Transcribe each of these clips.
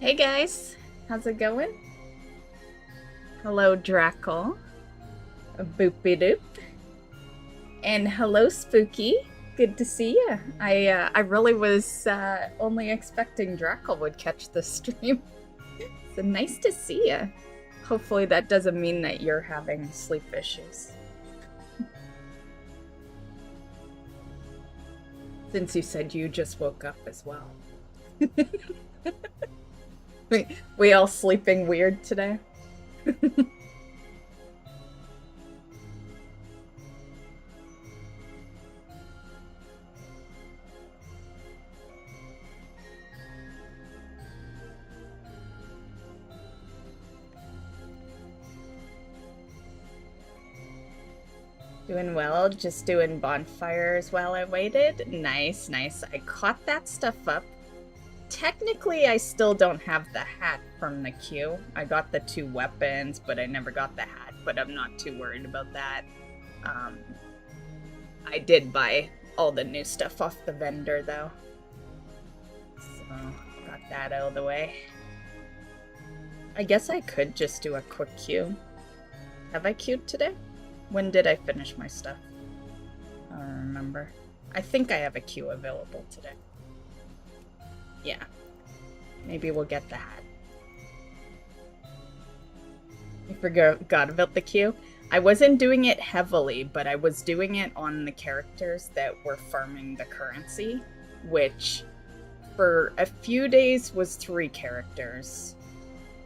Hey guys, how's it going? Hello Drackle, a boopy doop, and hello Spooky. Good to see you. I really was only expecting Drackle would catch the stream. So nice to see you. Hopefully that doesn't mean that you're having sleep issues. Since you said you just woke up as well. we all sleeping weird today? Doing well, just doing bonfires while I waited. Nice, nice. I caught that stuff up. Technically, I still don't have the hat from the queue. I got the 2 weapons, but I never got the hat, but I'm not too worried about that. I did buy all the new stuff off the vendor, though. So, got that out of the way. I guess I could just do a quick queue. Have I queued today? When did I finish my stuff? I don't remember. I think I have a queue available today. Yeah. Maybe we'll get the hat. I forgot about the queue. I wasn't doing it heavily, but I was doing it on the characters that were farming the currency, which for a few days was 3 characters,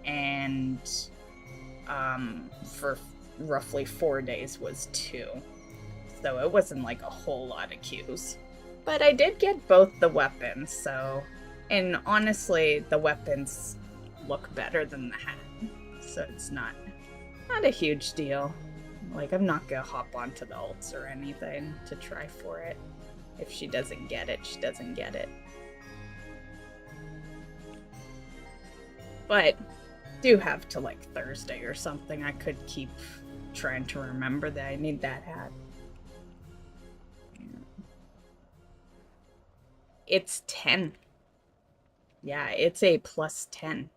and for roughly 4 days was 2. So it wasn't like a whole lot of queues. But I did get both the weapons, so... And honestly, the weapons look better than the hat. So it's not a huge deal. Like, I'm not gonna hop onto the ults or anything to try for it. If she doesn't get it, she doesn't get it. But do have to like Thursday or something. I could keep trying to remember that I need that hat. It's 10. Yeah, it's a plus 10.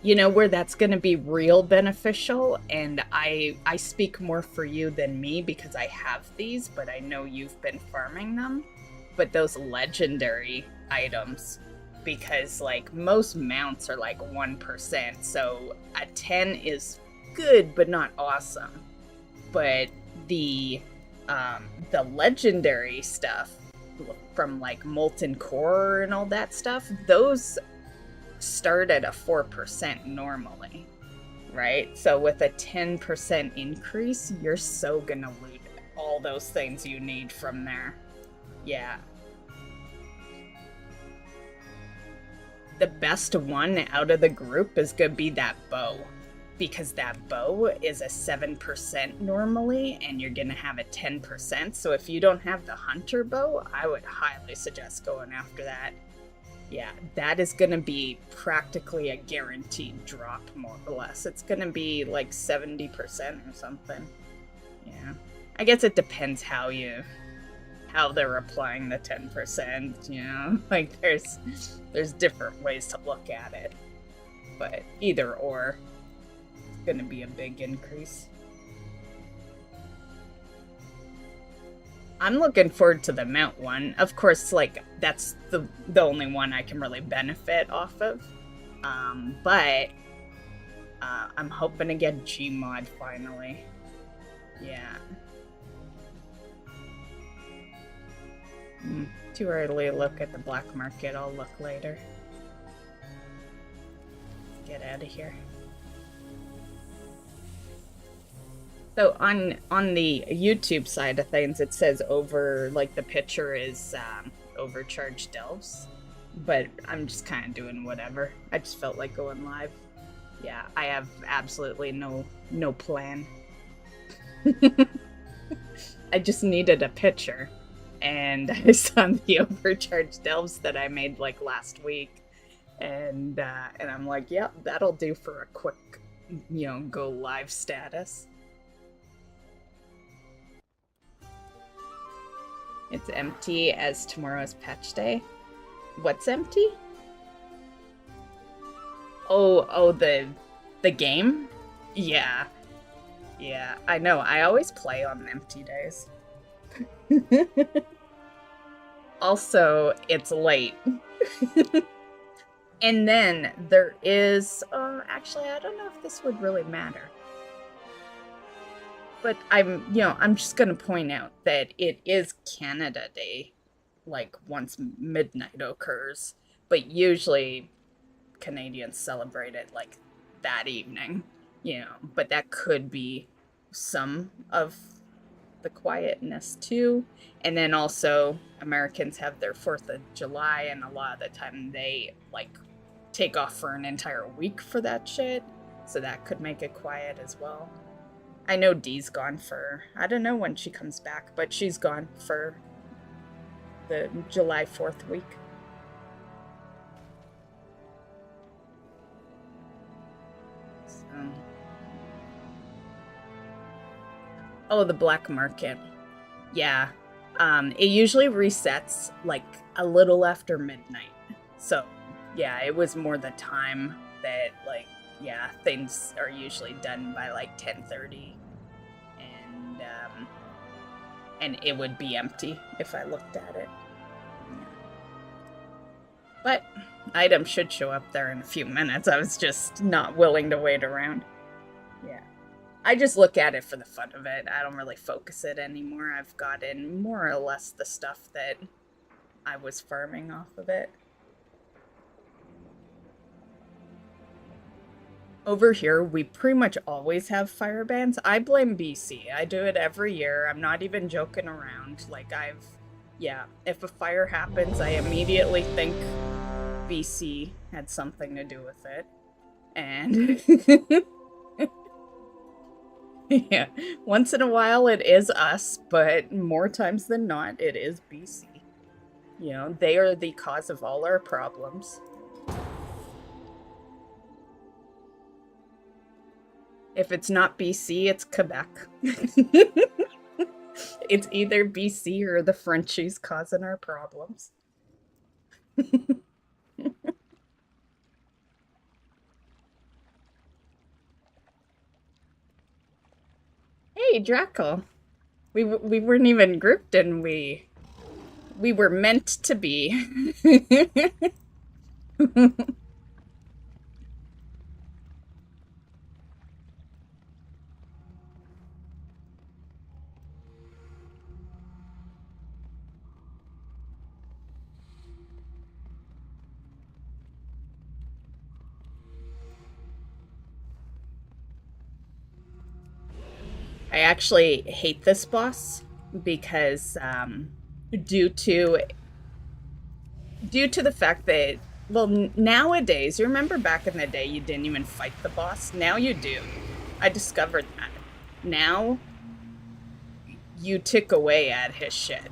You know where that's going to be real beneficial, and I speak more for you than me because I have these, but I know you've been farming them. But those legendary items, because like most mounts are like 1%, so a 10 is good but not awesome. But the legendary stuff from like molten core and all that stuff, those start at a 4% normally, right? So with a 10% increase, you're so gonna loot all those things you need from there. Yeah. The best one out of the group is gonna be that bow, because that bow is a 7% normally, and you're gonna have a 10%. So if you don't have the hunter bow, I would highly suggest going after that. Yeah, that is gonna be practically a guaranteed drop, more or less. It's gonna be like 70% or something. Yeah. I guess it depends how they're applying the 10%, you know? Like there's different ways to look at it. But either or, it's gonna be a big increase. I'm looking forward to the mount one. Of course, like, that's the only one I can really benefit off of. But I'm hoping to get Gmod finally. Yeah. Too early to look at the black market. I'll look later. Get out of here. So on the YouTube side of things, it says over, like the picture is overcharged delves, but I'm just kind of doing whatever. I just felt like going live. Yeah, I have absolutely no plan. I just needed a picture, and I saw the overcharged delves that I made like last week, and I'm like, yep, that'll do for a quick, go live status. It's empty as tomorrow's patch day. What's empty? Oh, the game? Yeah. Yeah, I know. I always play on empty days. Also, it's late. And then there is, actually, I don't know if this would really matter. But I'm just gonna point out that it is Canada Day, like once midnight occurs. But usually Canadians celebrate it like that evening, but that could be some of the quietness too. And then also Americans have their 4th of July, and a lot of the time they like take off for an entire week for that shit. So that could make it quiet as well. I know Dee's gone for, I don't know when she comes back, but she's gone for the July 4th week. Oh, the black market. Yeah. It usually resets like a little after midnight. So, yeah, it was more the time that things are usually done by like 10:30, and it would be empty if I looked at it. Yeah. But items should show up there in a few minutes. I was just not willing to wait around. Yeah. I just look at it for the fun of it. I don't really focus it anymore. I've gotten more or less the stuff that I was farming off of it. Over here, we pretty much always have fire bans. I blame BC. I do it every year. I'm not even joking around. Like, if a fire happens, I immediately think BC had something to do with it. And yeah, once in a while it is us, but more times than not, it is BC. They are the cause of all our problems. If it's not BC, it's Quebec. It's either BC or the Frenchies causing our problems. Hey, Draco. We weren't even grouped, and we were meant to be. I actually hate this boss because due to the fact that, well, nowadays, you remember back in the day you didn't even fight the boss? Now you do. I discovered that. Now you tick away at his shit.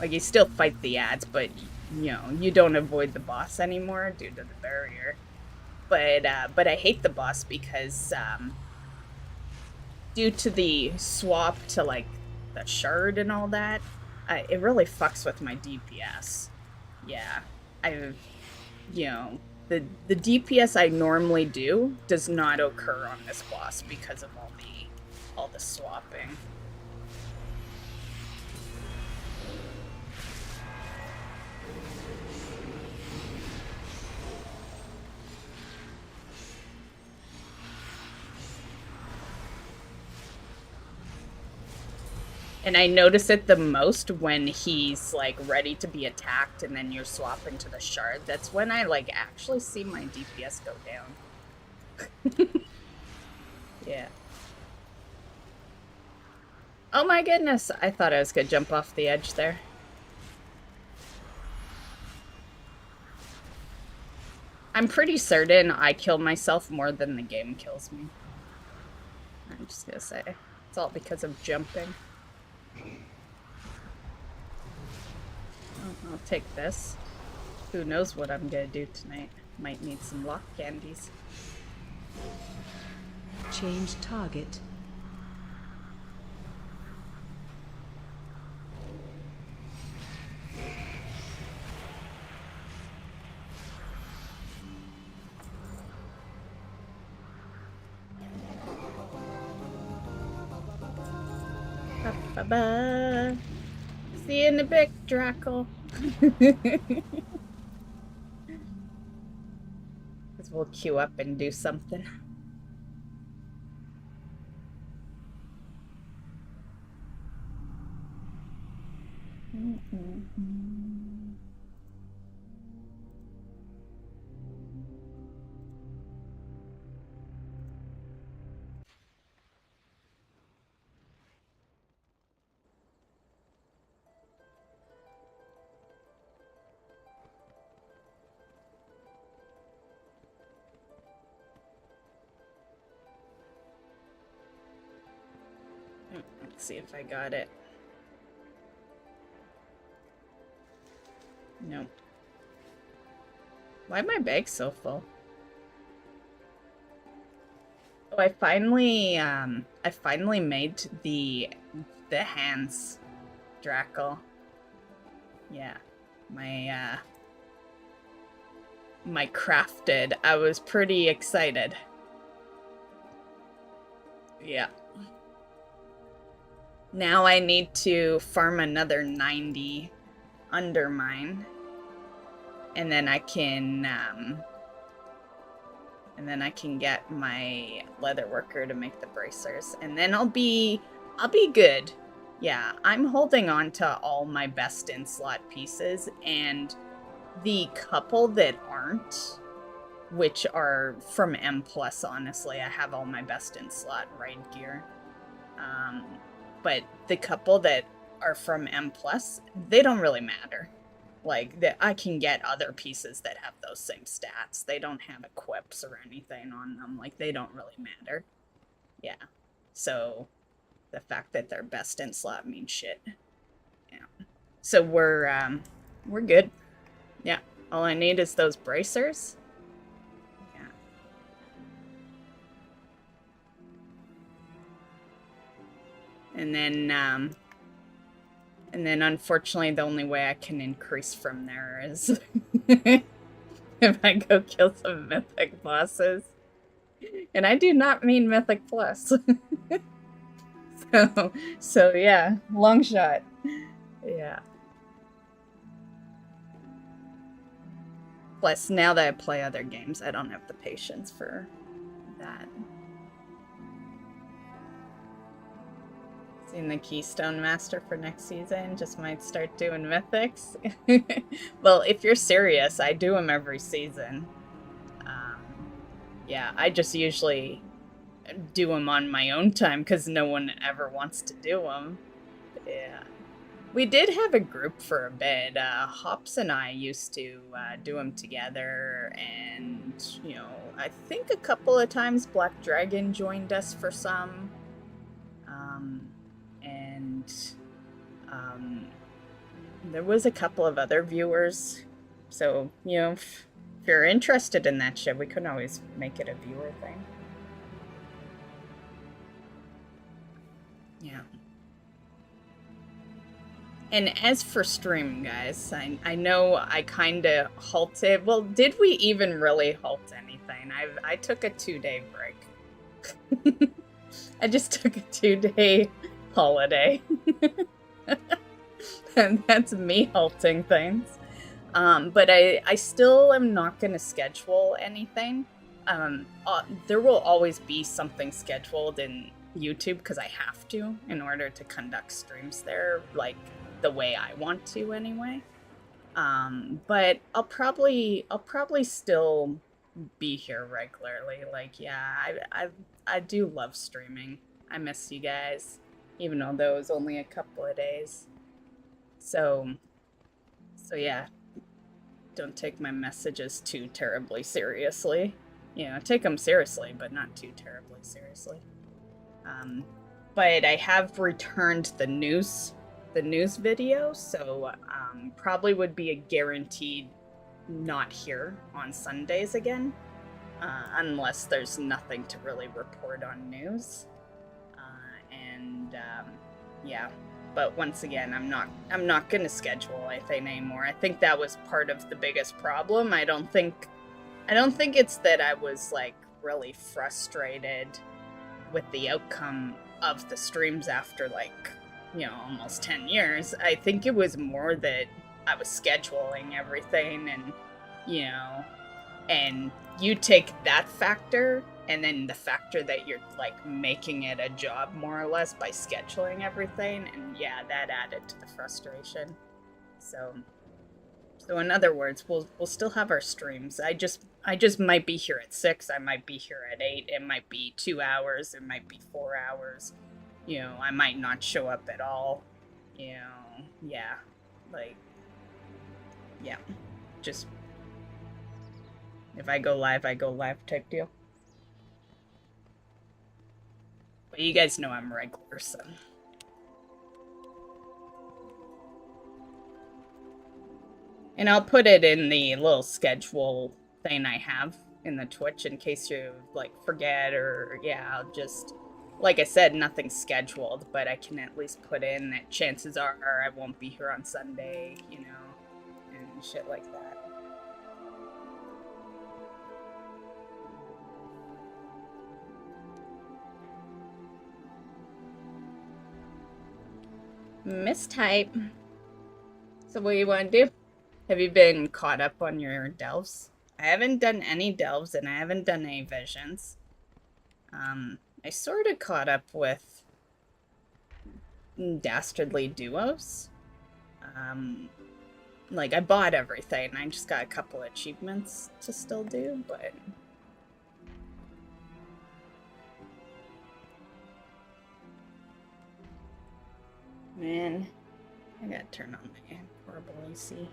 Like, you still fight the ads, but you don't avoid the boss anymore due to the barrier. But I hate the boss because due to the swap to like the shard and all that, it really fucks with my DPS. Yeah, the DPS I normally do does not occur on this boss because of all the swapping. And I notice it the most when he's like ready to be attacked and then you're swapping to the shard. That's when I like actually see my DPS go down. Yeah. Oh my goodness, I thought I was gonna jump off the edge there. I'm pretty certain I kill myself more than the game kills me. I'm just gonna say. It's all because of jumping. I'll take this. Who knows what I'm gonna do tonight. Might need some lock candies. Change target. Ba-ba-ba. See you in a bit, Drackle. We'll queue up and do something. Let's see if I got it. Nope. Why my bag so full? Oh, I finally made the hands, Drackle. Yeah, my crafted. I was pretty excited. Yeah. Now I need to farm another 90 undermine, and then I can get my leather worker to make the bracers, and then I'll be good. Yeah, I'm holding on to all my best in slot pieces, and the couple that aren't, which are from M+, honestly, I have all my best in slot raid gear. But the couple that are from M+, they don't really matter. Like, I can get other pieces that have those same stats. They don't have equips or anything on them. Like, they don't really matter. Yeah. So, the fact that they're best in slot means shit. Yeah. So we're good. Yeah. All I need is those bracers. And then unfortunately the only way I can increase from there is if I go kill some mythic bosses. And I do not mean mythic plus. so yeah, long shot. Yeah. Plus, now that I play other games, I don't have the patience for that. In the Keystone Master for next season, just might start doing mythics. Well, if you're serious, I do them every season. Yeah, I just usually do them on my own time because no one ever wants to do them. Yeah. We did have a group for a bit. Hops and I used to do them together, and, you know, I think a couple of times Black Dragon joined us for some. There was a couple of other viewers, so, you know, if you're interested in that shit, we can always make it a viewer thing. Yeah. And as for stream, guys, I know I kind of halted. Well, did we even really halt anything? I took a 2-day break. I just took a 2-day holiday. And that's me halting things. But I still am not going to schedule anything. There will always be something scheduled in YouTube because I have to in order to conduct streams there, like the way I want to anyway. But I'll probably still be here regularly. Like, yeah, I do love streaming. I miss you guys, even though it was only a couple of days. So yeah, don't take my messages too terribly seriously. You know, take them seriously, but not too terribly seriously. But I have returned the news video, so probably would be a guaranteed not here on Sundays again, unless there's nothing to really report on news. Yeah. But once again, I'm not gonna schedule anything anymore. I think that was part of the biggest problem. I don't think it's that I was like really frustrated with the outcome of the streams after like almost 10 years. I think it was more that I was scheduling everything and you take that factor and then the factor that you're like making it a job more or less by scheduling everything, and yeah, that added to the frustration. So in other words, we'll still have our streams. I just might be here at 6, I might be here at 8, it might be 2 hours, it might be 4 hours. I might not show up at all. Yeah. Like, yeah. Just if I go live type deal. But you guys know I'm regular, so. And I'll put it in the little schedule thing I have in the Twitch in case you, like, forget or, yeah, I'll just, like I said, nothing's scheduled, but I can at least put in that chances are I won't be here on Sunday, and shit like that. Mistype. So what do you want to do? Have you been caught up on your delves? I haven't done any delves and I haven't done any visions. I sort of caught up with Dastardly Duos. Like, I bought everything. I just got a couple achievements to still do, but... Man, I gotta turn on my horrible AC.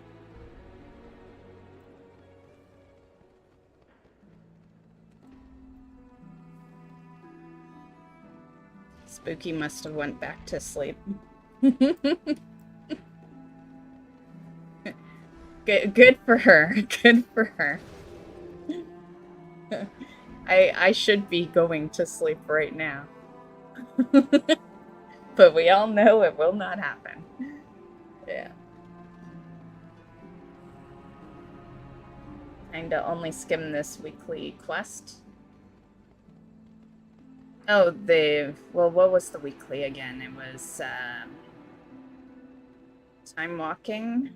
Spooky must have went back to sleep. Good for her. Good for her. I should be going to sleep right now. But we all know it will not happen. Yeah. Time to only skim this weekly quest. Oh, well, what was the weekly again? It was, time walking,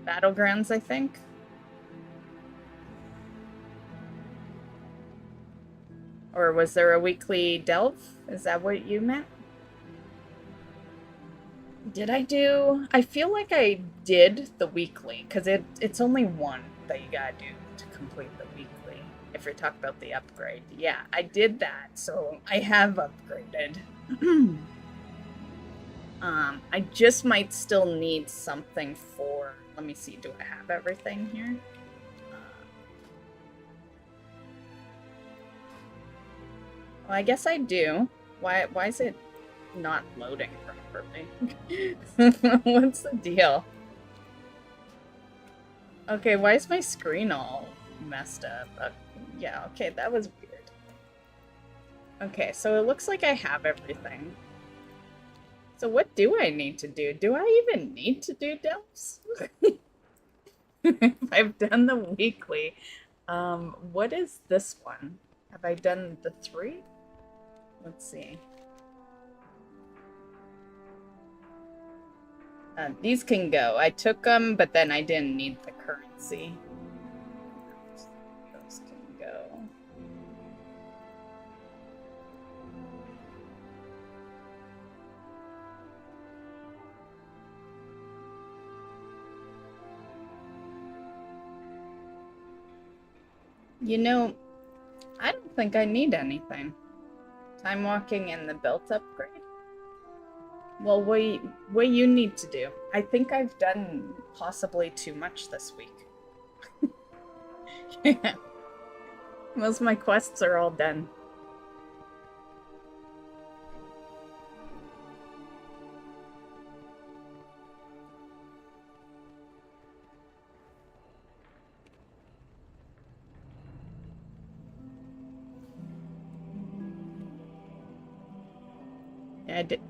battlegrounds, I think. Or was there a weekly delve? Is that what you meant? Did I do? I feel like I did the weekly, because it's only one that you gotta do to complete the weekly. If you're talking about the upgrade. Yeah, I did that, so I have upgraded. I just might still need something for... Let me see, do I have everything here? Well, I guess I do. Why is it not loading properly? What's the deal? Okay, why is my screen all messed up? Yeah, okay, that was weird. Okay, so it looks like I have everything. So what do I need to do? Do I even need to do delves? I've done the weekly. What is this one? Have I done the 3? Let's see. These can go. I took them, but then I didn't need the currency. Those can go. I don't think I need anything. Time walking and the belt upgrade. Well, what you need to do? I think I've done possibly too much this week. Yeah. Most of my quests are all done.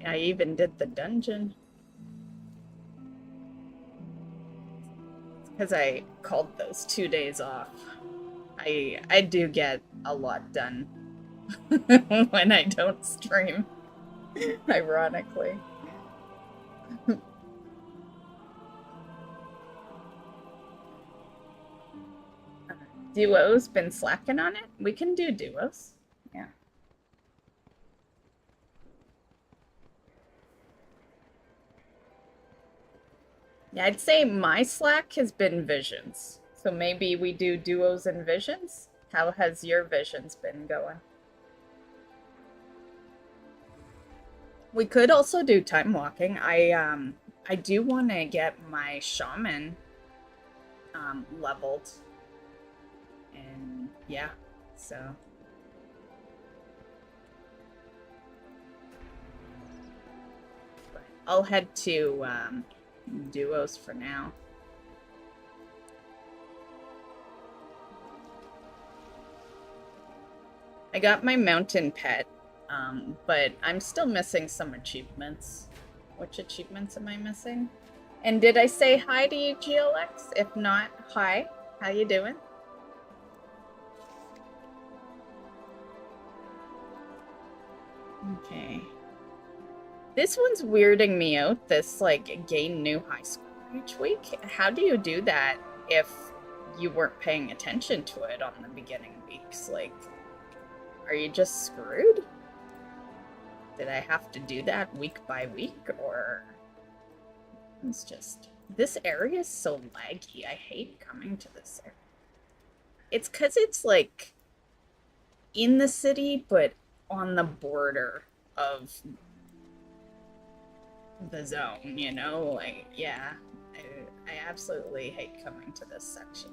I even did the dungeon. Because I called those 2 days off. I do get a lot done when I don't stream. Ironically. Duo's been slacking on it. We can do duos. Yeah. Yeah, I'd say my slack has been visions. So maybe we do duos and visions? How has your visions been going? We could also do time walking. I do want to get my shaman leveled. And yeah, so but I'll head to duos for now. I got my mountain pet, but I'm still missing some achievements. Which achievements am I missing? And did I say hi to you, GLX? If not, hi. How you doing? Okay. This one's weirding me out, this, like, gain new high score each week. How do you do that if you weren't paying attention to it on the beginning weeks? Like, are you just screwed? Did I have to do that week by week, or... It's just... This area is so laggy. I hate coming to this area. It's because it's, like, in the city, but on the border of the zone, you know? Like, yeah. I absolutely hate coming to this section.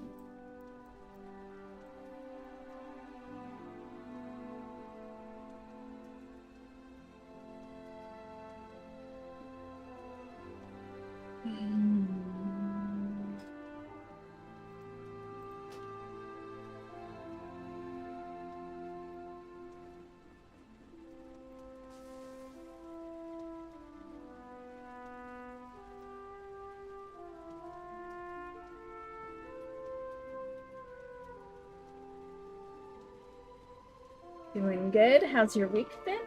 Doing good. How's your week been?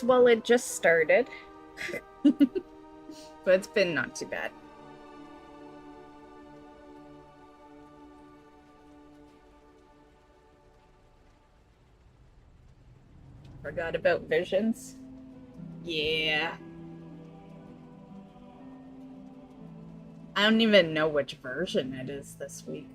Well, it just started. But it's been not too bad. Forgot about visions. Yeah. I don't even know which version it is this week.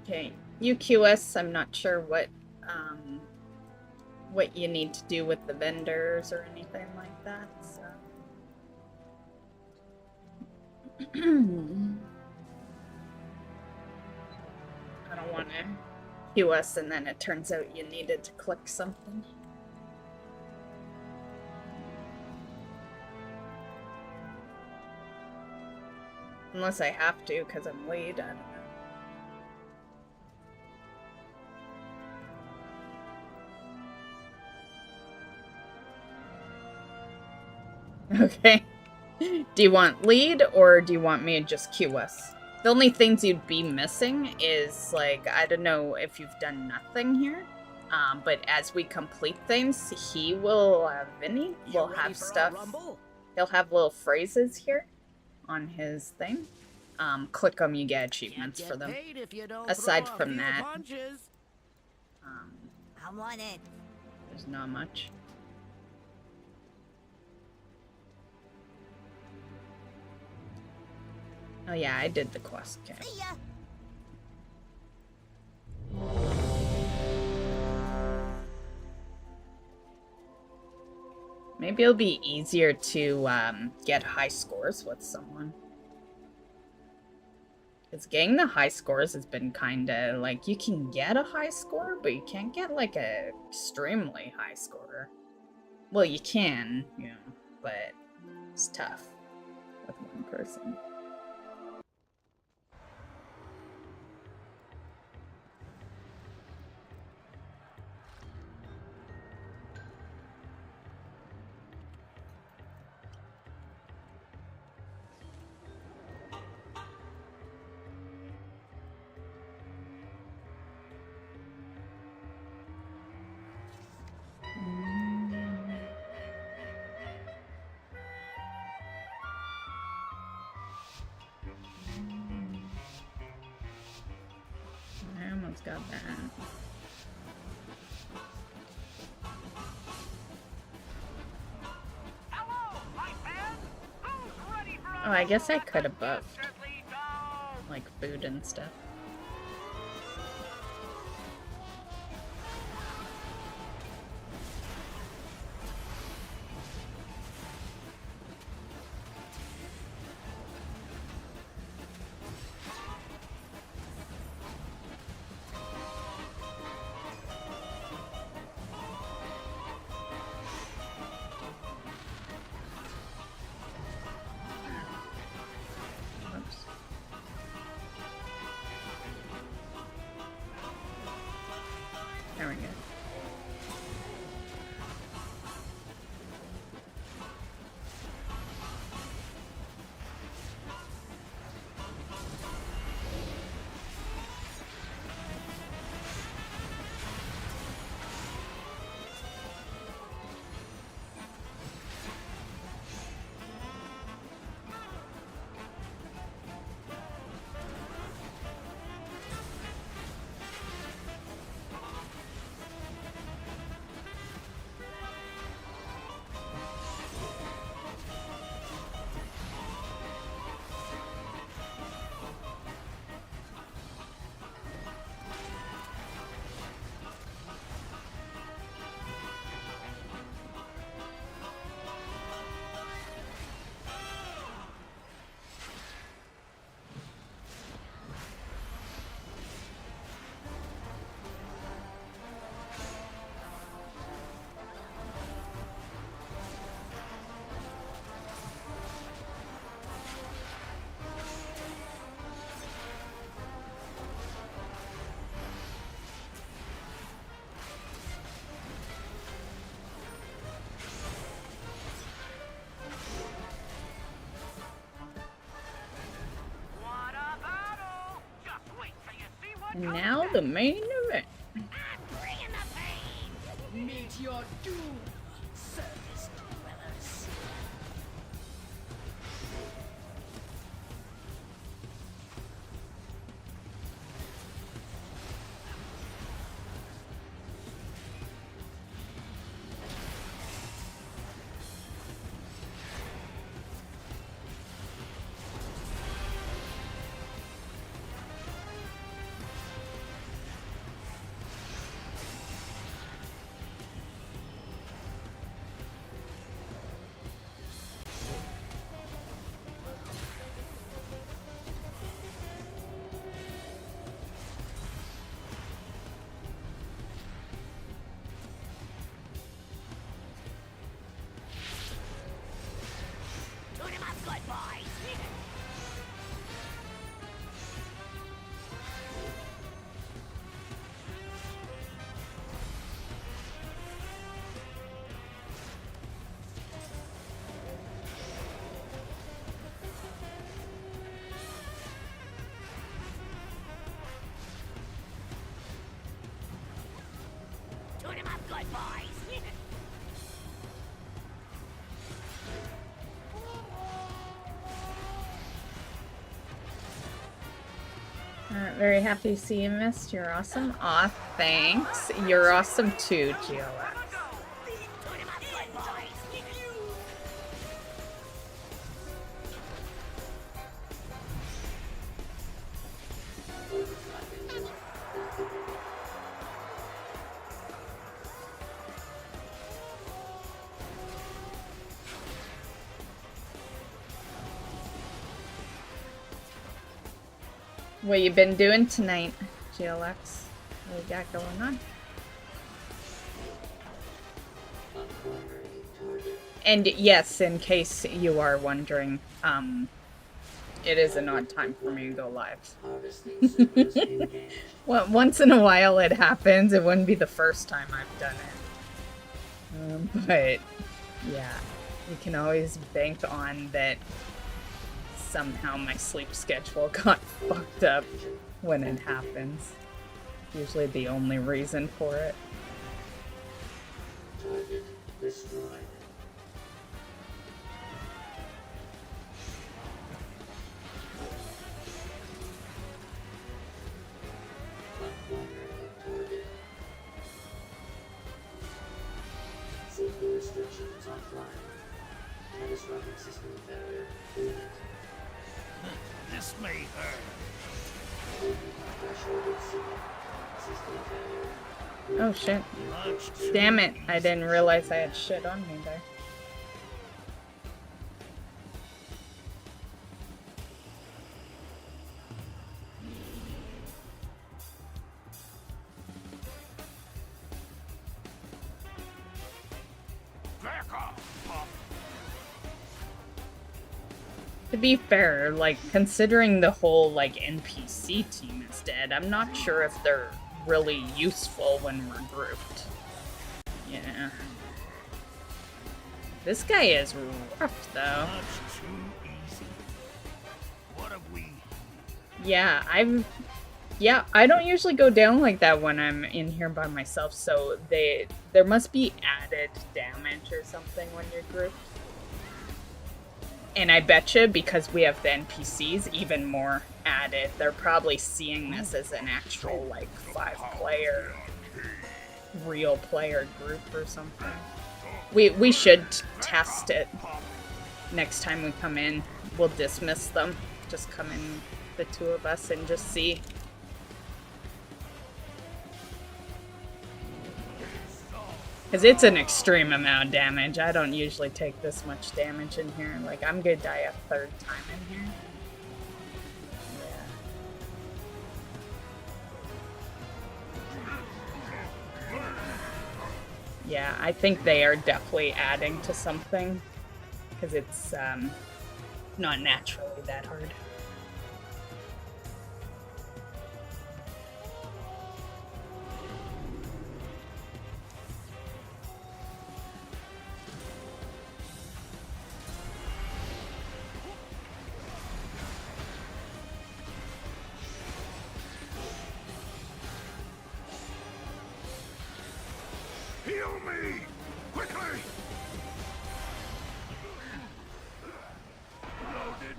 Okay, UQS, I'm not sure what you need to do with the vendors or anything like that, so. I don't want to QS and then it turns out you needed to click something. Unless I have to, because I'm late, I don't know. Okay. Do you want lead, or do you want me to just QS? The only things you'd be missing is, like, I don't know if you've done nothing here, but as we complete things, he will, Vinny will have stuff. He'll have little phrases here on his thing. Click them, you get achievements for them. Aside from that, I want it. There's not much. Oh yeah, I did the quest. Okay. See ya. Maybe it'll be easier to get high scores with someone. It's getting the high scores has been kind of like you can get a high score, but you can't get like a extremely high score. Well, you can, you know, but it's tough with one person. I almost got that. Oh, I guess I could have buffed like food and stuff. There we go. And now the main event. Meet your doom, surface dwellers. Very happy to see you, Mist. You're awesome. Aw, thanks. You're awesome too, GLX. What you been doing tonight, GLX? What you got going on? And yes, in case you are wondering, it is an odd time for me to go live. Well, once in a while it happens. It wouldn't be the first time I've done it. But, yeah, you can always bank on that somehow my sleep schedule got fucked up when it happens. Usually the only reason for it. Target destroyed. Safety restrictions offline. Catastrophic system failure. This may hurt. Threshold exceeded. System failure. Oh shit. Much too Damn it, I didn't realize I had shit on me there. Back off, Pop. To be fair, like, considering the whole, like, NPC team is dead, I'm not sure if they're really useful when we're grouped. Yeah. This guy is rough, though. Much too easy. What have we? Yeah, I don't usually go down like that when I'm in here by myself, so there must be added damage or something when you're grouped. And I betcha because we have the NPCs, even more added. They're probably seeing this as an actual, like, 5-player, real player group or something. We should test it next time we come in. We'll dismiss them. Just come in, the two of us, and just see. Because it's an extreme amount of damage. I don't usually take this much damage in here. Like, I'm gonna die a third time in here. Yeah, I think they are definitely adding to something. Because it's not naturally that hard. Heal me! Quickly!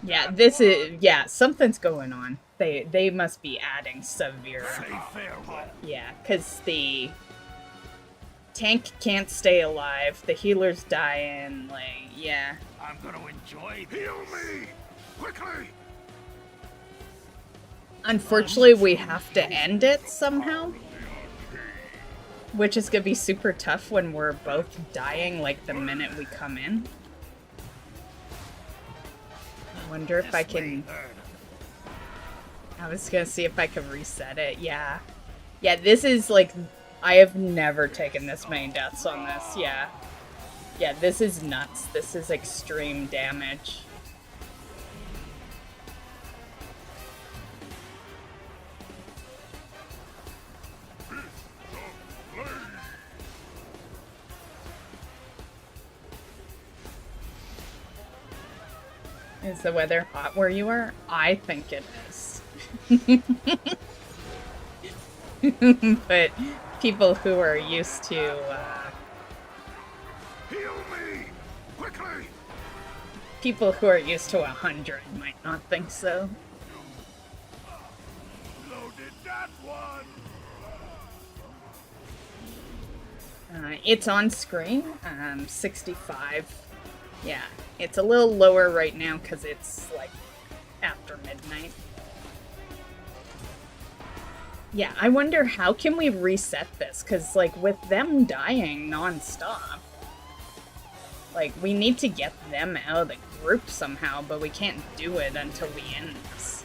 Yeah, this is, yeah, something's going on. They must be adding severe. Say farewell. Yeah, because the tank can't stay alive, the healer's dying, like, yeah. I'm gonna enjoy this. Heal me! Quickly! Unfortunately, we have to end it somehow. Which is gonna be super tough when we're both dying, like, the minute we come in. I wonder if I can... I was gonna see if I can reset it, yeah. Yeah, this is, like, I have never taken this many deaths on this, yeah. Yeah, this is nuts. This is extreme damage. Is the weather hot where you are? I think it is. But people who are used to, Heal me! Quickly! people who are used to 100 might not think so. Loaded that one! It's on screen, 65. Yeah, it's a little lower right now because it's, like, after midnight. Yeah, I wonder how can we reset this? Because, like, with them dying non-stop, like, we need to get them out of the group somehow, but we can't do it until we end this.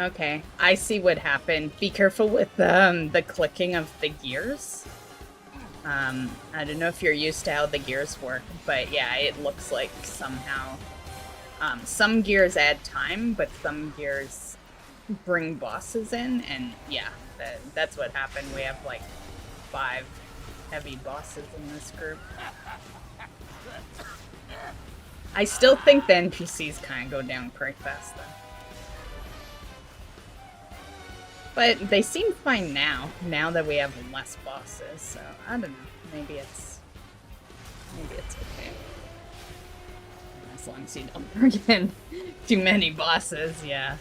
Okay, I see what happened. Be careful with the clicking of the gears. I don't know if you're used to how the gears work, but yeah, it looks like somehow some gears add time, but some gears bring bosses in, and yeah, that's what happened. We have like 5 heavy bosses in this group. I still think the NPCs kind of go down pretty fast though. But they seem fine now that we have less bosses, so I don't know. Maybe it's okay. As long as you don't bring in too many bosses, yeah.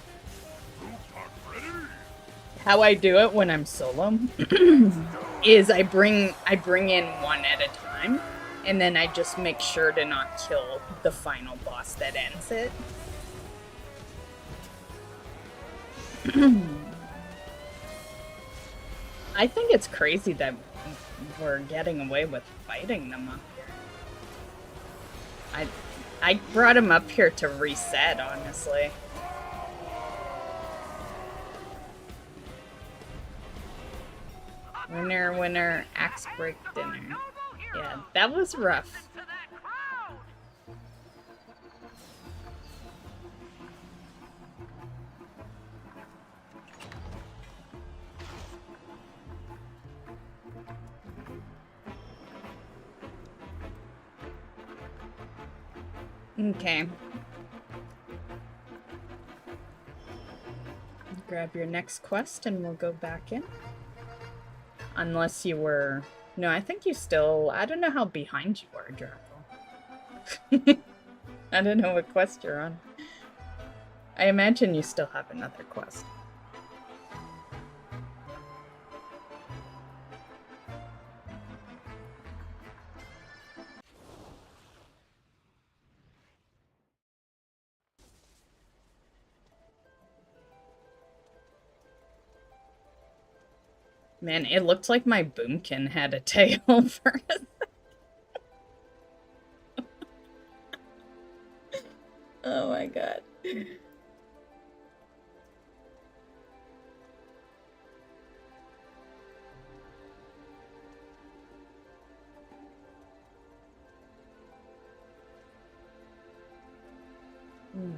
How I do it when I'm solo is I bring in one at a time, and then I just make sure to not kill the final boss that ends it. I think it's crazy that we're getting away with fighting them up here. I brought him up here to reset, honestly. Winner, winner, axe break dinner. Yeah, that was rough. Okay. Grab your next quest and we'll go back in. Unless you were... No, I think you still... I don't know how behind you are, Draco. I don't know what quest you're on. I imagine you still have another quest. Man, it looked like my boomkin had a tail for a second. Oh my god.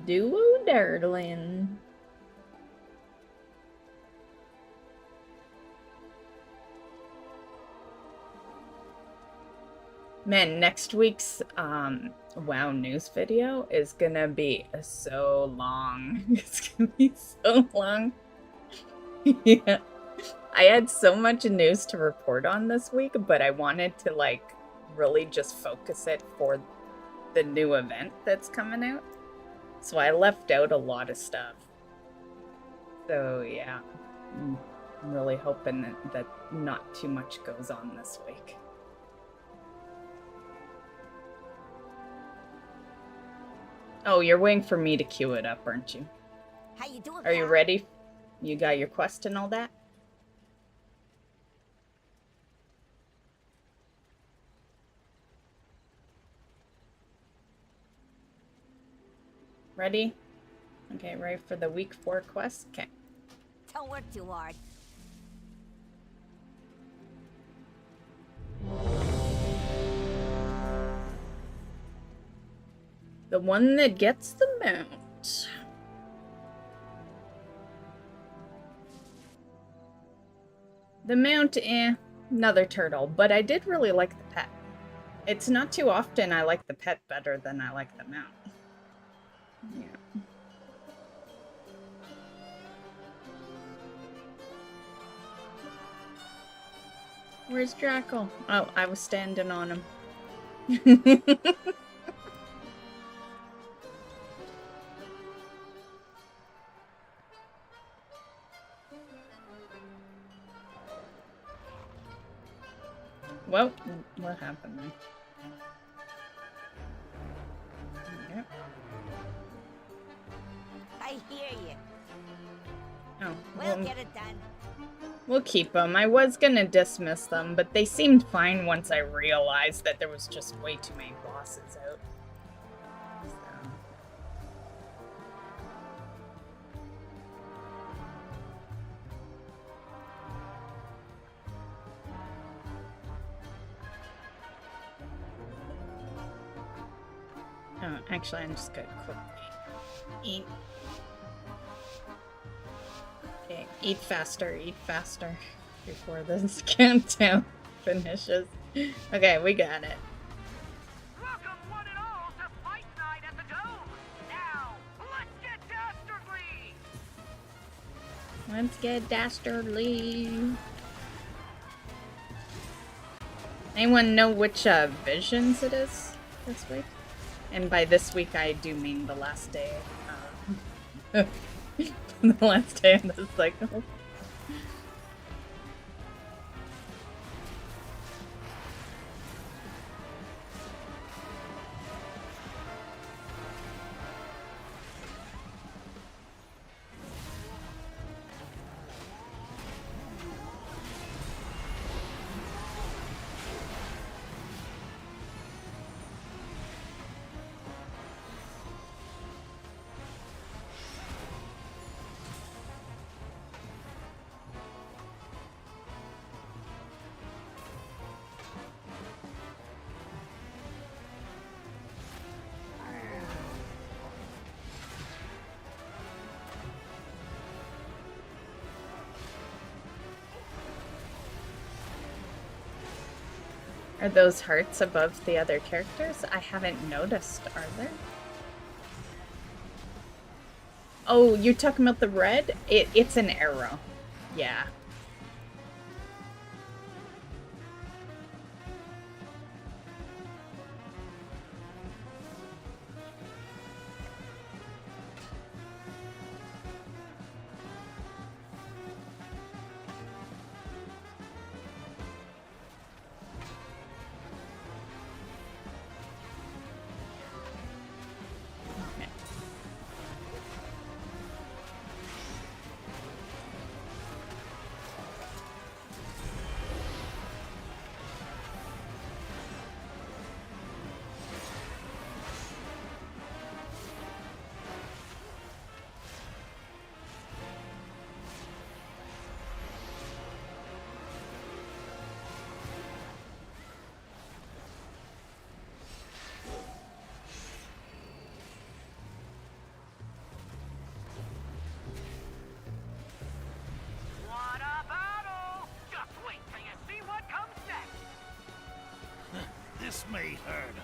Duo darling. Man, next week's WoW news video is gonna be so long. It's gonna be so long. Yeah. I had so much news to report on this week, but I wanted to like really just focus it for the new event that's coming out. So I left out a lot of stuff. So yeah, I'm really hoping that not too much goes on this week. Oh, you're waiting for me to queue it up, aren't you? How you doing? Are you ready? You got your quest and all that? Ready? Okay, ready for the week 4 quest? Okay. Don't work too hard. The one that gets the mount. The mount, another turtle, but I did really like the pet. It's not too often I like the pet better than I like the mount. Yeah. Where's Draco? Oh, I was standing on him. Well, what happened then? Yep. I hear you. Oh, We'll get it done. we'll keep them. I was gonna dismiss them, but they seemed fine once I realized that there was just way too many bosses out. So. Oh, actually, I'm just gonna quickly eat. Okay, eat faster before this countdown finishes. Okay, we got it. Welcome one and all to Fight Night at the Dome. Now, let's get dastardly. Let's get dastardly. Anyone know which visions it is this week? And by this week, I do mean the last day. The last day of the cycle. Are those hearts above the other characters? I haven't noticed, are there? Oh, you're talking about the red? It's an arrow. Yeah. What a battle! Just wait till you see what comes next. This may hurt.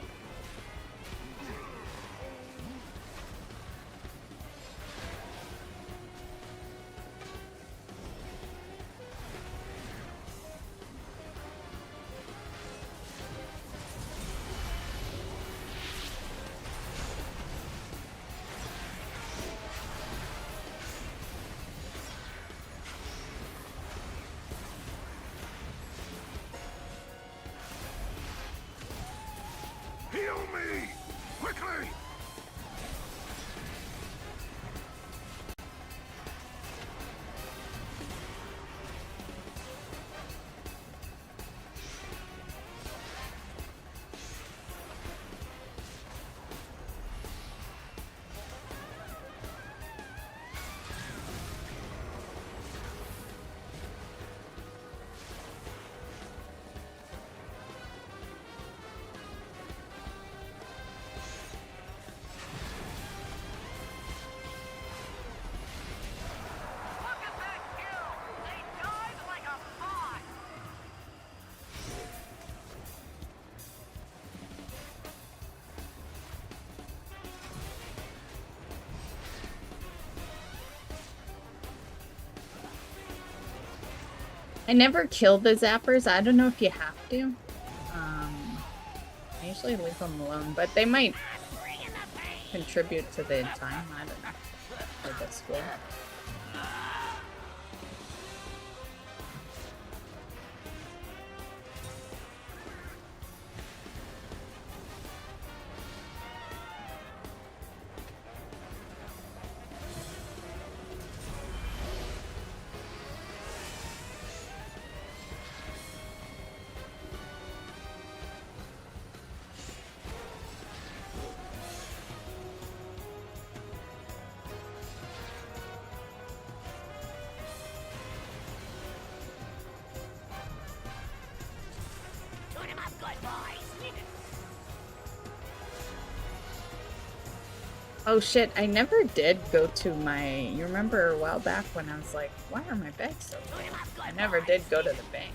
Heal me! Quickly! Look at that kill! They died like a bot! I never kill the zappers. I don't know if you have to. I usually leave them alone, but they might contribute to the time. I don't know. For the school. Oh shit, I never did go to my... You remember a while back when I was like, why are my bags so full? I never did go to the bank.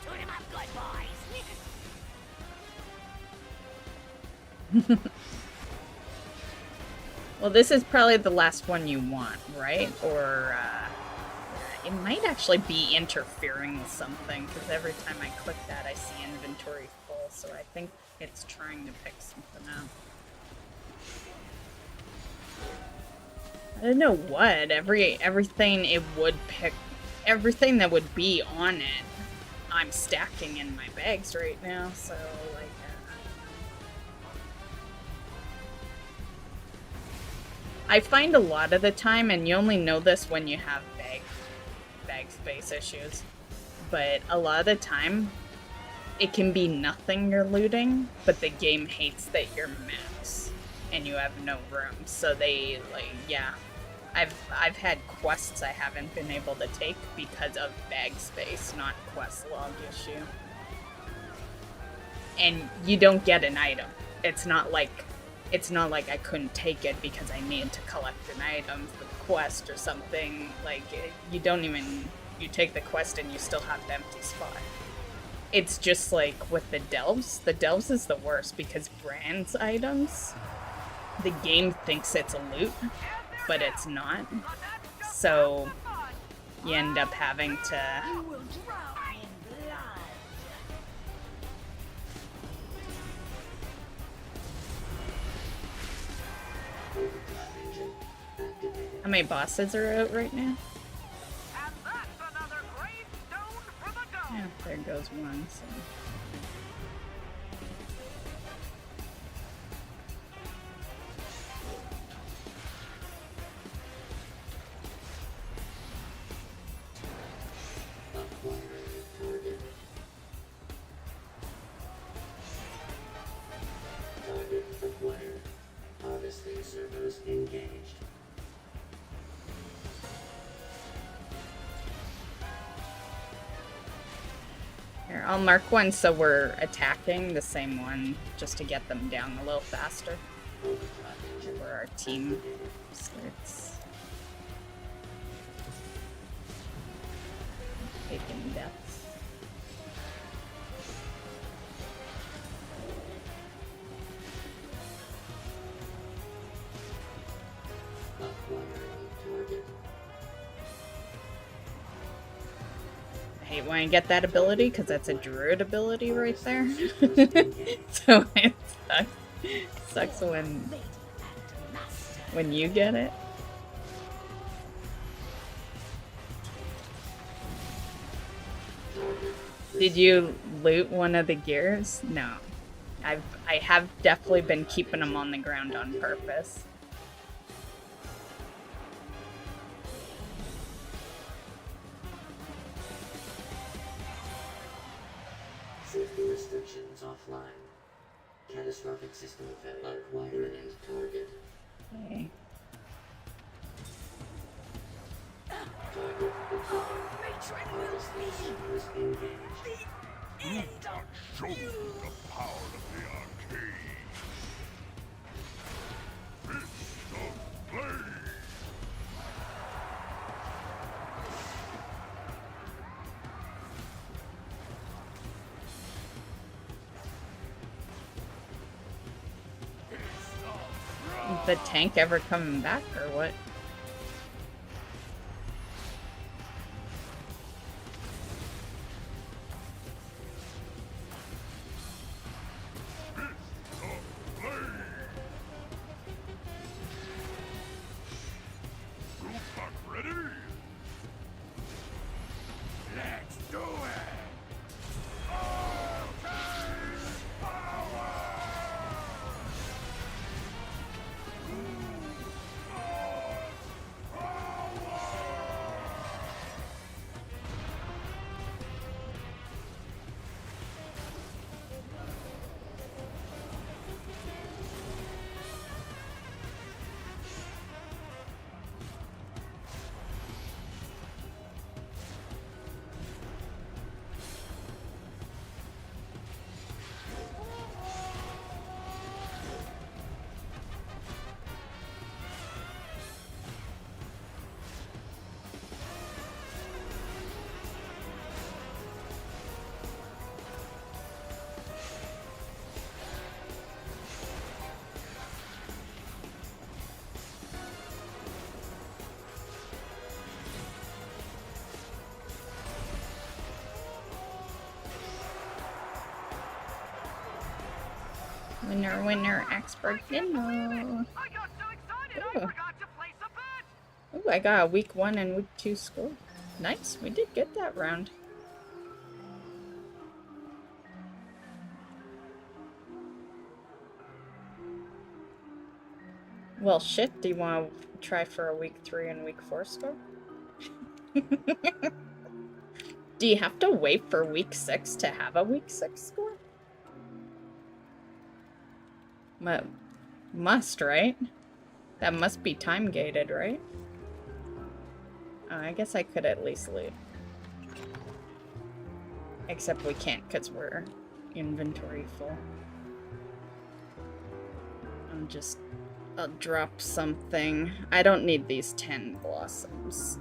Shoot him up good, boys. Well, this is probably the last one you want, right? Or, it might actually be interfering with something, because every time I click that, I see inventory full, so I think it's trying to pick something up. I don't know what. Everything it would pick, everything that would be on it, I'm stacking in my bags right now, so, like, I find a lot of the time, and you only know this when you have bag space issues, but a lot of the time, it can be nothing you're looting, but the game hates that you're max, and you have no room, so they, like, yeah. I've had quests I haven't been able to take because of bag space, not quest log issue. And you don't get an item. It's not like I couldn't take it because I needed to collect an item for the quest or something. Like, you don't even... You take the quest and you still have the empty spot. It's just like with the delves. The delves is the worst because brands items, the game thinks it's a loot, but it's not. So you end up having to... How many bosses are out right now? Yeah, there goes one, so... Target acquired. Harvesting servers engaged. Here, I'll mark one so we're attacking the same one just to get them down a little faster. Where our team starts taking deaths. I hate when I get that ability because that's a druid ability right there. So it sucks when you get it. Did you loot one of the gears? No. I have definitely been keeping them on the ground on purpose. Safety restrictions offline. Catastrophic system failure. Acquire and target. Okay. Target acquired. Harvesting servers engaged. Show the power of the arcade. Fist of blade. Is the tank ever coming back or what? Winner, winner, expert dinner. I got so excited I Ooh. forgot to place a bet. Ooh, I got a week 1 and week 2 score. Nice, we did get that round. Well, shit, do you want to try for a week 3 and week 4 score? Do you have to wait for week 6 to have a week 6 score? Must, right? That must be time gated, right? I guess I could at least leave. Except we can't because we're inventory full. I'll drop something. I don't need these 10 blossoms.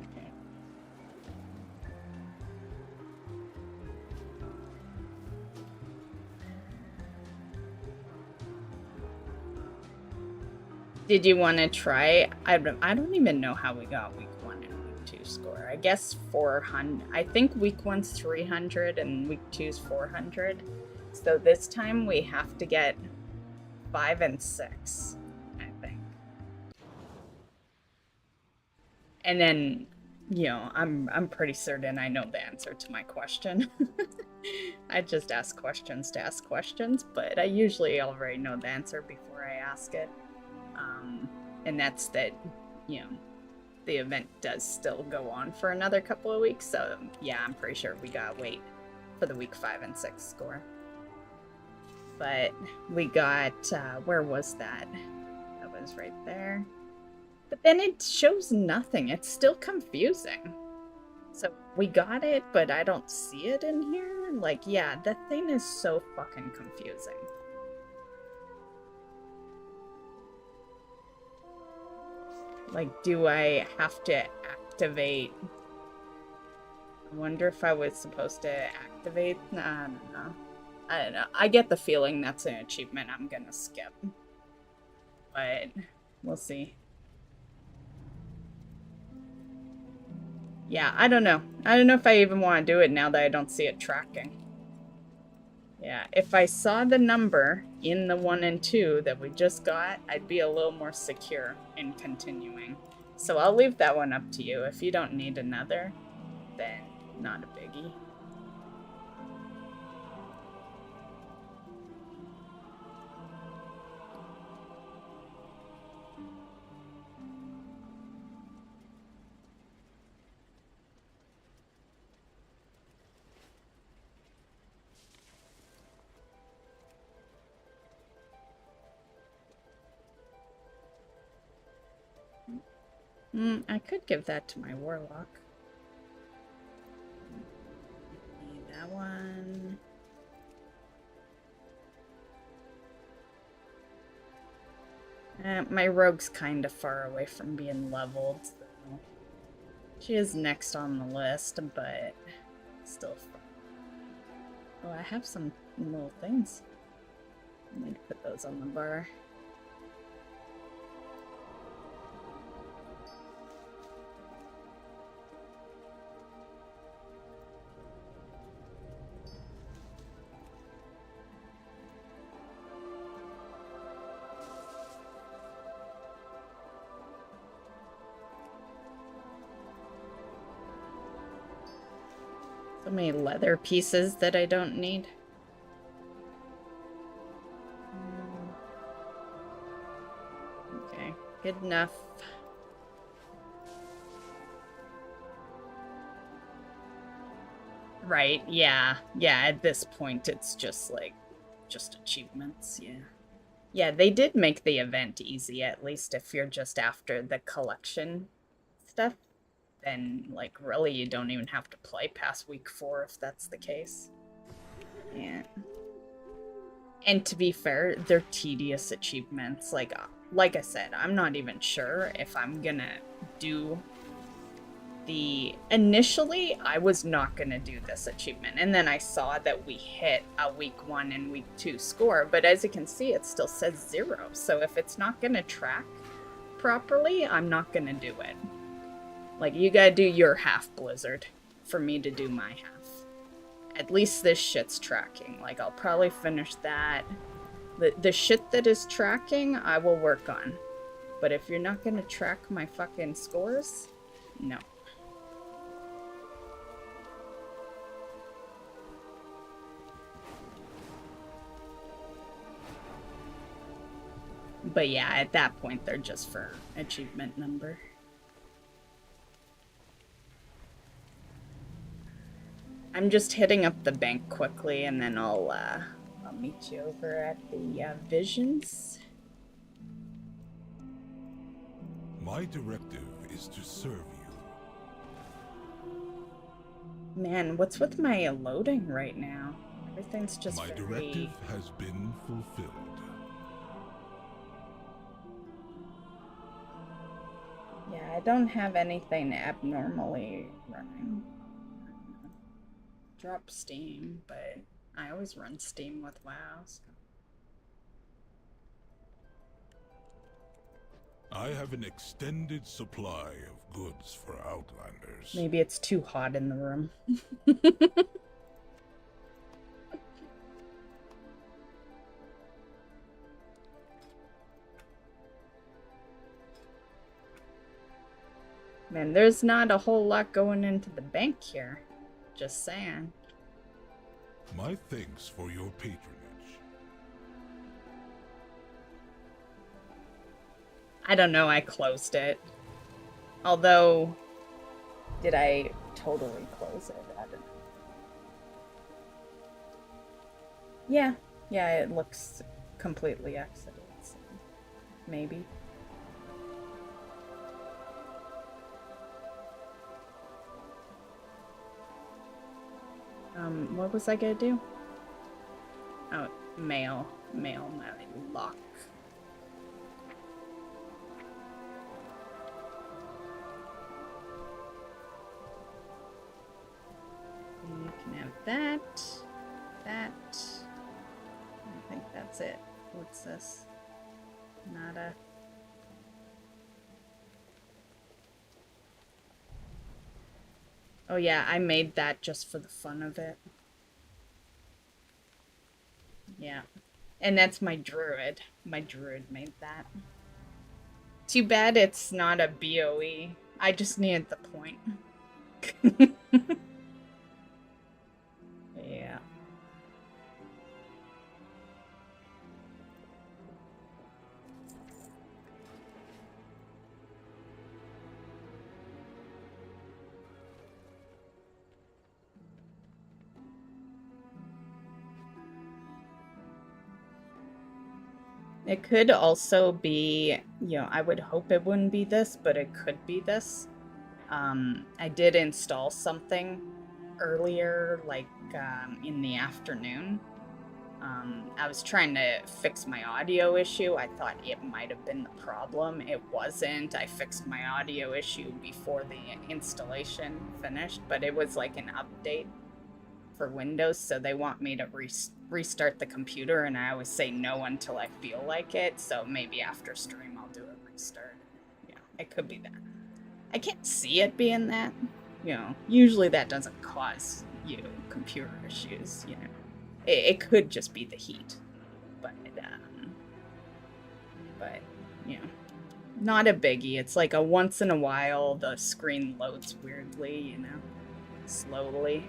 Okay. Did you want to try? I don't even know how we got week 1 and week 2 score. I guess 400. I think week 1's 300 and week 2's 400. So this time we have to get 5 and 6, I think. And then, you know, I'm pretty certain I know the answer to my question. I just ask questions to ask questions, but I usually already know the answer before I ask it. And that's that, you know, the event does still go on for another couple of weeks. So yeah, I'm pretty sure we gotta wait for the week 5 and 6 score. But we got, where was that? That was right there. But then it shows nothing. It's still confusing. So we got it, but I don't see it in here. Like, yeah, that thing is so fucking confusing. Like, do I have to activate? I wonder if I was supposed to activate. Nah, I don't know. I get the feeling that's an achievement I'm gonna skip. But we'll see. Yeah, I don't know. I don't know if I even want to do it now that I don't see it tracking. Yeah, if I saw the number in the 1 and 2 that we just got, I'd be a little more secure in continuing. So I'll leave that one up to you. If you don't need another, then not a biggie. I could give that to my warlock. Need that one. My rogue's kind of far away from being leveled. So she is next on the list, but still far. Oh, I have some little things. I need to put those on the bar. So many leather pieces that I don't need. Okay, good enough. Right, yeah. Yeah, at this point it's just like, just achievements, yeah. Yeah, they did make the event easy, at least if you're just after the collection stuff. Then, like, really, you don't even have to play past week 4 if that's the case. Yeah. And to be fair, they're tedious achievements. Like I said, I'm not even sure if I'm gonna do the... Initially, I was not gonna do this achievement. And then I saw that we hit a week 1 and week 2 score. But as you can see, it still says 0. So if it's not gonna track properly, I'm not gonna do it. Like, you gotta do your half, Blizzard. for me to do my half. At least this shit's tracking. Like, I'll probably finish that. The shit that is tracking, I will work on. But if you're not gonna track my fucking scores, no. But yeah, at that point, they're just for achievement number. I'm just hitting up the bank quickly, and then I'll meet you over at the Visions. My directive is to serve you. Man, what's with my loading right now? Everything's just My very... directive has been fulfilled. Yeah, I don't have anything abnormally running. Drop Steam, but I always run Steam with WoW. So. I have an extended supply of goods for Outlanders. Maybe it's too hot in the room. Man, there's not a whole lot going into the bank here. Just saying. My thanks for your patronage. I don't know, I closed it. Although, did I totally close it? I don't know. Yeah, it looks completely exited, so maybe. What was I gonna do? Oh, mail my lock. You can have that. I think that's it. What's this? Nada. Oh yeah, I made that just for the fun of it. Yeah. And that's my druid. My druid made that. Too bad it's not a BOE. I just needed the point. Yeah. It could also be, you know, I would hope it wouldn't be this, but it could be this. I did install something earlier, like in the afternoon. I was trying to fix my audio issue. I thought it might have been the problem. It wasn't. I fixed my audio issue before the installation finished, but it was like an update for Windows, so they want me to restart the computer, and I always say no until I feel like it, so maybe after stream I'll do a restart. Yeah, it could be that. I can't see it being that. You know, usually that doesn't cause you computer issues, you know. It could just be the heat, but you know, not a biggie. It's like a once in a while the screen loads weirdly, you know, slowly.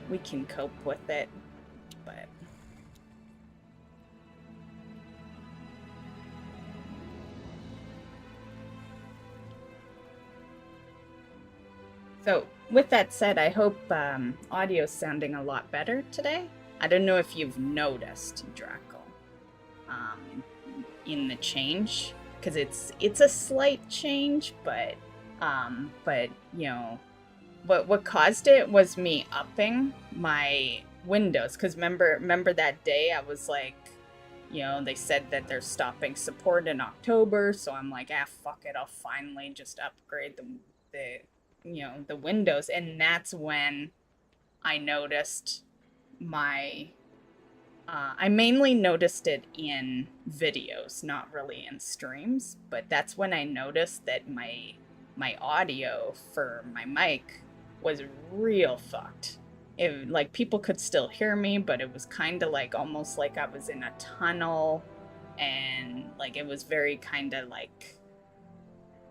We can cope with it, but so with that said, I hope audio's sounding a lot better today. I don't know if you've noticed, Draco, in the change, because it's a slight change, but you know. What caused it was me upping my windows, because remember that day I was like, you know, they said that they're stopping support in October, so I'm like, fuck it, I'll finally just upgrade the you know, the windows, and that's when I noticed my I mainly noticed it in videos, not really in streams, but that's when I noticed that my audio for my mic was real fucked. It, like, people could still hear me, but it was kind of like almost like I was in a tunnel, and like it was very kind of like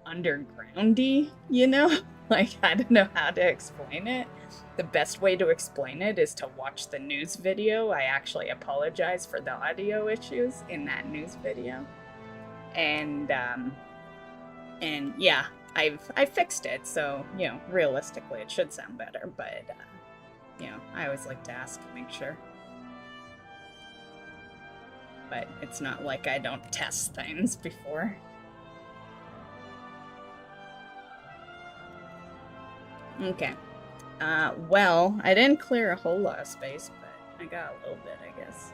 undergroundy, you know? Like, I don't know how to explain it. The best way to explain it is to watch the news video. I actually apologize for the audio issues in that news video. And yeah, I fixed it, so, you know, realistically it should sound better, but you know, I always like to ask to make sure. But it's not like I don't test things before. Okay. Well, I didn't clear a whole lot of space, but I got a little bit, I guess.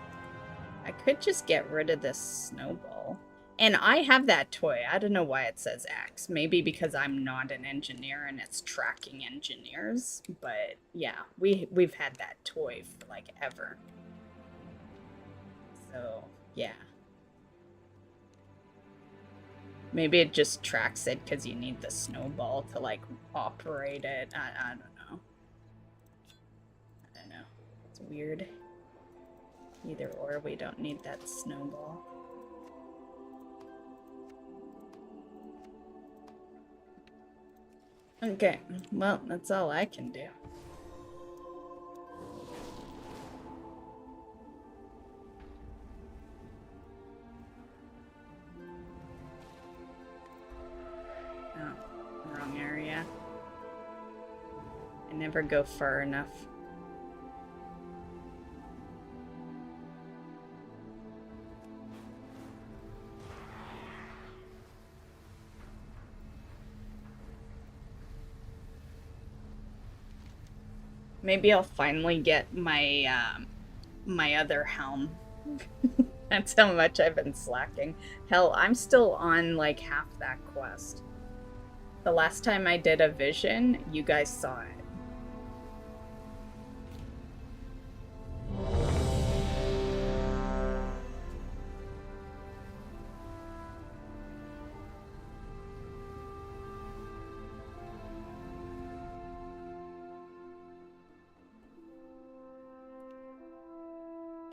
I could just get rid of this snowball. And I have that toy. I don't know why it says X. Maybe because I'm not an engineer and it's tracking engineers. But yeah, we've had that toy for like ever. So yeah. Maybe it just tracks it because you need the snowball to like operate it. I don't know. I don't know. It's weird. Either or, we don't need that snowball. Okay, well, that's all I can do. Oh, wrong area. I never go far enough. Maybe I'll finally get my my other helm. That's how much I've been slacking. Hell, I'm still on like half that quest. The last time I did a vision, you guys saw it.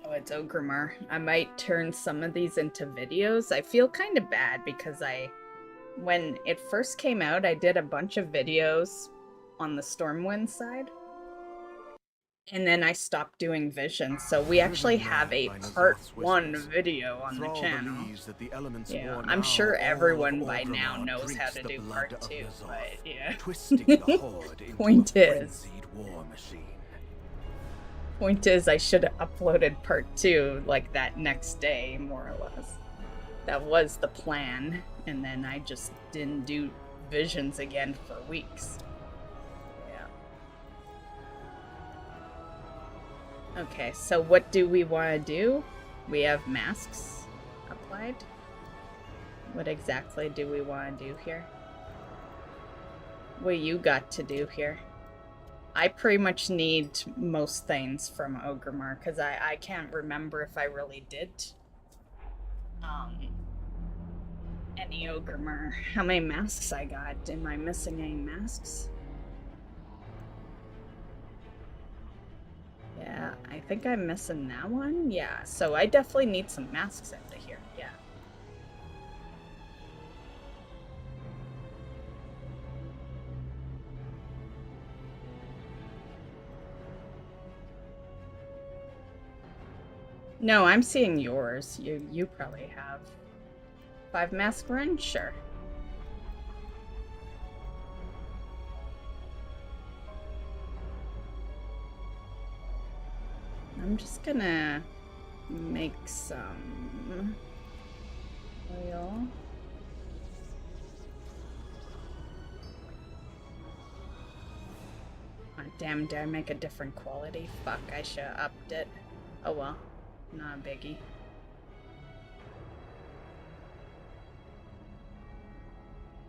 Oh, it's Ogrimmar. I might turn some of these into videos. I feel kind of bad because when it first came out, I did a bunch of videos on the Stormwind side. And then I stopped doing visions, so we actually have a part 1 video on the channel. Yeah, I'm sure everyone by now knows how to do part 2, but yeah. Point is, I should have uploaded part 2 like that next day, more or less. That was the plan, and then I just didn't do visions again for weeks. Okay, so what do we want to do? We have masks applied. What exactly do we want to do here? What you got to do here? I pretty much need most things from Ogrimmar, because I can't remember if I really did any Ogrimmar. How many masks I got? Am I missing any masks? Yeah, I think I'm missing that one. Yeah, so I definitely need some masks out of here. Yeah. No, I'm seeing yours. You probably have 5 mask run? Sure. I'm just gonna make some oil. Oh, damn, did I make a different quality? Fuck, I should have upped it. Oh well, not a biggie.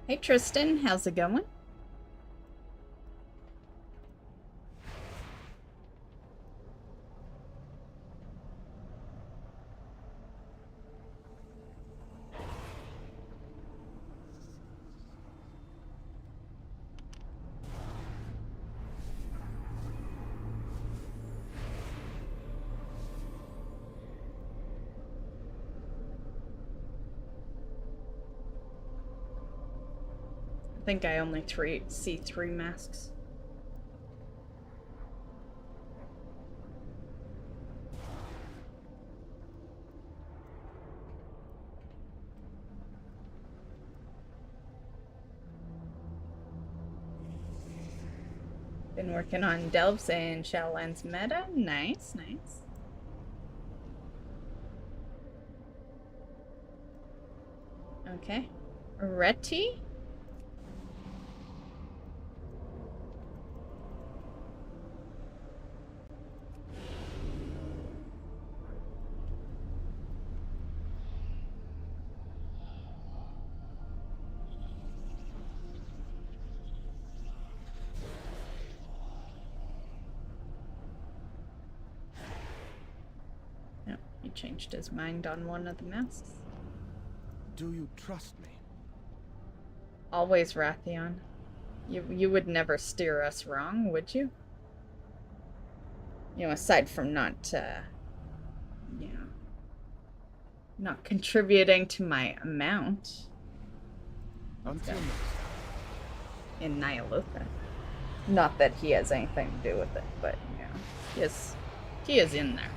Hey Tristan, how's it going? think I only see 3 masks. Been working on Delves and Shadowlands meta. Nice, nice. Okay. Reti? No, he changed his mind on one of the masks. Do you trust me? Always, Rathion. You would never steer us wrong, would you? You know, aside from not, you know, not contributing to my amount. Until next time. In Nyalotha. Not that he has anything to do with it, but, you know, he is in there.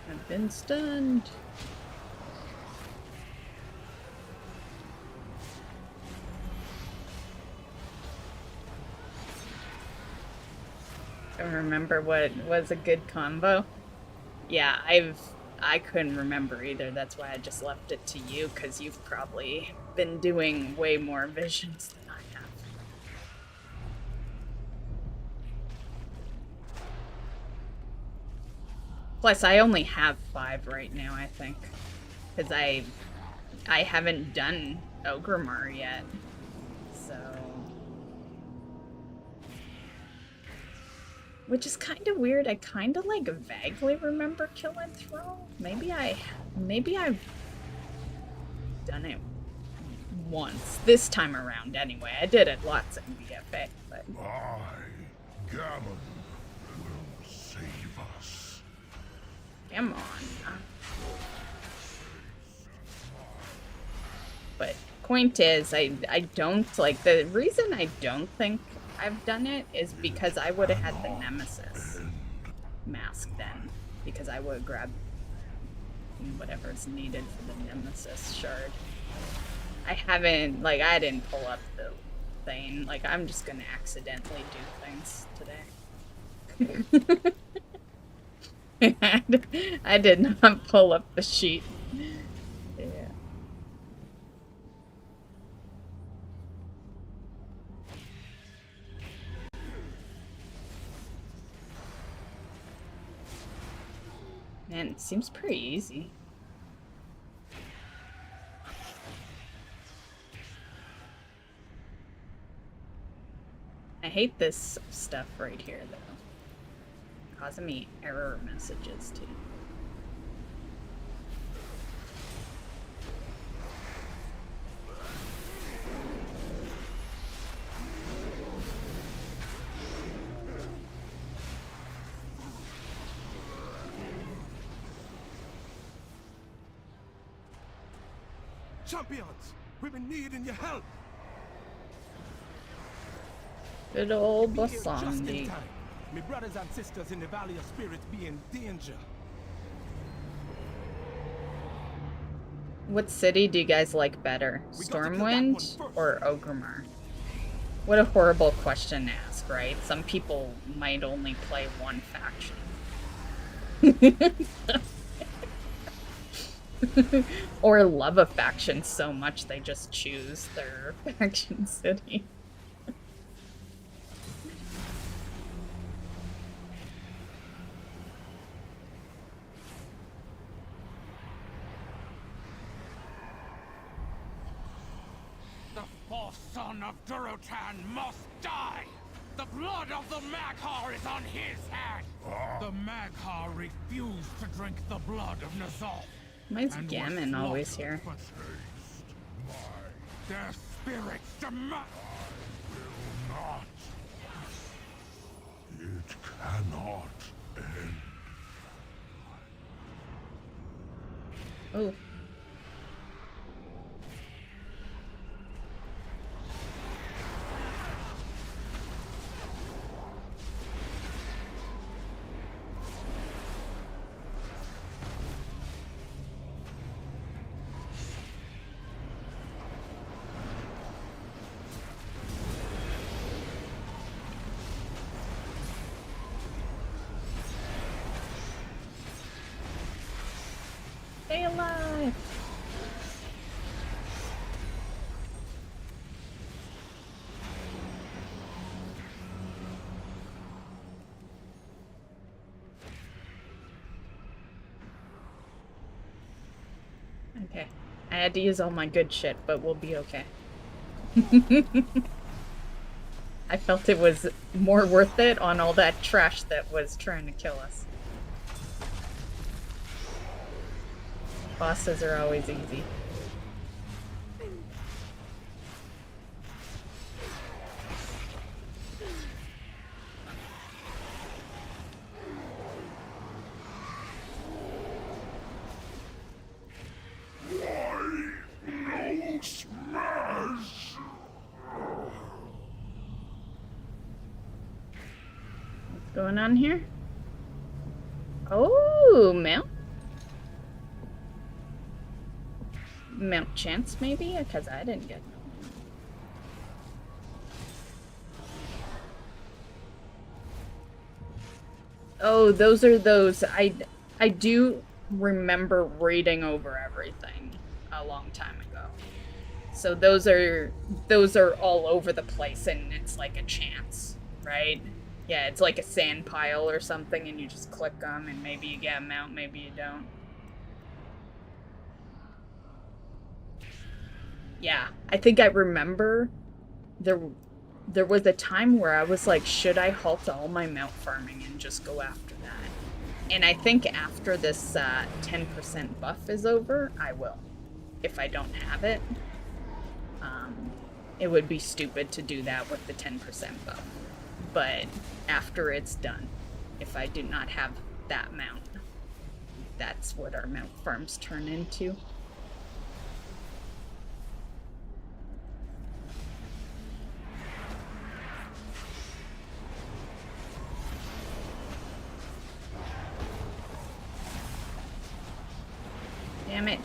I've been stunned. I remember what was a good combo. Yeah, I couldn't remember either. That's why I just left it to you, because you've probably been doing way more visions than I have. Plus, I only have 5 right now, I think. Because I haven't done Ogrimmar yet. So... Which is kind of weird. I kind of like vaguely remember killing Thrall. Maybe I've done it once. This time around, anyway. I did it lots in BFA, but... I, Gammon, will save us. Come on. But point is, I don't, like, the reason I don't think I've done it is because I would have had the Nemesis mask then. Because I would have grabbed whatever's needed for the Nemesis shard. I haven't, like, I didn't pull up the thing. Like, I'm just gonna accidentally do things today. I did not pull up the sheet. Yeah. Man, it seems pretty easy. I hate this stuff right here, though. Causing me error messages, too. Champions, we've been needing your help. Good old Be here just in Basandi. time. My brothers and sisters in the Valley of Spirits be in danger. What city do you guys like better? We got to kill that one Stormwind first. or Ogrimmar? What a horrible question to ask, right? Some people might only play one faction. Or love a faction so much they just choose their faction city. The fourth son of Durotan must die! The blood of the Maghar is on his head! The Maghar refuse to drink the blood of N'Zoth. Why is and Gammon was always slaughtered here? for taste. Their spirits demand. Will not. It cannot end. Oh. Stay alive! Okay. I had to use all my good shit, but we'll be okay. I felt it was more worth it on all that trash that was trying to kill us. Bosses are always easy. What's going on here? Oh, Mount Chance, maybe? Because I didn't get no. Oh, those are those. I do remember reading over everything a long time ago. So those are all over the place, and it's like a chance, right? Yeah, it's like a sand pile or something, and you just click them, and maybe you get a mount, maybe you don't. Yeah, I think I remember there was a time where I was like, should I halt all my mount farming and just go after that? And I think after this 10% buff is over, I will. If I don't have it, it would be stupid to do that with the 10% buff. But after it's done, if I do not have that mount, that's what our mount farms turn into.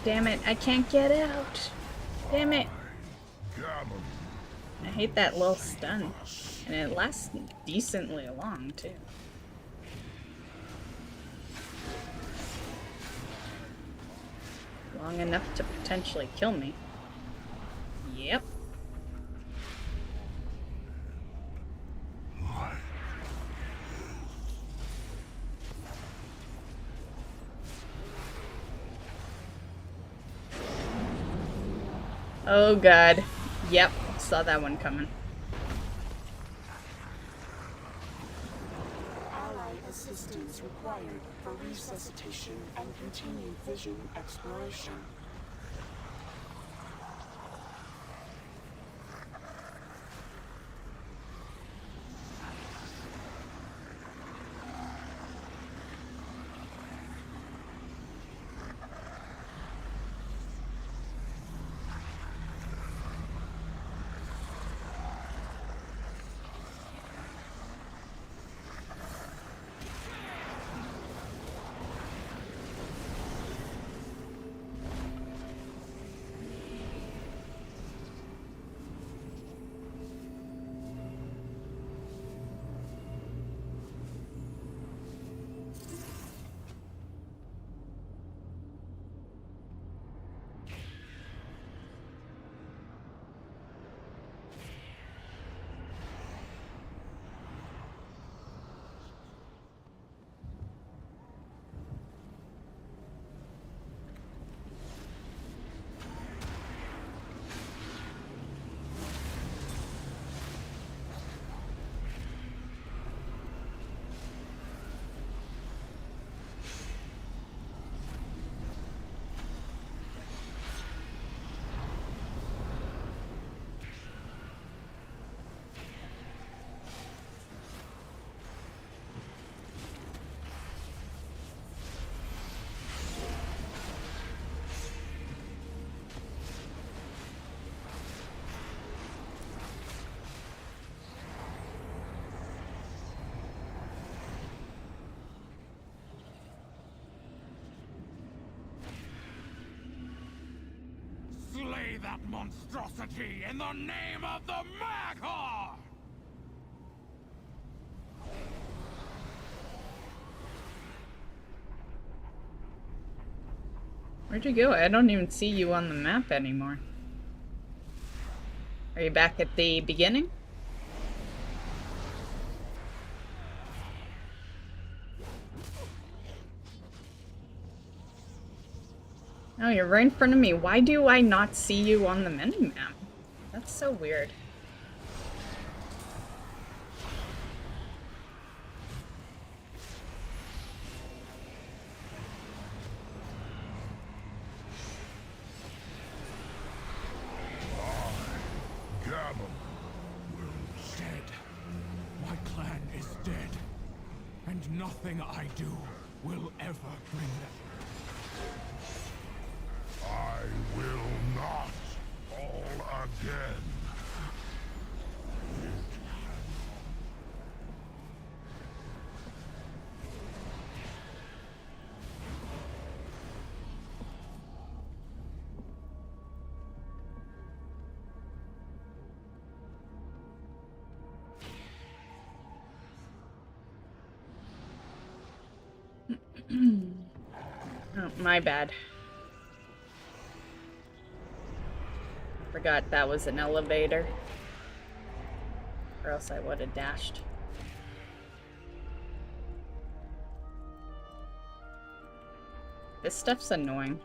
Damn it, I can't get out. Damn it. I hate that little stun. And it lasts decently long, too. Long enough to potentially kill me. Yep. Oh god. Yep, saw that one coming. Allied assistance required for resuscitation and continued vision exploration. that monstrosity in the name of the Maghar! Where'd you go? I don't even see you on the map anymore. Are you back at the beginning? Oh, you're right in front of me. Why do I not see you on the minimap? That's so weird. Dead. My clan is dead. And nothing I do will ever bring them. I will not fall again. Oh, my bad. Forgot that was an elevator. Or else I would have dashed. This stuff's annoying.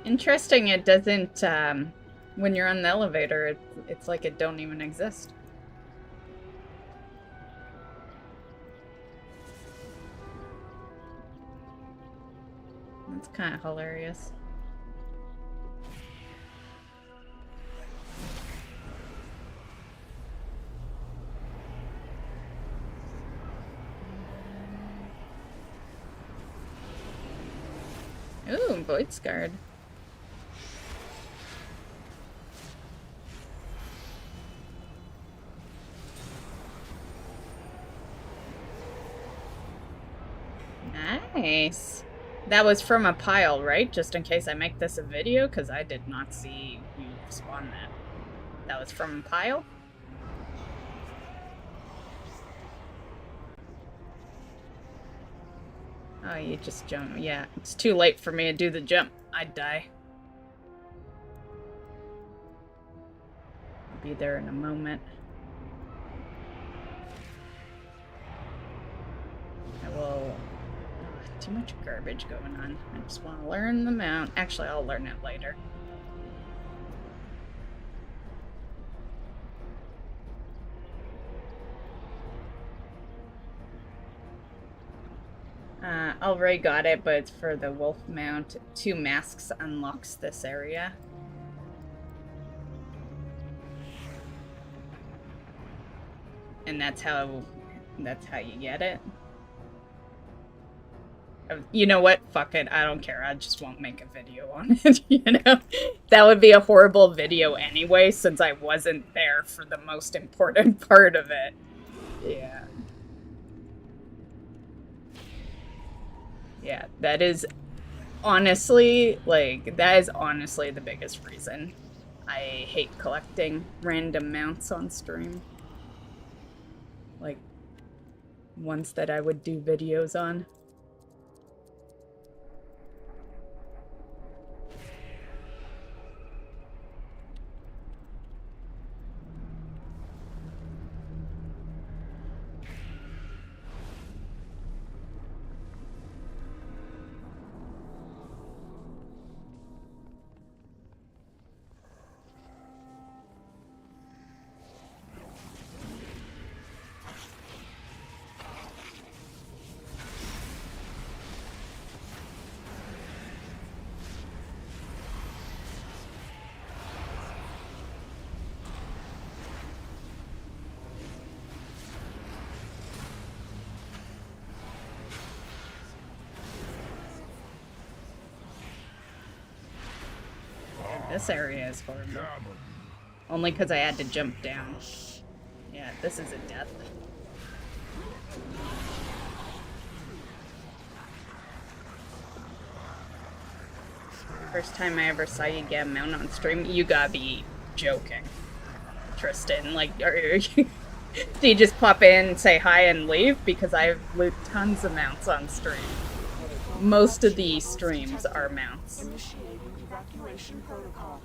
Interesting, it doesn't, when you're on the elevator, it's like it don't even exist. That's kind of hilarious. Ooh, Void's Guard. Nice. That was from a pile, right? Just in case I make this a video, because I did not see you spawn that. That was from a pile? Oh, you just jump. Yeah, it's too late for me to do the jump. I'd die. I'll be there in a moment. I will... Too much garbage going on. I just want to learn the mount. Actually, I'll learn it later. Already got it, but it's for the wolf mount. 2 masks unlocks this area. And that's how you get it. You know what? Fuck it. I don't care. I just won't make a video on it, you know? That would be a horrible video anyway, since I wasn't there for the most important part of it. Yeah. Yeah, that is honestly, like, that is honestly the biggest reason I hate collecting random mounts on stream. Like, ones that I would do videos on. This area is horrible. Only because I had to jump down. Yeah, this is a death. First time I ever saw you get a mount on stream, you gotta be joking. Tristan, like, do you just pop in, say hi, and leave? Because I've loot tons of mounts on stream. Most of the streams are mounts. Initiating evacuation protocol.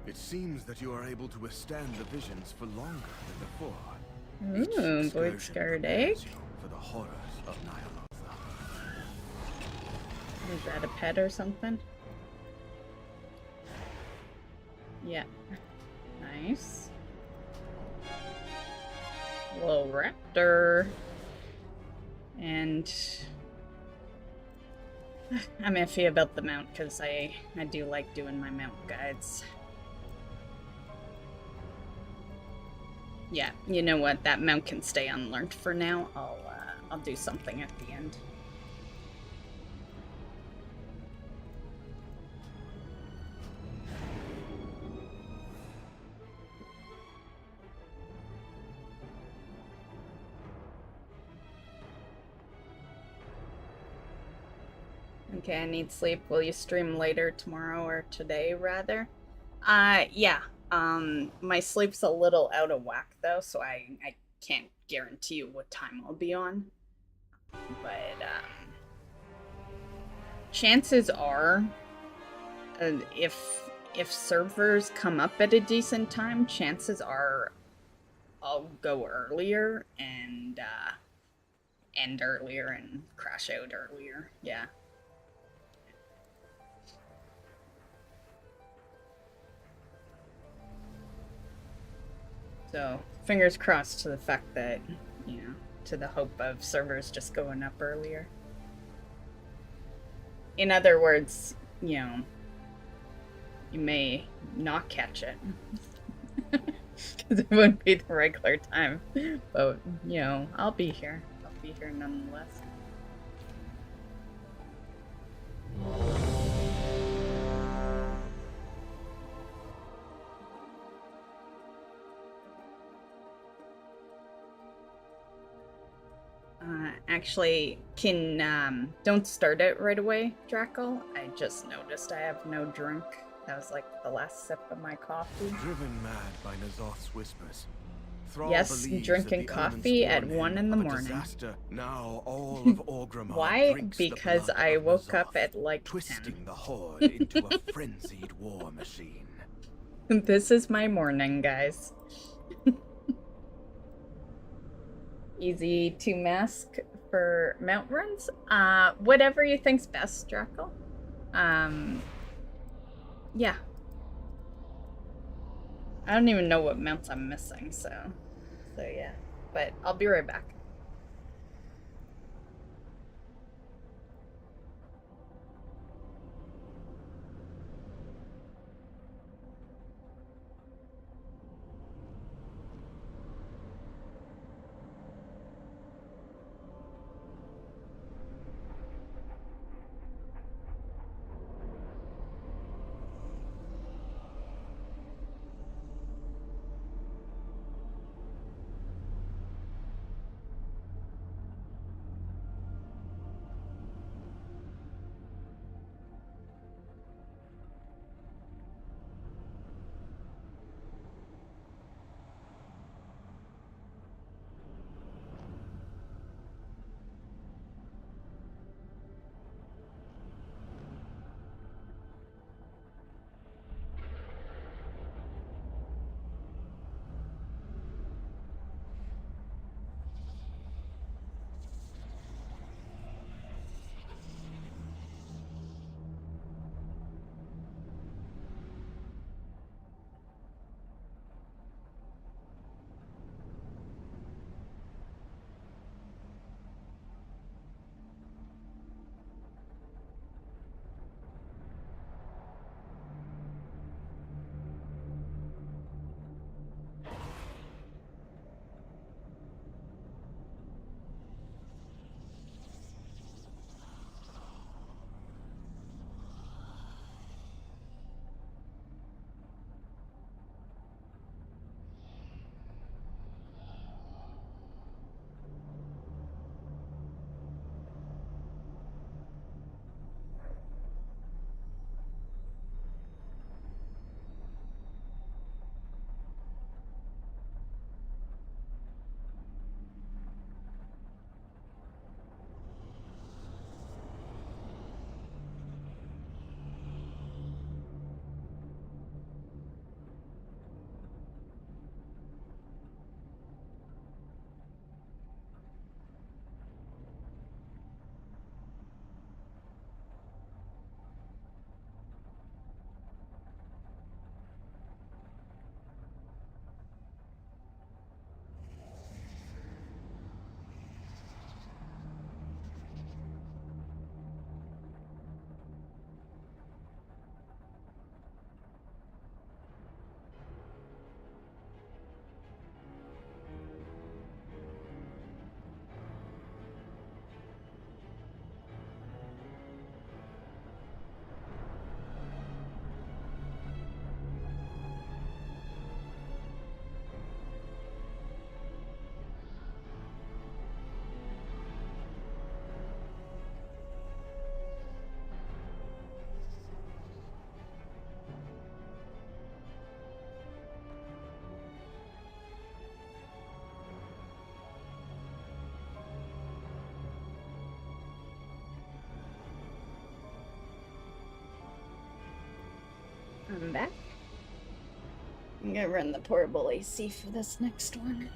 It seems that you are able to withstand the visions for longer than before. Ooh, Void Scarred Egg. For the horrors of Nyalotha. Is that a pet or something? Yeah. Nice. Little raptor. And I'm iffy about the mount because I do like doing my mount guides. Yeah, you know what? That mount can stay unlearned for now. I'll do something at the end. Okay, I need sleep. Will you stream later tomorrow or today, rather? Yeah. My sleep's a little out of whack, though, so I can't guarantee you what time I'll be on. But, chances are, if servers come up at a decent time, chances are I'll go earlier and, end earlier and crash out earlier. Yeah. So, fingers crossed to the fact that, you know, to the hope of servers just going up earlier. In other words, you know, you may not catch it. Because it wouldn't be the regular time. But, you know, I'll be here. I'll be here nonetheless. Actually, don't start it right away, Drackle. I just noticed I have no drink. That was like the last sip of my coffee. Driven mad by Nazoth's whispers. Yes, drinking coffee at 1 in the morning. Disaster. Now all of Orgrimmar Why? drinks the Because blood I of woke Nazoth, up at like 10. twisting the horde into a frenzied war machine. This is my morning, guys. Easy to mask for mount runs. Whatever you think's best, Draco. Yeah. I don't even know what mounts I'm missing, so yeah. But I'll be right back. I'm back. I'm gonna run the portable AC for this next one.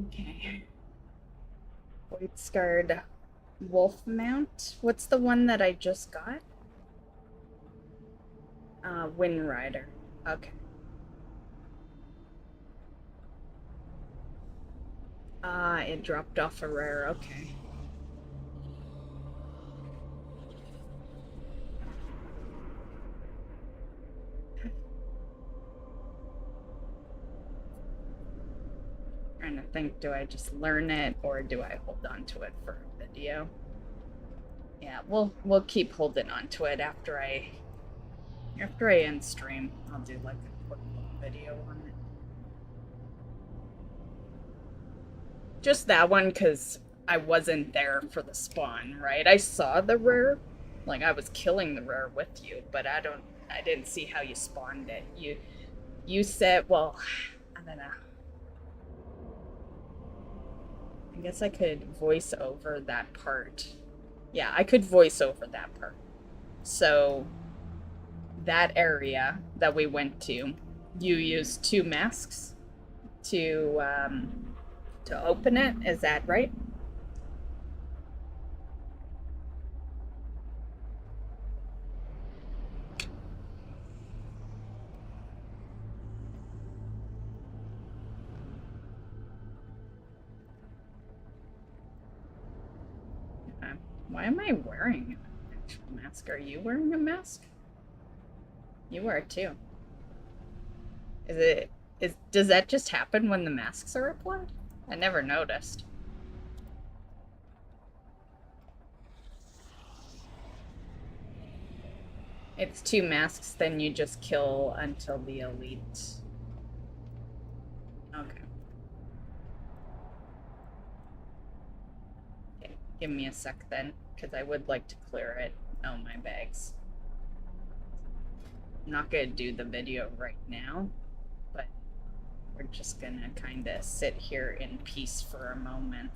Okay. White Scarred Wolf Mount. What's the one that I just got? Wind Rider. Okay. It dropped off a rare. Okay. Trying to think, do I just learn it or do I hold on to it for a video? Yeah, we'll keep holding on to it after I end stream. I'll do like a quick video on it. Just that one because I wasn't there for the spawn, right? I saw the rare, like I was killing the rare with you, but I didn't see how you spawned it. You said, well, I don't know. I guess I could voice over that part. Yeah, I could voice over that part. So that area that we went to, you used 2 masks to open it. Is that right? Why am I wearing an actual mask? Are you wearing a mask? You are too. Does that just happen when the masks are applied? I never noticed. It's 2 masks, then you just kill until the elite. Okay. Okay, give me a sec then, because I would like to clear it. Oh, my bags. I'm not gonna do the video right now, but we're just gonna kind of sit here in peace for a moment.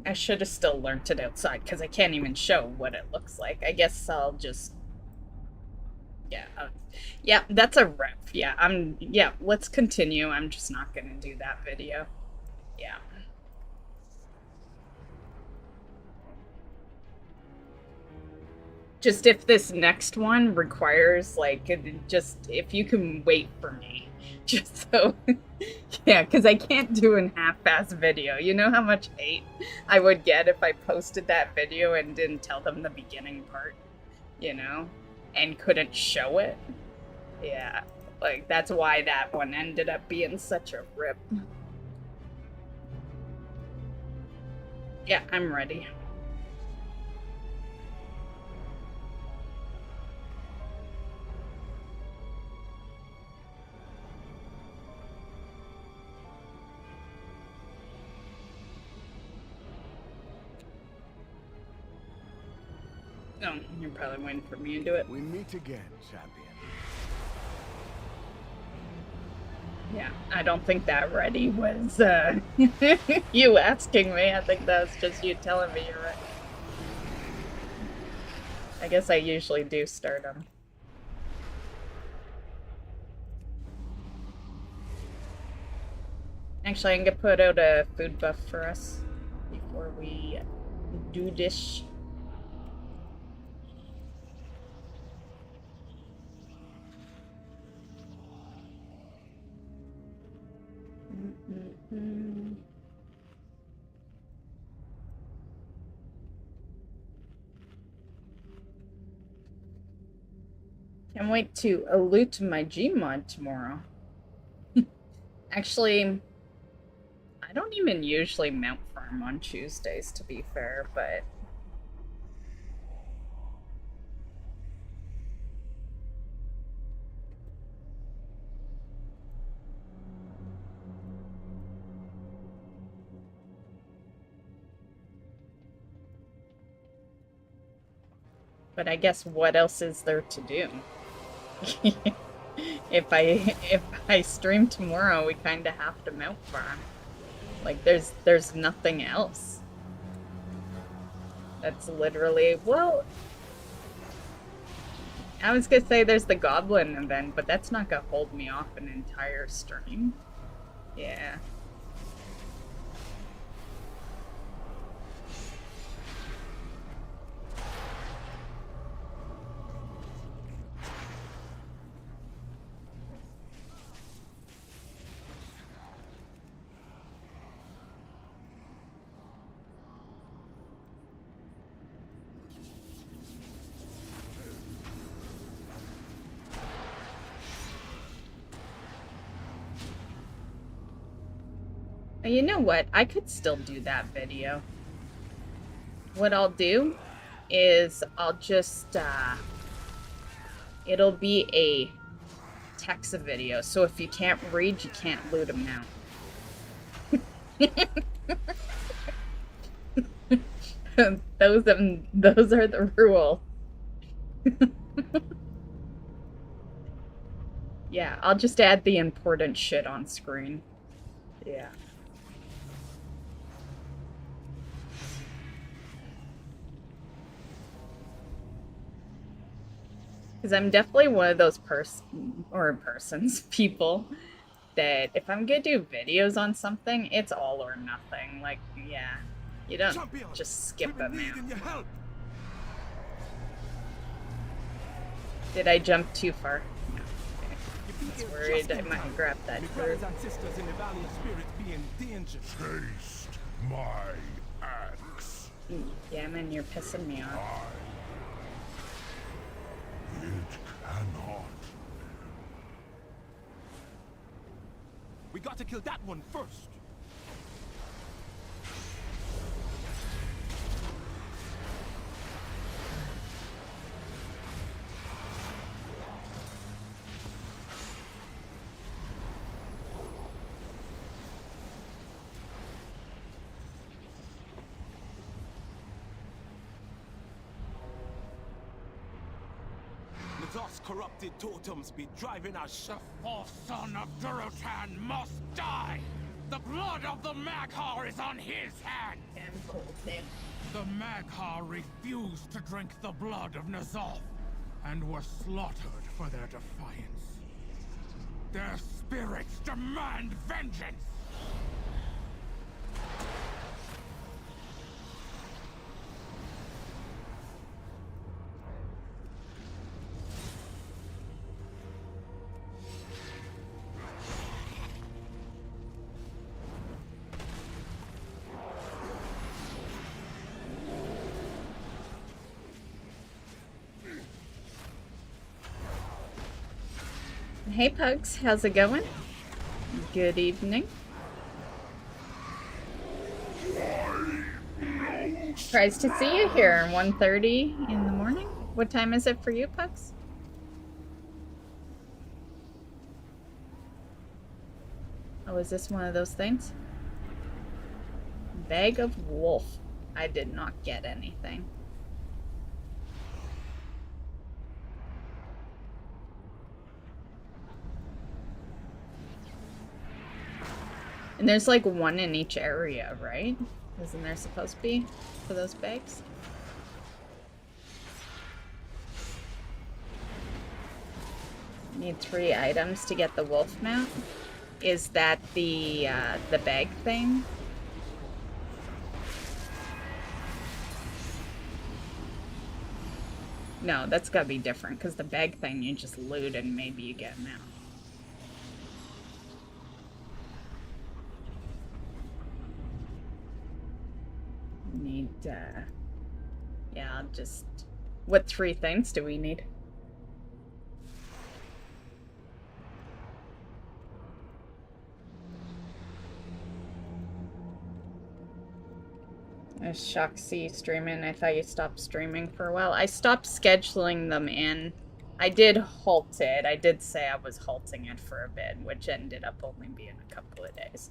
I should have still learned it outside because I can't even show what it looks like. I guess I'll just... Yeah, yeah, that's a rep. Yeah, let's continue. I'm just not gonna do that video. Yeah. Just if this next one requires, like, just if you can wait for me. Just so, yeah, because I can't do an half-ass video. You know how much hate I would get if I posted that video and didn't tell them the beginning part, you know, and couldn't show it? Yeah, like, that's why that one ended up being such a rip. Yeah, I'm ready. Oh, you're probably waiting for me to do it. We meet again, champion. Yeah, I don't think that ready was you asking me. I think that was just you telling me you're ready. I guess I usually do start them. Actually, I'm gonna put out a food buff for us before we do this. Mhm. Can't wait to loot my Gmod tomorrow. Actually, I don't even usually mount farm on Tuesdays, to be fair, but... But I guess what else is there to do? If I stream tomorrow, we kind of have to mount farm. Like there's nothing else. That's literally, well, I was gonna say there's the goblin event, but that's not gonna hold me off an entire stream. Yeah. You know what? I could still do that video. What I'll do is I'll just, it'll be a text video, so if you can't read, you can't loot them now. Those are the rules. Yeah, I'll just add the important shit on screen. Yeah. Because I'm definitely one of those people, that if I'm gonna do videos on something, it's all or nothing. Like, yeah, you don't just skip them out. Did I jump too far? No. Okay. I was worried I might grab that bird. Taste my axe. Yeah, man, you're pissing me off. It cannot. We got to kill that one first. Thus corrupted totems be driving us. The fourth son of Durotan must die! The blood of the Maghar is on his hand! The Maghar refused to drink the blood of N'Zoth, and were slaughtered for their defiance. Their spirits demand vengeance! Hey Pugs, how's it going? Good evening. Surprised to see you here, 1:30 in the morning. What time is it for you, Pugs? Oh, is this one of those things? Bag of wolf. I did not get anything. And there's like one in each area, right? Isn't there supposed to be for those bags? Need 3 items to get the wolf mount. Is that the bag thing? No, that's gotta be different, because the bag thing you just loot and maybe you get a mount. Need, yeah, I'll just... What 3 things do we need? Shoxy streaming. I thought you stopped streaming for a while. I stopped scheduling them in. I did halt it. I did say I was halting it for a bit, which ended up only being a couple of days.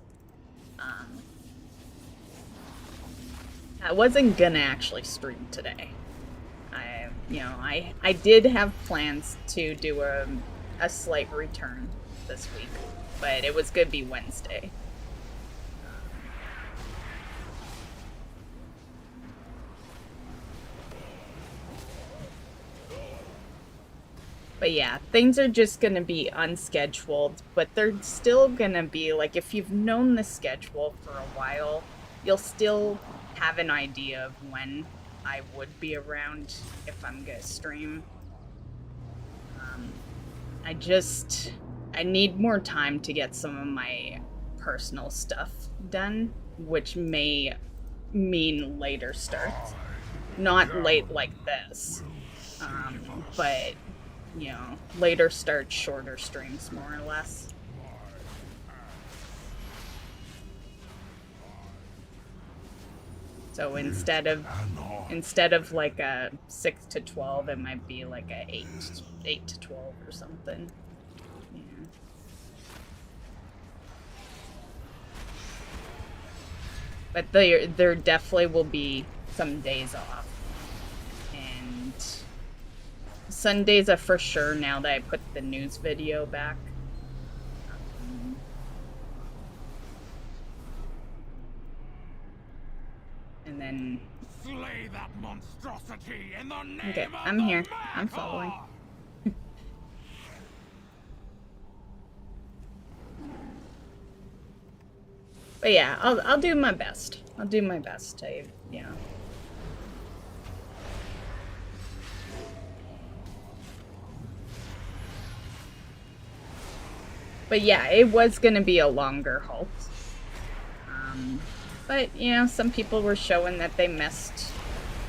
I wasn't gonna actually stream today. I did have plans to do a slight return this week, but it was gonna be Wednesday. But yeah, things are just gonna be unscheduled, but they're still gonna be, like, if you've known the schedule for a while, you'll still have an idea of when I would be around if I'm gonna stream. I need more time to get some of my personal stuff done, which may mean later starts. Not late like this, but, you know, later starts, shorter streams, more or less. So instead of like a 6 to 12, it might be like a 8 to 12 or something. Yeah. But there definitely will be some days off. And Sundays are for sure now that I put the news video back. And then... Slay that monstrosity in the name okay, of I'm the here. Maker! I'm following. But yeah, I'll do my best. I'll do my best to, you know. But yeah, it was gonna be a longer halt. But, you know, some people were showing that they missed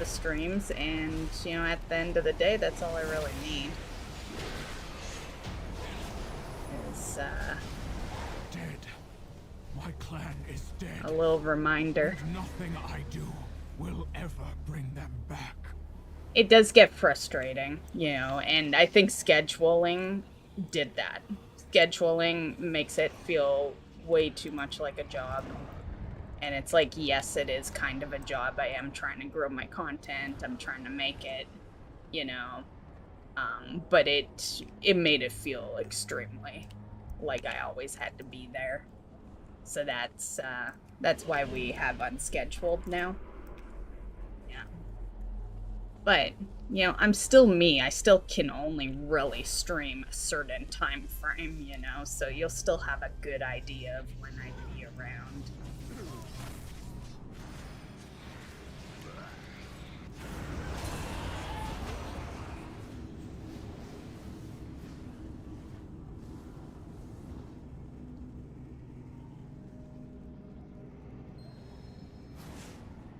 the streams, and, you know, at the end of the day, that's all I really need. Is, Dead. My clan is dead. a little reminder. And nothing I do will ever bring them back. It does get frustrating, you know, and I think scheduling did that. Scheduling makes it feel way too much like a job. And it's like, yes, it is kind of a job. I am trying to grow my content. I'm trying to make it, you know. But it made it feel extremely like I always had to be there. So that's why we have unscheduled now. Yeah. But, you know, I'm still me. I still can only really stream a certain time frame, you know. So you'll still have a good idea of when I'd be around.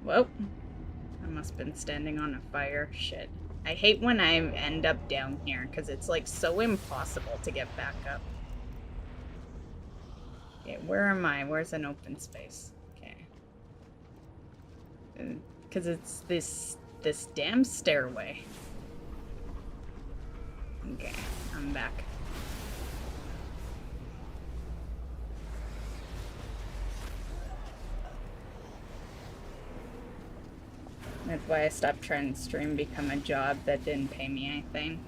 Whoa. I must have been standing on a fire. Shit. I hate when I end up down here, because it's, like, so impossible to get back up. Okay, where am I? Where's an open space? Okay. Because it's this damn stairway. Okay, I'm back. That's why I stopped trying to stream, become a job that didn't pay me anything.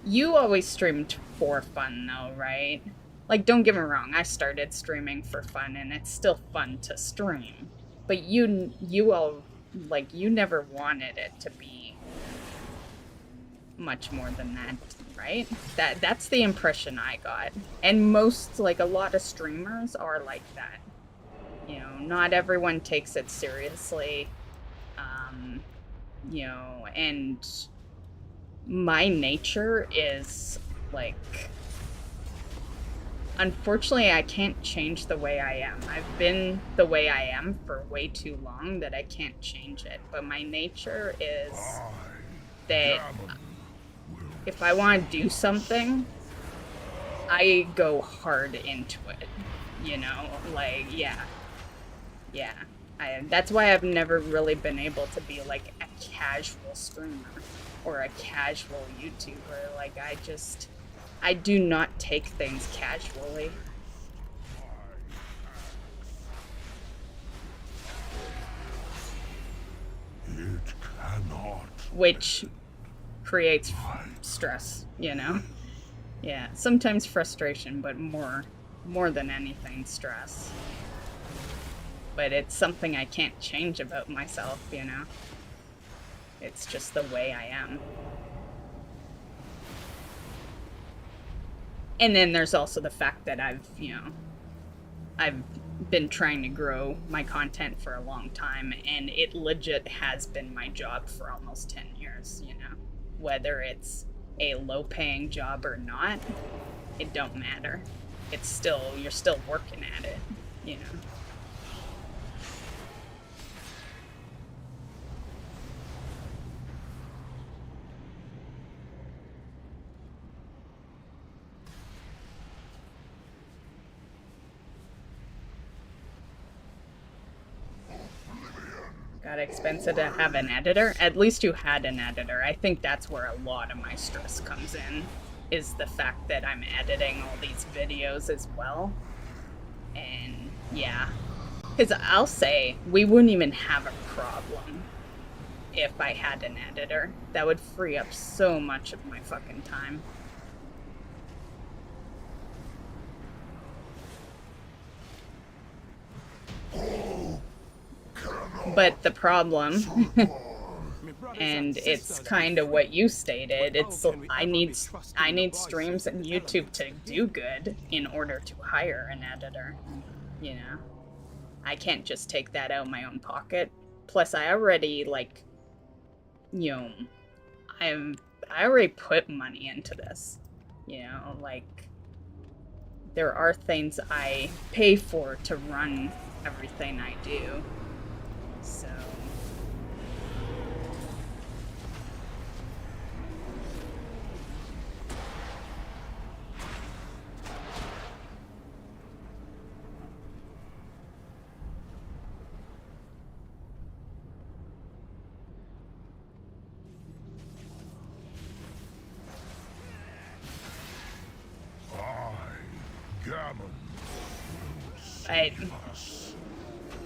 You always streamed for fun though, right? Like, don't get me wrong, I started streaming for fun and it's still fun to stream. But you never wanted it to be much more than that, right? That's the impression I got. And most, like, a lot of streamers are like that. You know, not everyone takes it seriously. You know, and my nature is, like, Unfortunately, I can't change the way I am. I've been the way I am for way too long that I can't change it. But my nature is that if I want to do something, I go hard into it. You know, like, yeah. Yeah. That's why I've never really been able to be like a casual streamer or a casual YouTuber. Like, I do not take things casually. It cannot. Which creates stress, you know? Yeah, sometimes frustration, but more than anything, stress. But it's something I can't change about myself, you know? It's just the way I am. And then there's also the fact that I've been trying to grow my content for a long time, and it legit has been my job for almost 10 years, you know? Whether it's a low-paying job or not, it don't matter. It's still, you're still working at it, you know? Got expensive to have an editor. At least you had an editor. I think that's where a lot of my stress comes in, is the fact that I'm editing all these videos as well. And yeah, because I'll say we wouldn't even have a problem if I had an editor. That would free up so much of my fucking time. But the problem, and it's kind of what you stated, it's I need streams and YouTube to do good in order to hire an editor, you know? I can't just take that out of my own pocket. Plus, I already, like, you know, I already put money into this, you know? Like, there are things I pay for to run everything I do. So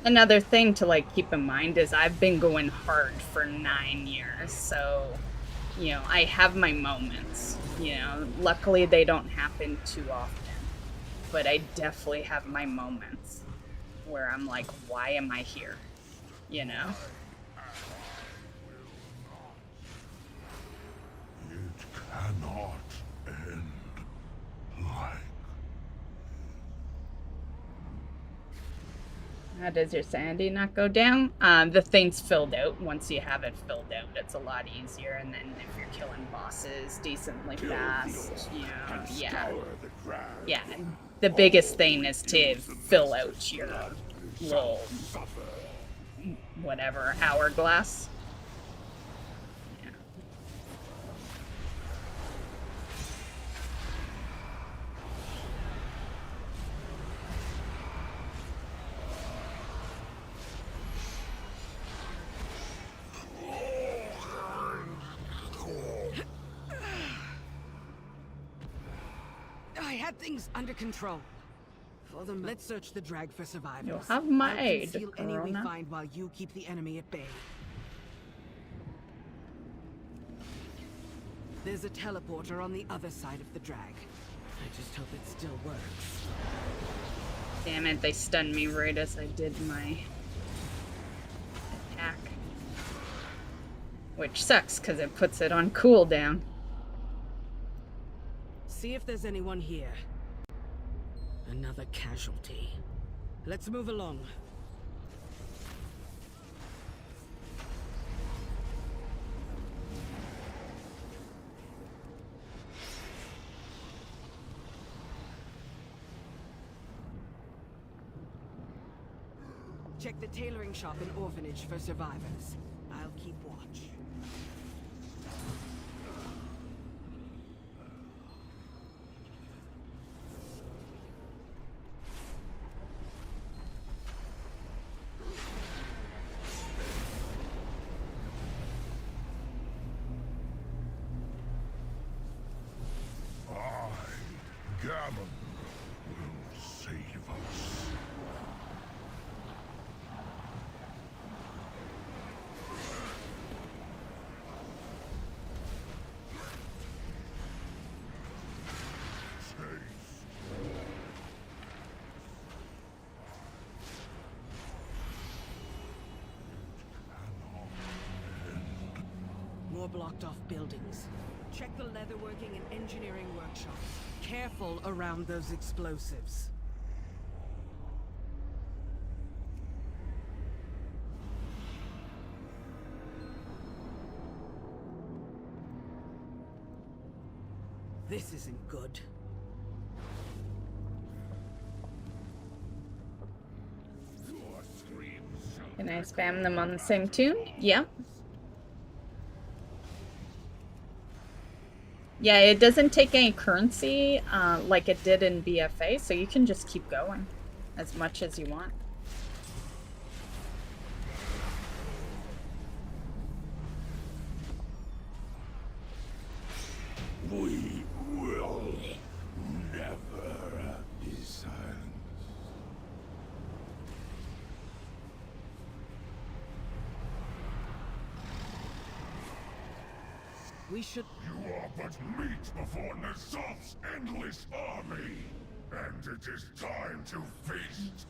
another thing to like keep in mind is I've been going hard for 9 years, so you know, I have my moments, you know. Luckily they don't happen too often, but I definitely have my moments where I'm like, why am I here, you know? It cannot end like. How does your sanity not go down? The thing's filled out. Once you have it filled out, it's a lot easier. And then if you're killing bosses decently fast, you know, yeah. Yeah, the biggest thing is to fill out your little, whatever, hourglass. I had things under control. For them, let's search the drag for survivors. You'll have my aid, Conceal any we Corona. find while you keep the enemy at bay. There's a teleporter on the other side of the drag. I just hope it still works. Damn it, they stunned me right as I did my attack. Which sucks, because it puts it on cooldown. See if there's anyone here. Another casualty. Let's move along. Check the tailoring shop and orphanage for survivors. I'll keep watch. Gammon will save us. More blocked off buildings. Check the leatherworking and engineering workshops. Careful around those explosives. This isn't good. Can I spam them on the same tune? Yeah. Yeah, it doesn't take any currency like it did in BFA, so you can just keep going as much as you want. We will never be silenced. We should... You are but meat before Nasov's endless army, and it is time to feast.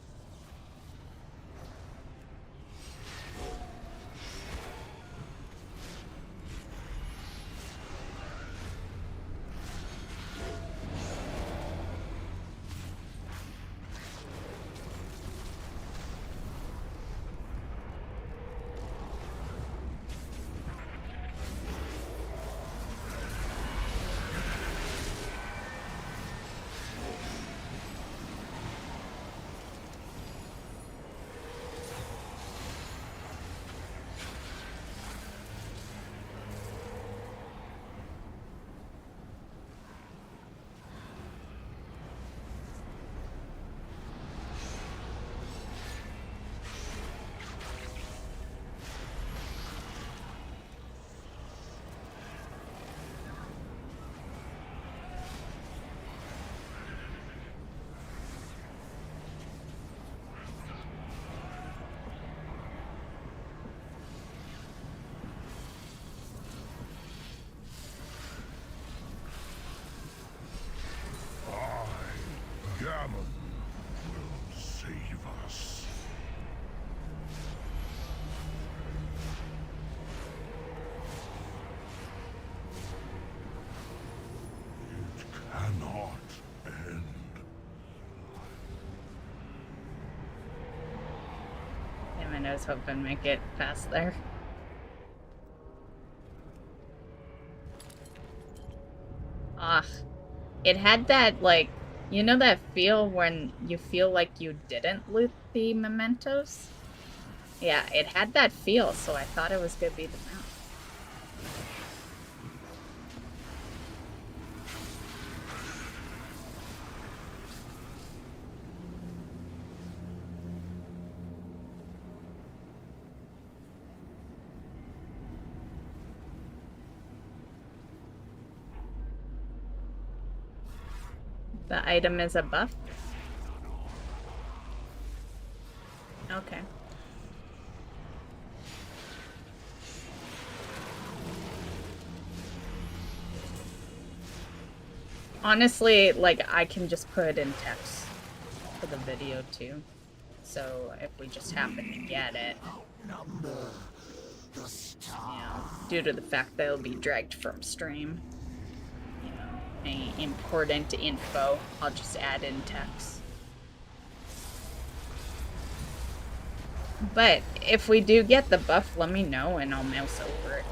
Gammon will save us. It cannot end. Damn it, I was hoping to make it past there. Ah, it had that, like, you know that feel when you feel like you didn't loot the mementos? Yeah, it had that feel, so I thought it was gonna be the mount. The item is a buff? Okay. Honestly, like, I can just put it in text for the video too. So if we just happen to get it, you know, due to the fact that it'll be dragged from stream, you know, any important info, I'll just add in text. But if we do get the buff, let me know and I'll mouse over it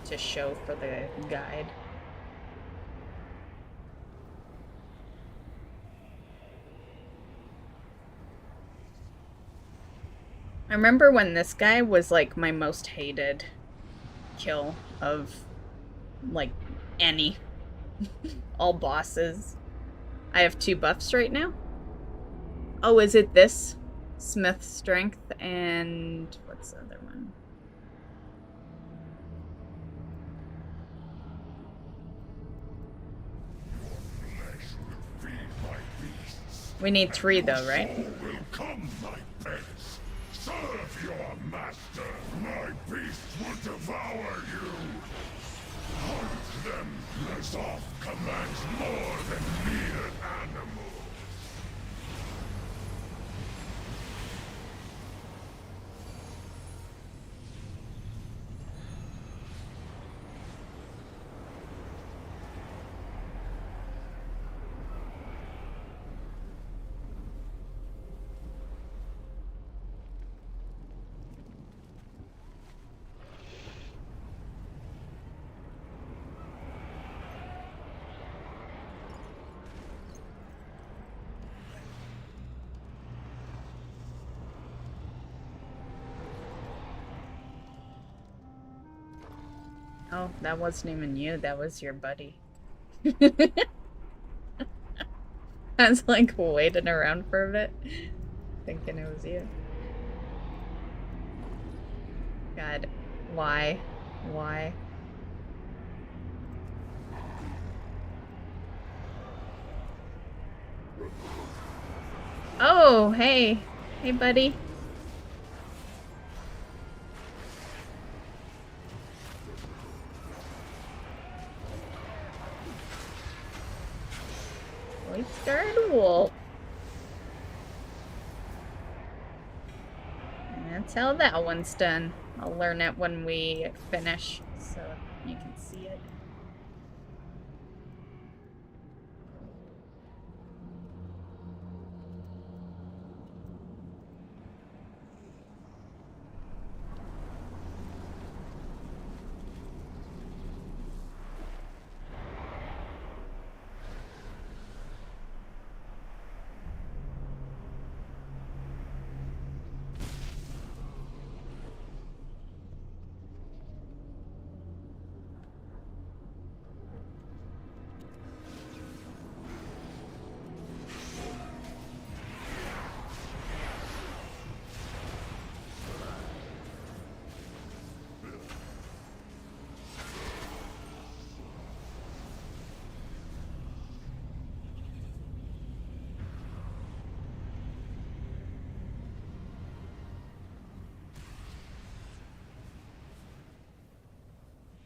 to show for the guide. I remember when this guy was like my most hated kill of like any. All bosses. I have 2 buffs right now. Oh, is it this? Smith strength and what's the other one? We need 3 though, right? Will come, my pets. Serve your master. My beast will devour you. Hunt them. Lesoth commands more than mere animals. Oh, that wasn't even you. That was your buddy. I was like waiting around for a bit, thinking it was you. God, why? Why? Oh, hey. Hey, buddy. We started wolf. And that's how that one's done. I'll learn it when we finish, so you can see it.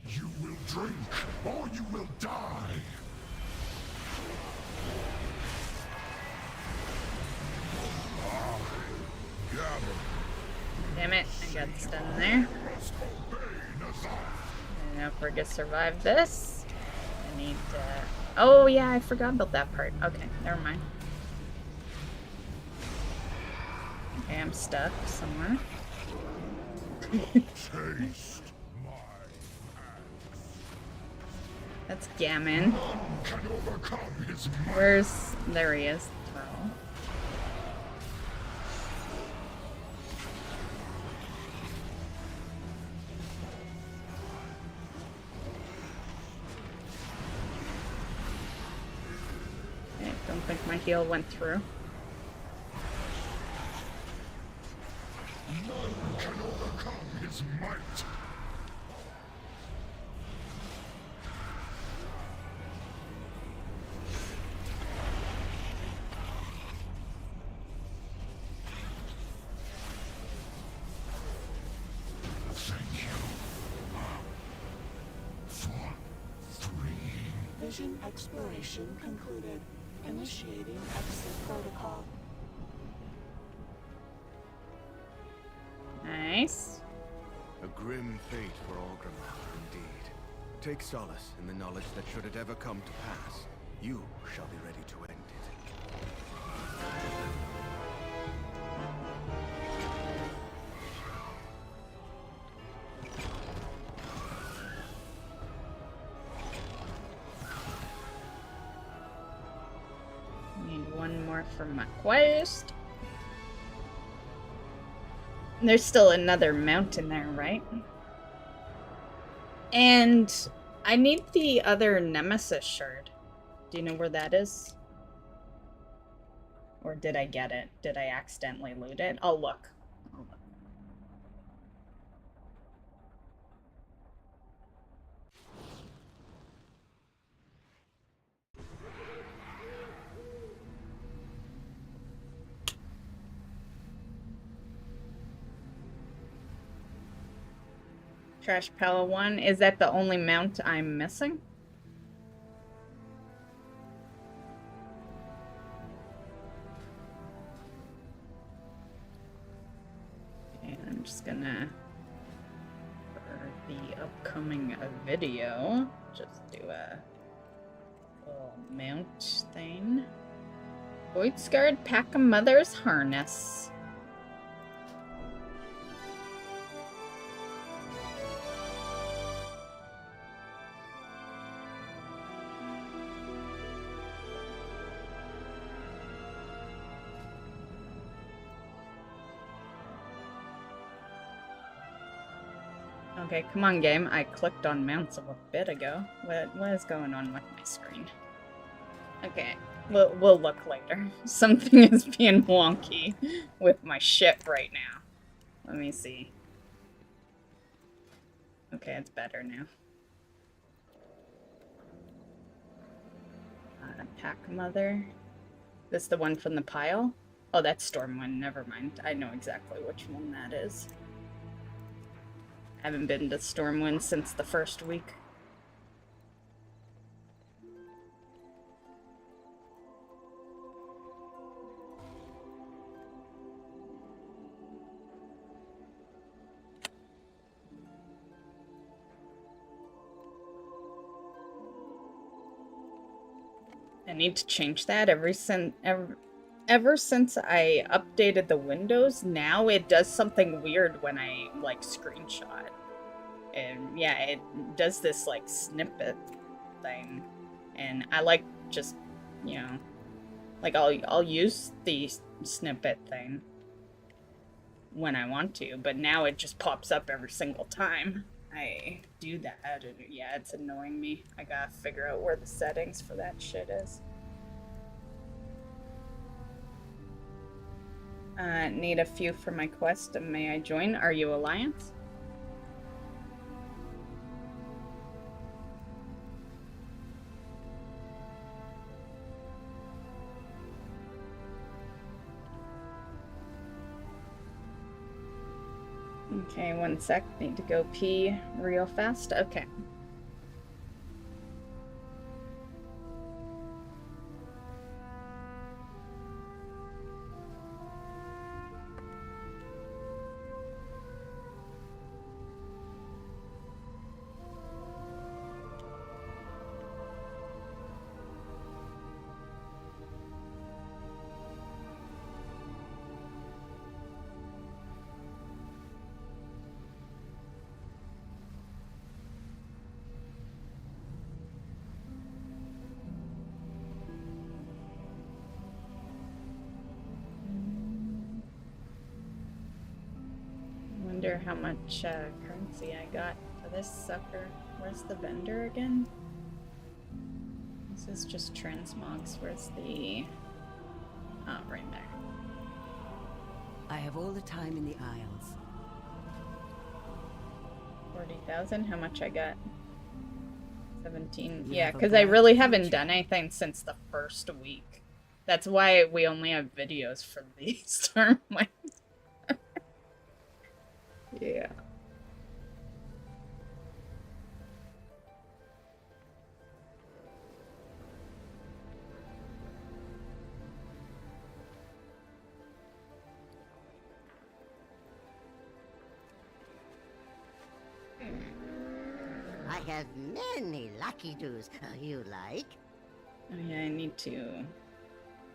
You will drink, or you will die. Damn it, I got stunned there. And now if we're gonna survive this, I need to... Oh yeah, I forgot about that part. Okay, never mind. Okay, I'm stuck somewhere. Taste my That's Gammon. can overcome his might. Where's... There he is. Oh. Okay, don't think my heal went through. None can overcome his might. Thank you. 4, 3. Vision exploration concluded. Initiating exit protocol. Nice. A grim fate for Orgrimmar, indeed. Take solace in the knowledge that should it ever come to pass, you shall be ready to end it. Need one more for my quest. There's still another mountain there, right? And I need the other Nemesis shard. Do you know where that is? Or did I get it? Did I accidentally loot it? I'll look. Trash Pala 1. Is that the only mount I'm missing? And I'm just gonna, for the upcoming video, just do a little mount thing. Void Scarred Pack a Mother's Harness. Okay, come on, game. I clicked on mounts a bit ago. What is going on with my screen? Okay, we'll look later. Something is being wonky with my ship right now. Let me see. Okay, it's better now. Pack Mother. This the one from the pile? Oh, that's Stormwind. Never mind. I know exactly which one that is. I haven't been to Stormwind since the first week. I need to change that ever since I updated the Windows. Now it does something weird when I like screenshot. And yeah, it does this like snippet thing. And I like just, you know, like I'll use the snippet thing when I want to, but now it just pops up every single time I do that. And yeah, it's annoying me. I gotta figure out where the settings for that shit is. Need a few for my quest. May I join? Are you Alliance? Okay, one sec. Need to go pee real fast. Okay. Wonder how much currency I got for this sucker. Where's the vendor again? This is just transmogs. Where's the... Oh, right there. I have all the time in the Isles. 40,000? How much I got? 17. You Yeah, have a because I bright really haven't future. done anything since the first week. That's why we only have videos for the Stormwind. Yeah. I have many lucky doos. You like? Oh yeah, I need to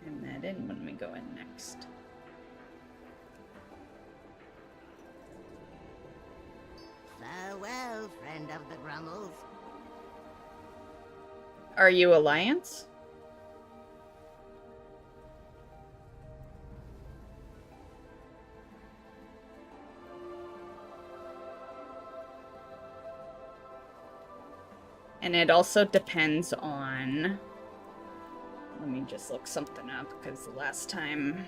end that in when we go in next. Farewell, friend of the Grummles. Are you Alliance? And it also depends on... Let me just look something up, because the last time...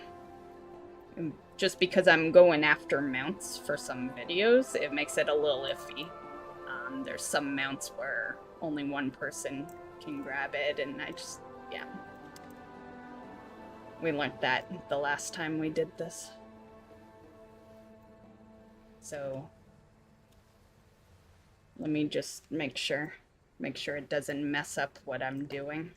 Just because I'm going after mounts for some videos, it makes it a little iffy. There's some mounts where only one person can grab it, and I just... yeah. We learned that the last time we did this. So... let me just make sure it doesn't mess up what I'm doing.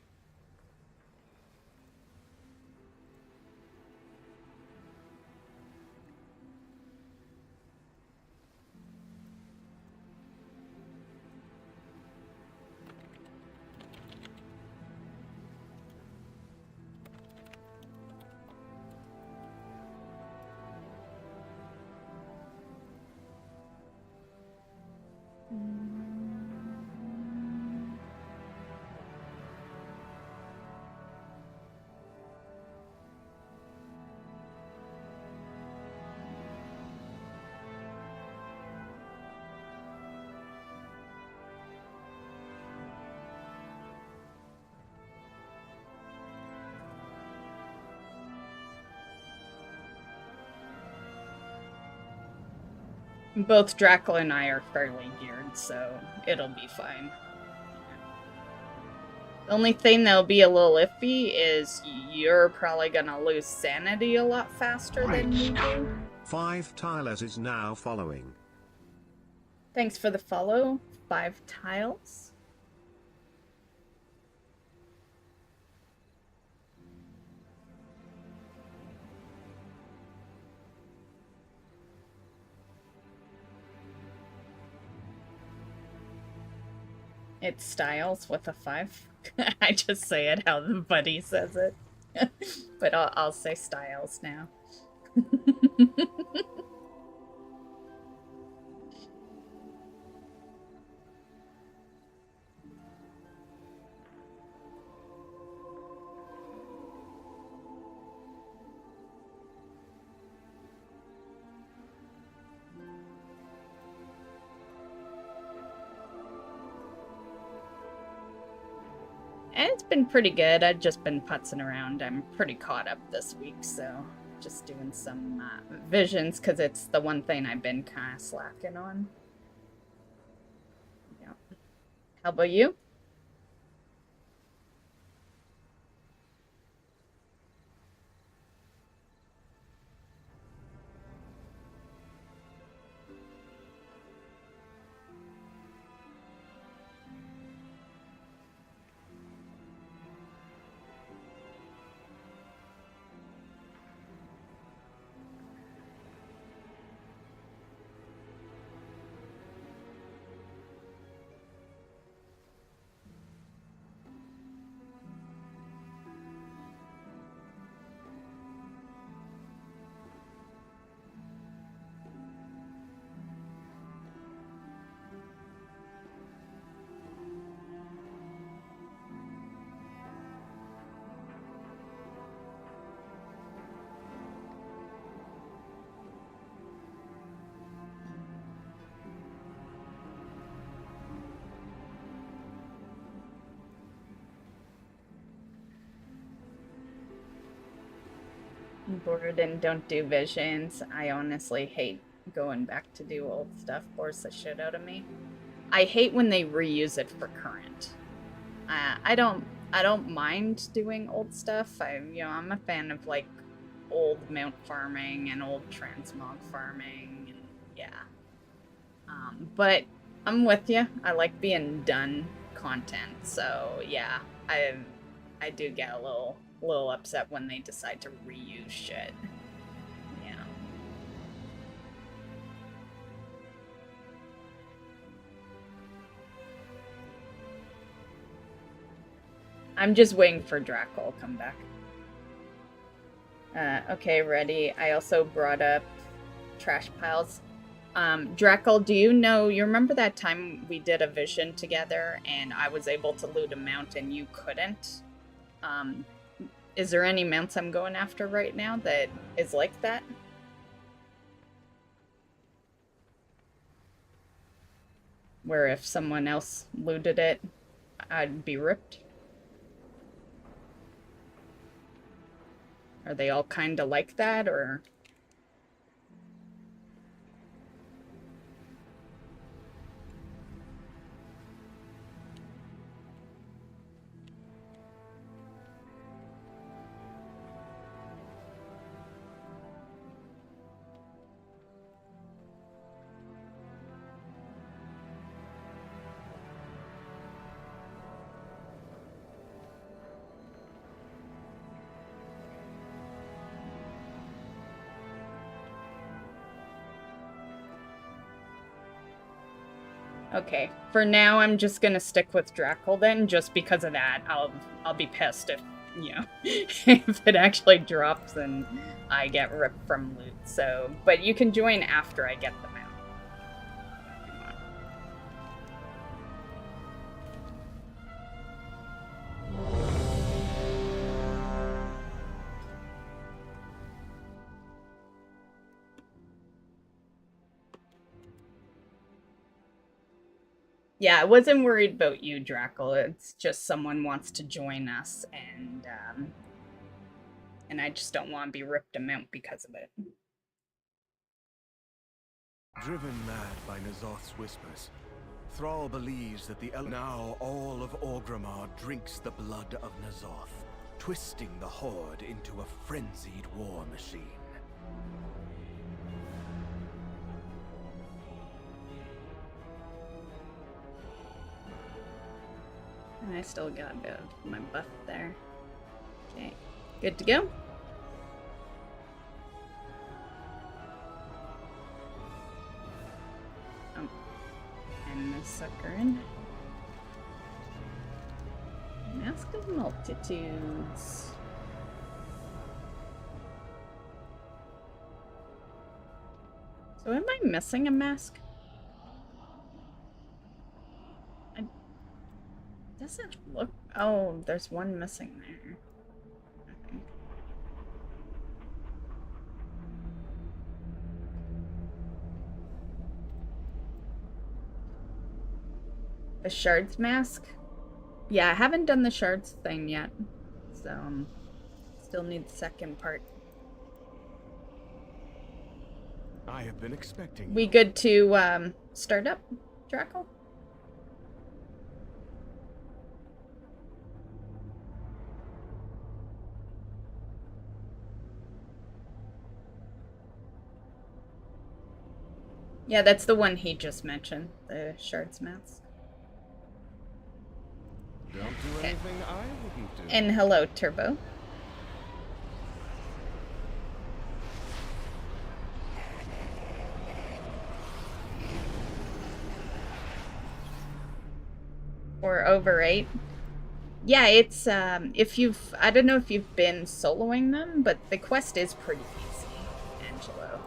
Both Draco and I are fairly geared, so it'll be fine. The only thing that'll be a little iffy is you're probably gonna lose sanity a lot faster than me do. 5 Tylers is now following. Thanks for the follow, 5 Tiles. It's Styles with a 5. I just say it how the buddy says it. But I'll say Styles now. It's been pretty good. I've just been putzing around. I'm pretty caught up this week, so just doing some visions, because it's the one thing I've been kind of slacking on. Yeah. How about you? Bored and don't do visions. I honestly hate going back to do old stuff. Bores the shit out of me. I hate when they reuse it for current. I don't mind doing old stuff. I'm a fan of like old mount farming and old transmog farming, and yeah. But I'm with you. I like being done content, so yeah. I do get a little upset when they decide to reuse shit. Yeah. I'm just waiting for Draco to come back. Okay, ready. I also brought up trash piles. Draco, do you remember that time we did a vision together and I was able to loot a mount and you couldn't? Is there any mounts I'm going after right now that is like that? Where if someone else looted it, I'd be ripped. Are they all kind of like that, or? Okay, for now I'm just gonna stick with Drackle then, just because of that. I'll be pissed if, you know, if it actually drops and I get ripped from loot. So, but you can join after I get them out. Yeah, I wasn't worried about you, Drackle. It's just someone wants to join us, and I just don't want to be ripped them out because of it. Driven mad by N'Zoth's whispers, Thrall believes that now all of Orgrimmar drinks the blood of N'Zoth, twisting the Horde into a frenzied war machine. I still got a bit of my buff there. Okay, good to go. And this sucker in. Mask of Multitudes. So am I missing a mask? Doesn't look. Oh, there's one missing there. Okay. The shards mask? Yeah, I haven't done the shards thing yet. So, still need the second part. I have been expecting. We good to start up, Drackle? Yeah, that's the one he just mentioned, the shards mask. Don't do anything I wouldn't do. And hello, Turbo. Or over 8. Yeah, it's if you've, I don't know if you've been soloing them, but the quest is pretty easy, Angelo.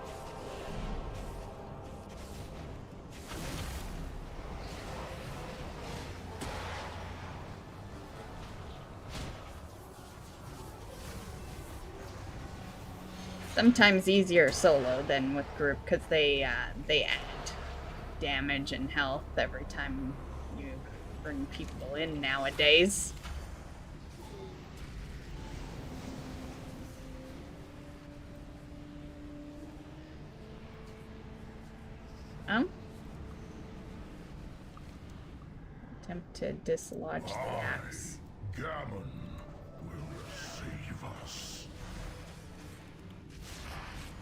Sometimes easier solo than with group because they add damage and health every time you bring people in nowadays. Oh? Attempt to dislodge the axe. Gammon will save us.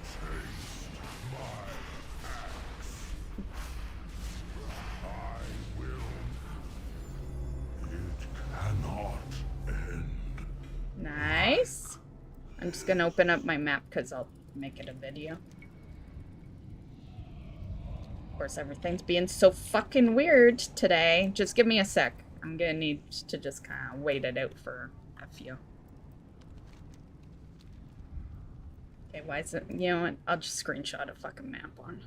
Taste my axe. I will. It cannot end. Nice. I'm just gonna open up my map because I'll make it a video. Of course, everything's being so fucking weird today. Just give me a sec. I'm gonna need to just kind of wait it out for a few. Okay, why is it? You know what? I'll just screenshot a fucking map on.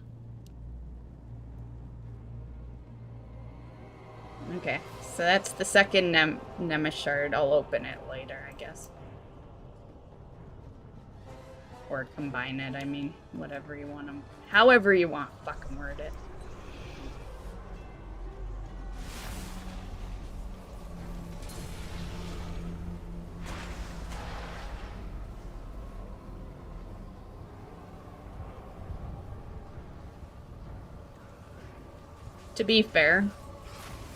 Okay, so that's the second Nemesis shard. I'll open it later, I guess. Or combine it, I mean. Whatever you want them. However you want, fucking word it. To be fair,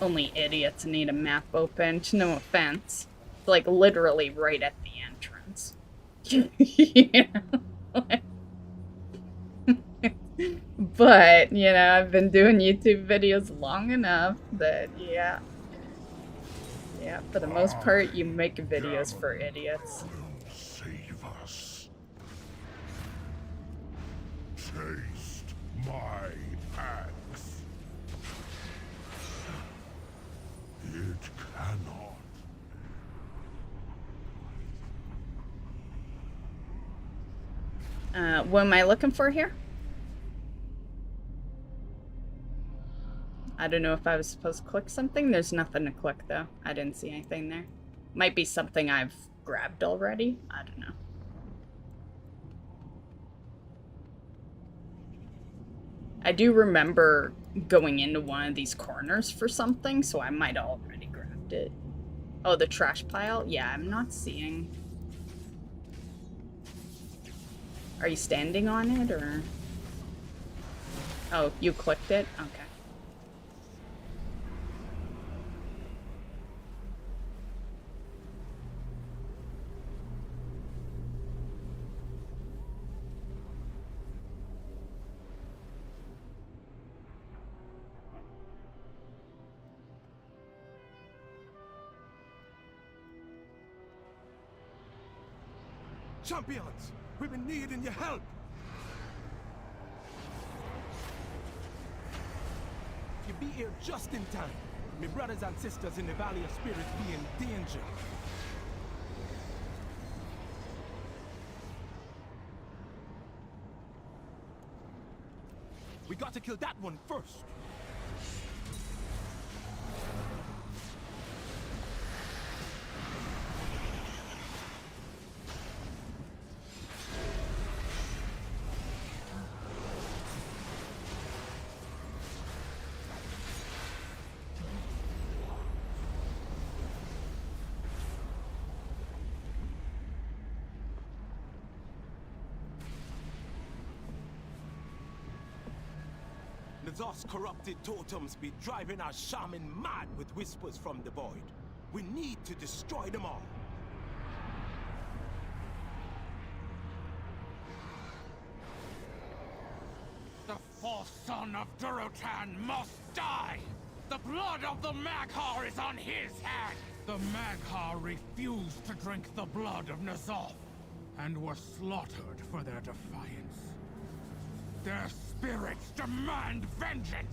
only idiots need a map opened, no offense. Like, literally right at the entrance. Yeah. But, you know, I've been doing YouTube videos long enough that, yeah. Yeah, for the most part, you make videos for idiots. Save us. Taste my axe. It cannot. What am I looking for here? I don't know if I was supposed to click something. There's nothing to click, though. I didn't see anything there. Might be something I've grabbed already. I don't know. I do remember going into one of these corners for something, so I might have already grabbed it. Oh, the trash pile? Yeah, I'm not seeing. Are you standing on it, or? Oh, you clicked it? Okay. Champions, we've been needing your help. You be here just in time. My brothers and sisters in the Valley of Spirits be in danger. We got to kill that one first. Nazoth's corrupted totems be driving our shaman mad with whispers from the void. We need to destroy them all. The fourth son of Durotan must die! The blood of the Maghar is on his hand! The Maghar refused to drink the blood of Nazoth, and were slaughtered for their defiance. Their spirits demand vengeance!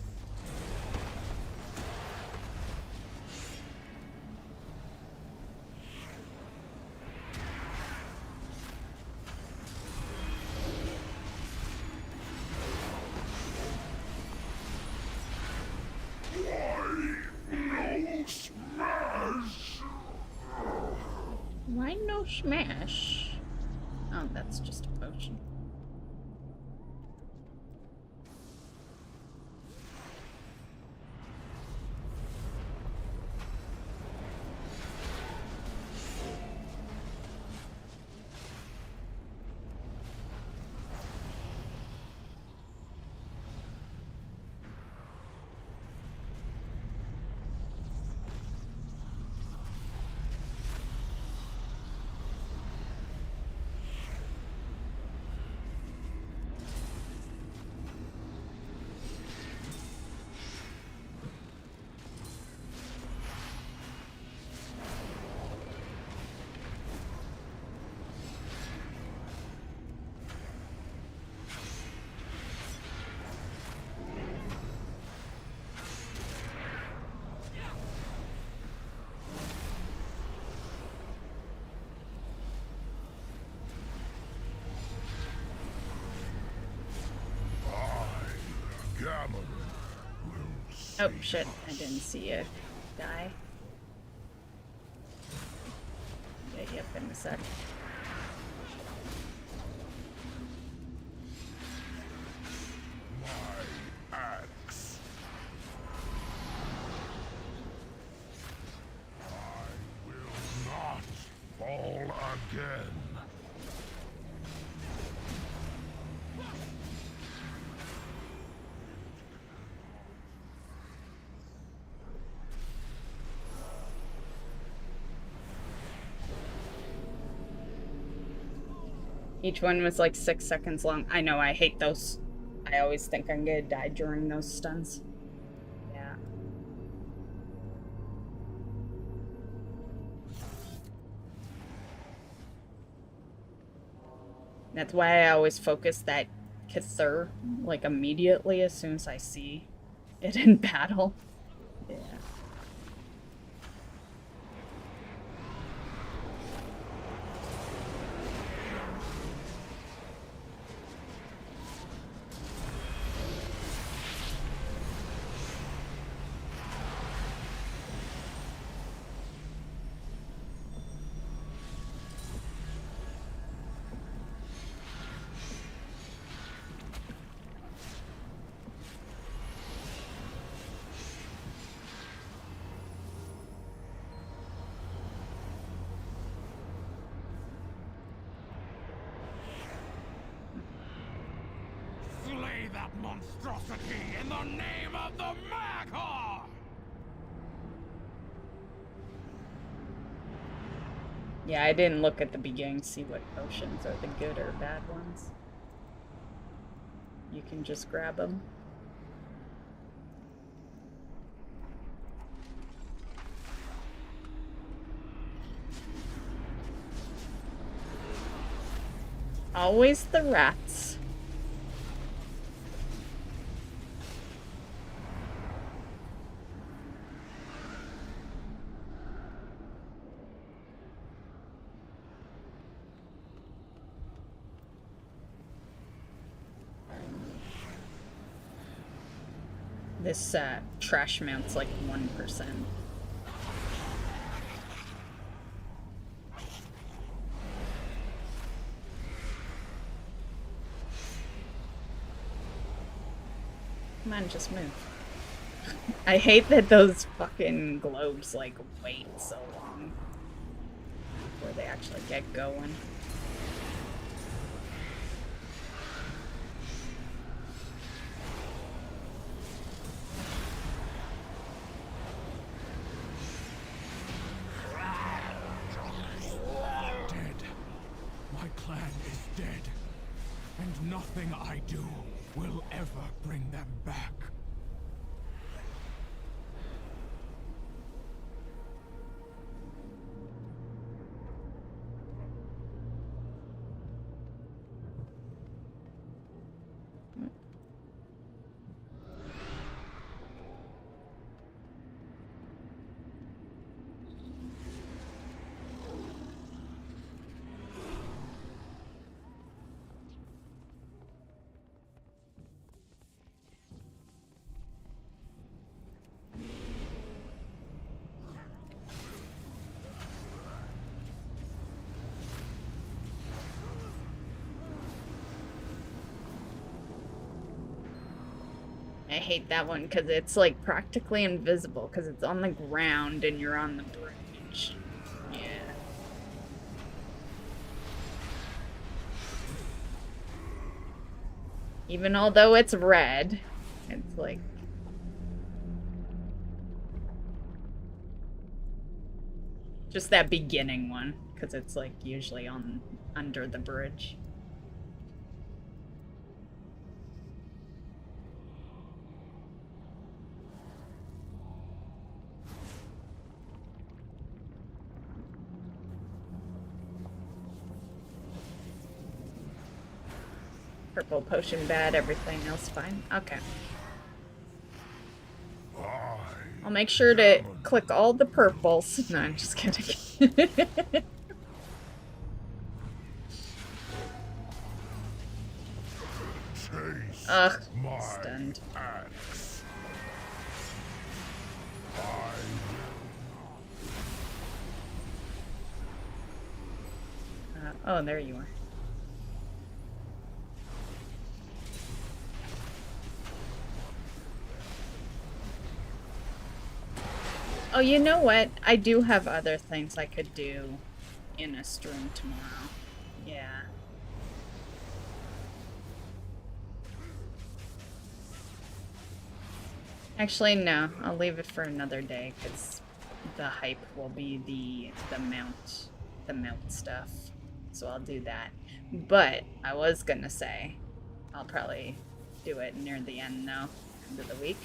Why no smash? Oh, that's just a potion. Oh shit, I didn't see you die. Yeah, yep, in a sec. My axe. I will not fall again. Each one was like 6 seconds long. I know, I hate those. I always think I'm gonna die during those stuns. Yeah. That's why I always focus that Kithur, like, immediately as soon as I see it in battle. Yeah. Slay that monstrosity in the name of the Maghar! Yeah, I didn't look at the beginning to see what potions are the good or bad ones. You can just grab them. Always the rats. This trash mount's like 1%. Come on, just move. I hate that those fucking globes like wait so long before they actually get going. And nothing I do will ever bring them back. I hate that one because it's like practically invisible because it's on the ground and you're on the bridge. Yeah. Even although it's red, it's like... just that beginning one, because it's like usually on under the bridge. Purple potion bad, everything else fine. Okay. I'll make sure to click all the purples. No, I'm just kidding. Ugh, stunned. Oh, there you are. Oh, you know what? I do have other things I could do in a stream tomorrow. Yeah. Actually, no. I'll leave it for another day because the hype will be the mount stuff. so I'll do that. But I was gonna say, I'll probably do it near the end though, end of the week.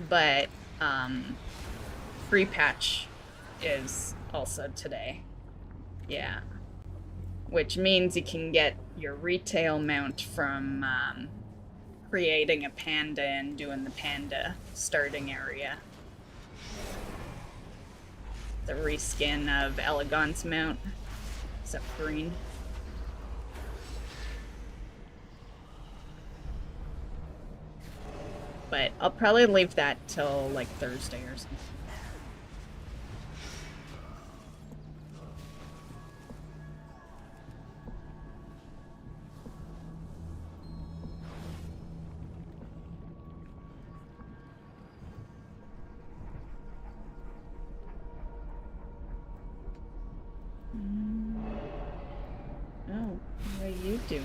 But free patch is also today. Yeah. Which means you can get your retail mount from creating a panda and doing the panda starting area. The reskin of Elegant's mount, except green. But I'll probably leave that till like Thursday or something. Oh, what are you doing?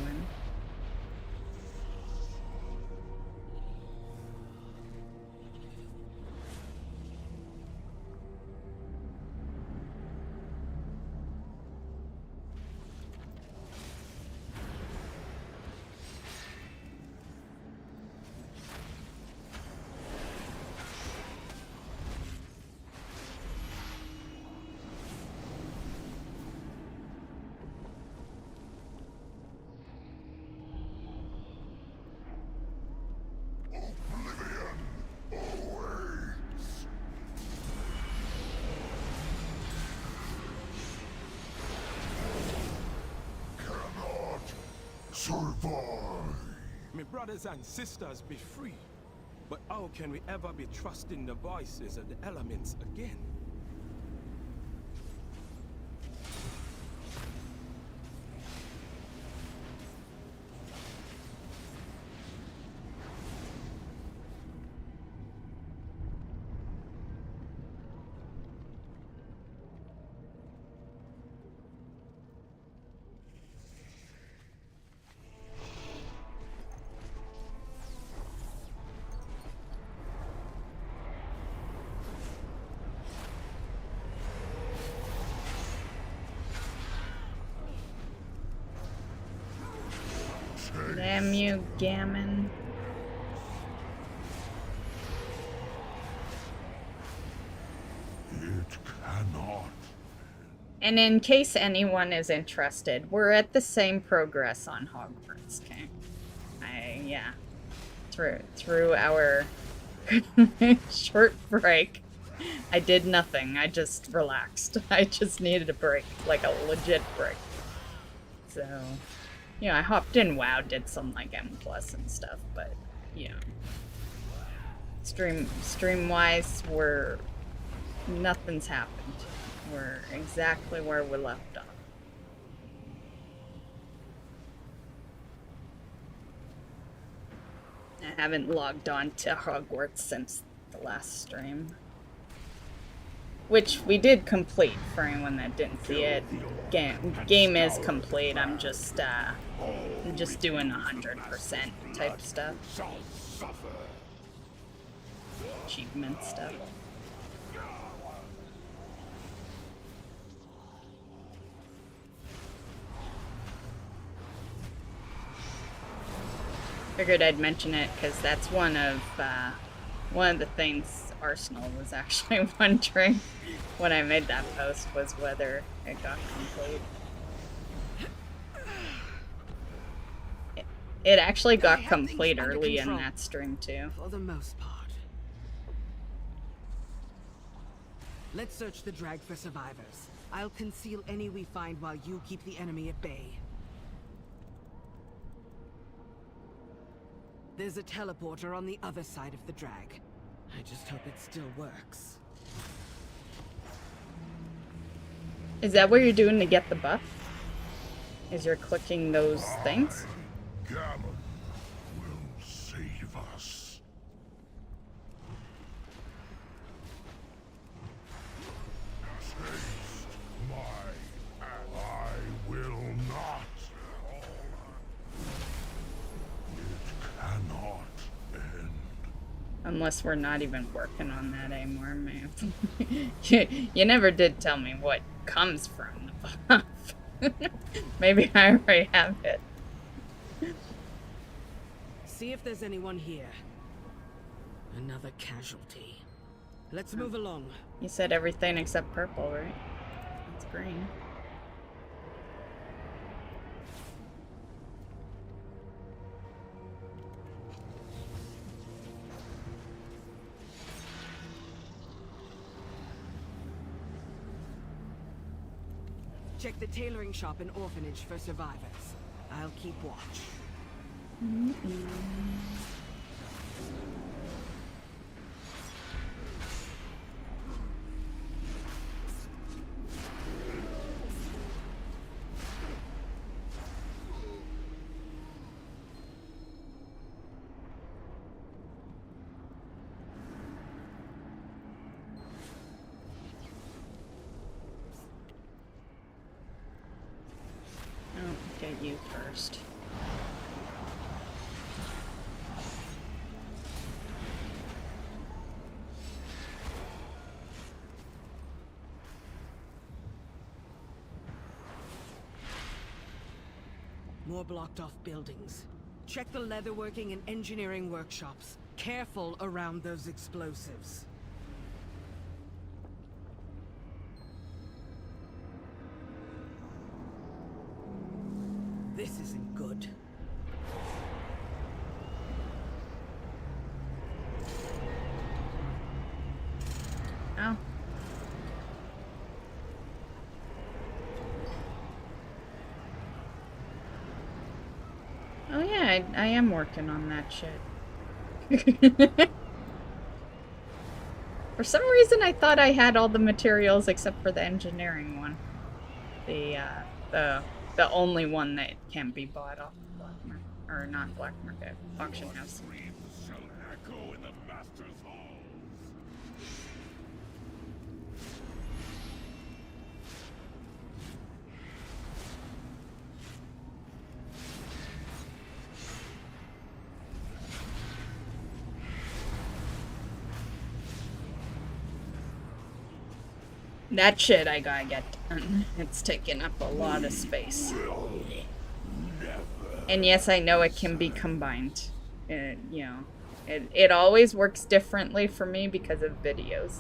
Survive! My brothers and sisters be free. But how can we ever be trusting the voices of the elements again? Damn you, Gammon. It cannot. And in case anyone is interested, we're at the same progress on Hogwarts, okay? Yeah. Through our short break, I did nothing. I just relaxed. I just needed a break, like a legit break. So, you know, I hopped in WoW, did some like M+ and stuff, but, you know, stream-wise, nothing's happened. We're exactly where we left off. I haven't logged on to Hogwarts since the last stream. Which we did complete, for anyone that didn't see it. Game is complete, I'm just doing 100% type stuff. Achievement stuff. Figured I'd mention it because that's one of the things Arsenal was actually wondering when I made that post, was whether it got complete. It actually got complete early in that stream too. For the most part. Let's search the drag for survivors. I'll conceal any we find while you keep the enemy at bay. There's a teleporter on the other side of the drag. I just hope it still works. Is that what you're doing to get the buff? Is you're clicking those things? Gammon will save us. Taste my I will not. It cannot end. Unless we're not even working on that anymore, man. You never did tell me what comes from the buff. Maybe I already have it. See if there's anyone here. Another casualty. Let's move along. You said everything except purple, right? That's green. Check the tailoring shop and orphanage for survivors. I'll keep watch. Oh, get you first. More blocked off buildings. Check the leatherworking and engineering workshops. Careful around those explosives. This isn't good. Oh. Oh yeah, I am working on that shit. For some reason I thought I had all the materials except for the engineering one. The only one that can't be bought off the black market, or not black market, auction house. Screams shall echo in the master's halls. That shit I gotta get done. It's taking up a lot of space. And yes, I know it can be combined. It always works differently for me because of videos.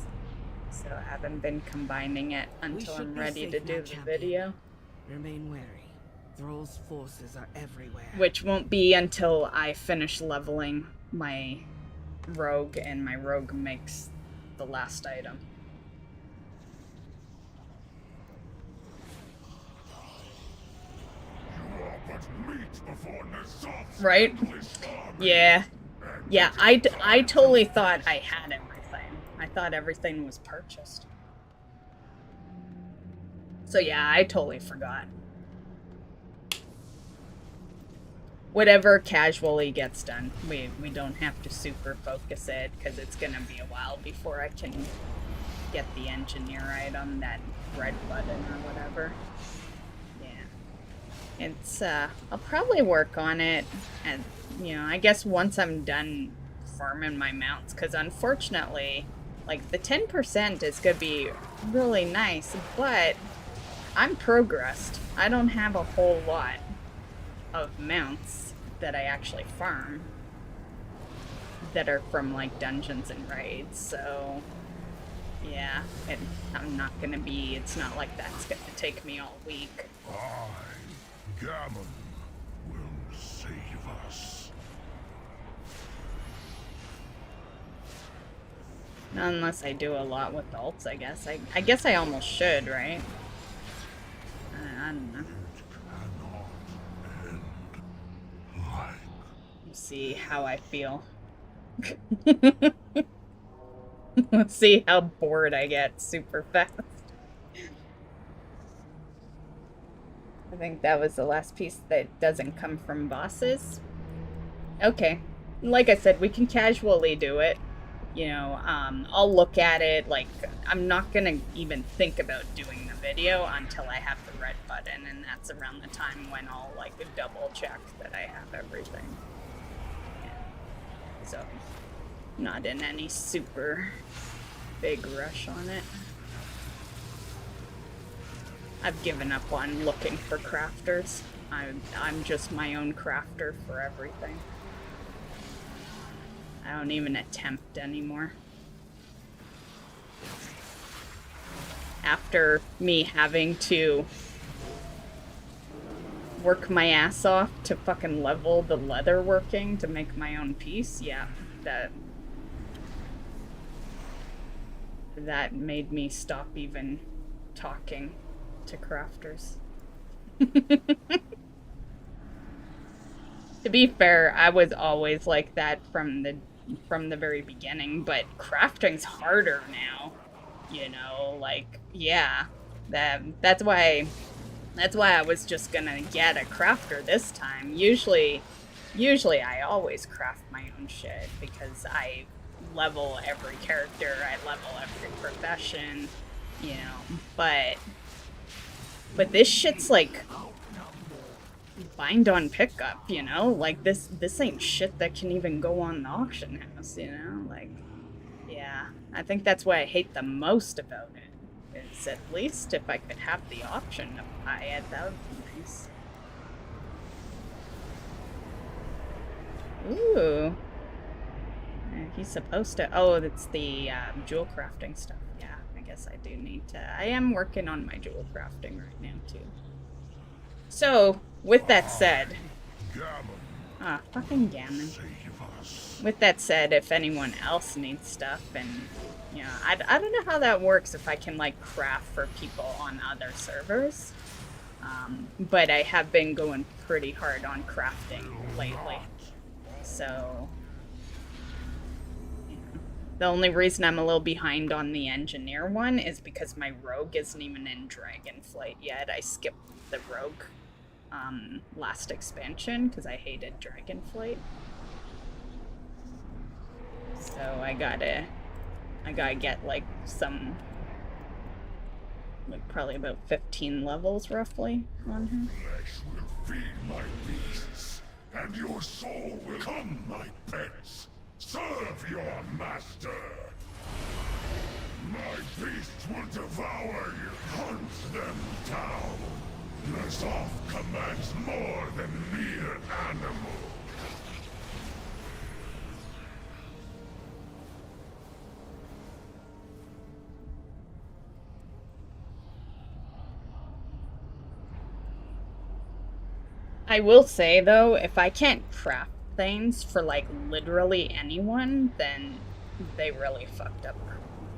So I haven't been combining it until I'm ready to do the video. Remain wary. Thrall's forces are everywhere. Which won't be until I finish leveling my rogue, and my rogue makes the last item. Right? Yeah. Yeah, I totally thought I had everything. I thought everything was purchased. So yeah, I totally forgot. Whatever casually gets done. We don't have to super focus it, because it's gonna be a while before I can get the engineer item, that red button or whatever. It's, I'll probably work on it, and, I guess once I'm done farming my mounts, because unfortunately, like, the 10% is gonna be really nice, but I'm progressed. I don't have a whole lot of mounts that I actually farm that are from, like, dungeons and raids, so, yeah, I'm not gonna be, it's not like that's gonna take me all week. Gammon will save us. Not unless I do a lot with ults, I guess. I guess I almost should, right? I don't know. We'll see how I feel. Let's see how bored I get super fast. I think that was the last piece that doesn't come from bosses. Okay. Like I said, we can casually do it. I'll look at it, like, I'm not gonna even think about doing the video until I have the red button, and that's around the time when I'll, like, double check that I have everything. Yeah. So, not in any super big rush on it. I've given up on looking for crafters. I'm just my own crafter for everything. I don't even attempt anymore. After me having to work my ass off to fucking level the leather working to make my own piece, yeah, that made me stop even talking to crafters. To be fair, I was always like that from the very beginning, but crafting's harder now. You know, like, yeah. That's why I was just gonna get a crafter this time. Usually I always craft my own shit because I level every character, I level every profession, you know, but this shit's like bind on pickup, you know? Like this ain't shit that can even go on the auction house, you know? Like, yeah. I think that's what I hate the most about it. Is at least if I could have the option to buy it, that would be nice. Ooh. He's supposed to. Oh, it's the jewel crafting stuff. Yeah, I guess I do need to. I am working on my jewel crafting right now, too. So, with that said. Ah, fucking gammon. With that said, if anyone else needs stuff, and, you know, I don't know how that works if I can, like, craft for people on other servers. But I have been going pretty hard on crafting lately. So. The only reason I'm a little behind on the engineer one is because my rogue isn't even in Dragonflight yet. I skipped the rogue last expansion because I hated Dragonflight. So I gotta get like some, like probably about 15 levels roughly on her. Flesh will feed my beasts, and your soul will come my pets. Serve your master! My beasts will devour you! Hunt them down! Nazoth commands more than mere animal! I will say, though, if I can't craft things for, like, literally anyone, then they really fucked up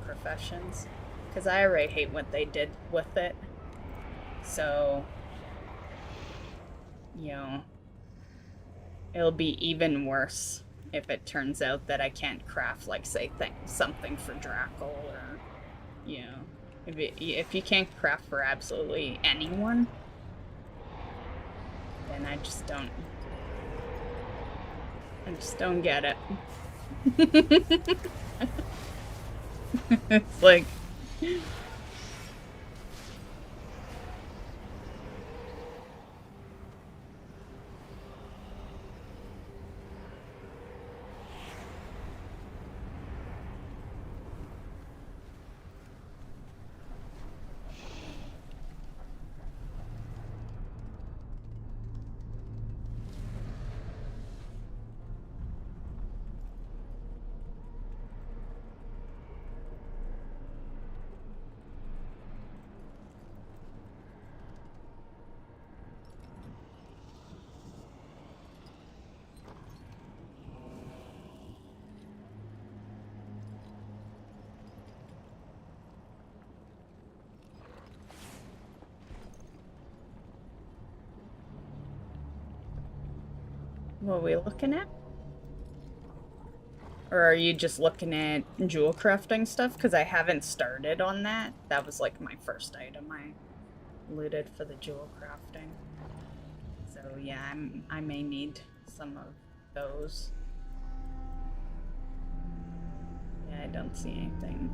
professions. Because I already hate what they did with it. So, you know, it'll be even worse if it turns out that I can't craft, like, say, something for Drackle, or, you know, if you can't craft for absolutely anyone, then I just don't get it. It's like... What are we looking at? Or are you just looking at jewel crafting stuff? Because I haven't started on that. That was like my first item I looted for the jewel crafting. So yeah, I may need some of those. Yeah, I don't see anything.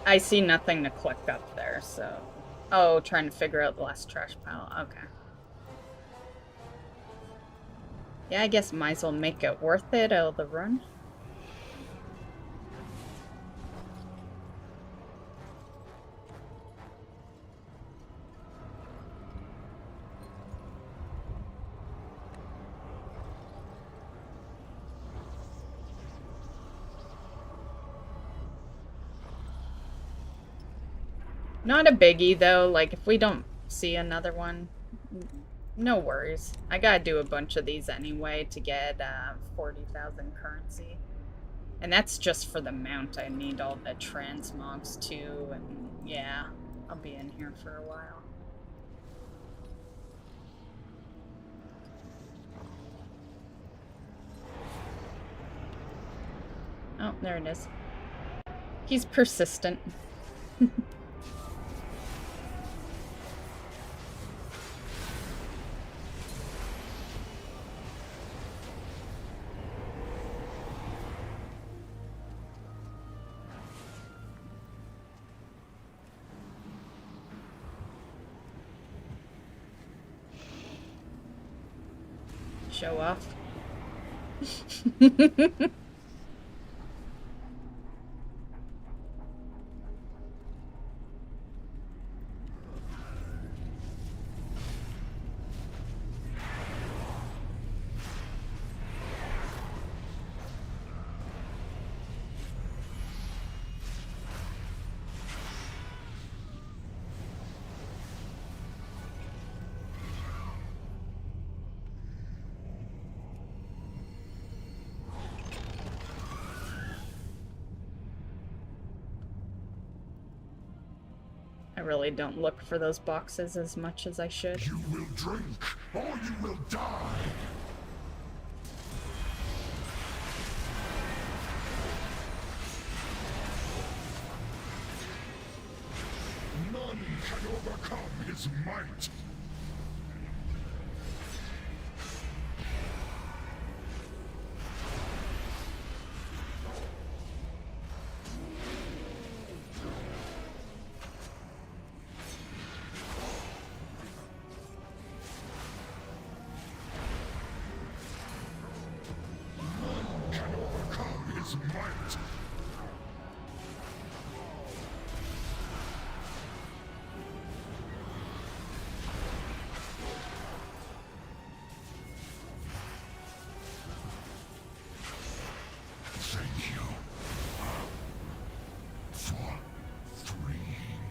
I see nothing to click up there, so... Oh, trying to figure out the last trash pile. Okay. Yeah, I guess might as well make it worth it out of the run. Not a biggie, though. Like, if we don't see another one, no worries. I gotta do a bunch of these anyway to get 40,000 currency. And that's just for the mount. I need all the transmogs, too. And, yeah, I'll be in here for a while. Oh, there it is. He's persistent. Show off. I really don't look for those boxes as much as I should. You will drink, or you will die. None can overcome his might.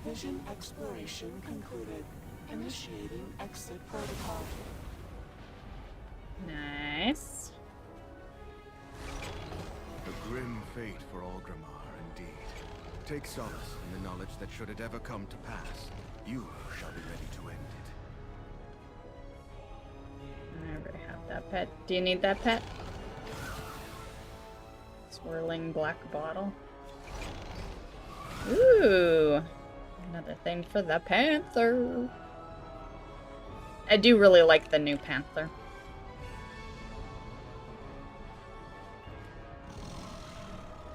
Vision exploration concluded. Initiating exit protocol. Nice. A grim fate for Orgrimmar, indeed. Take solace in the knowledge that should it ever come to pass, you shall be ready to end it. I already have that pet. Do you need that pet? Swirling black bottle. Ooh! Another thing for the Panther. I do really like the new Panther.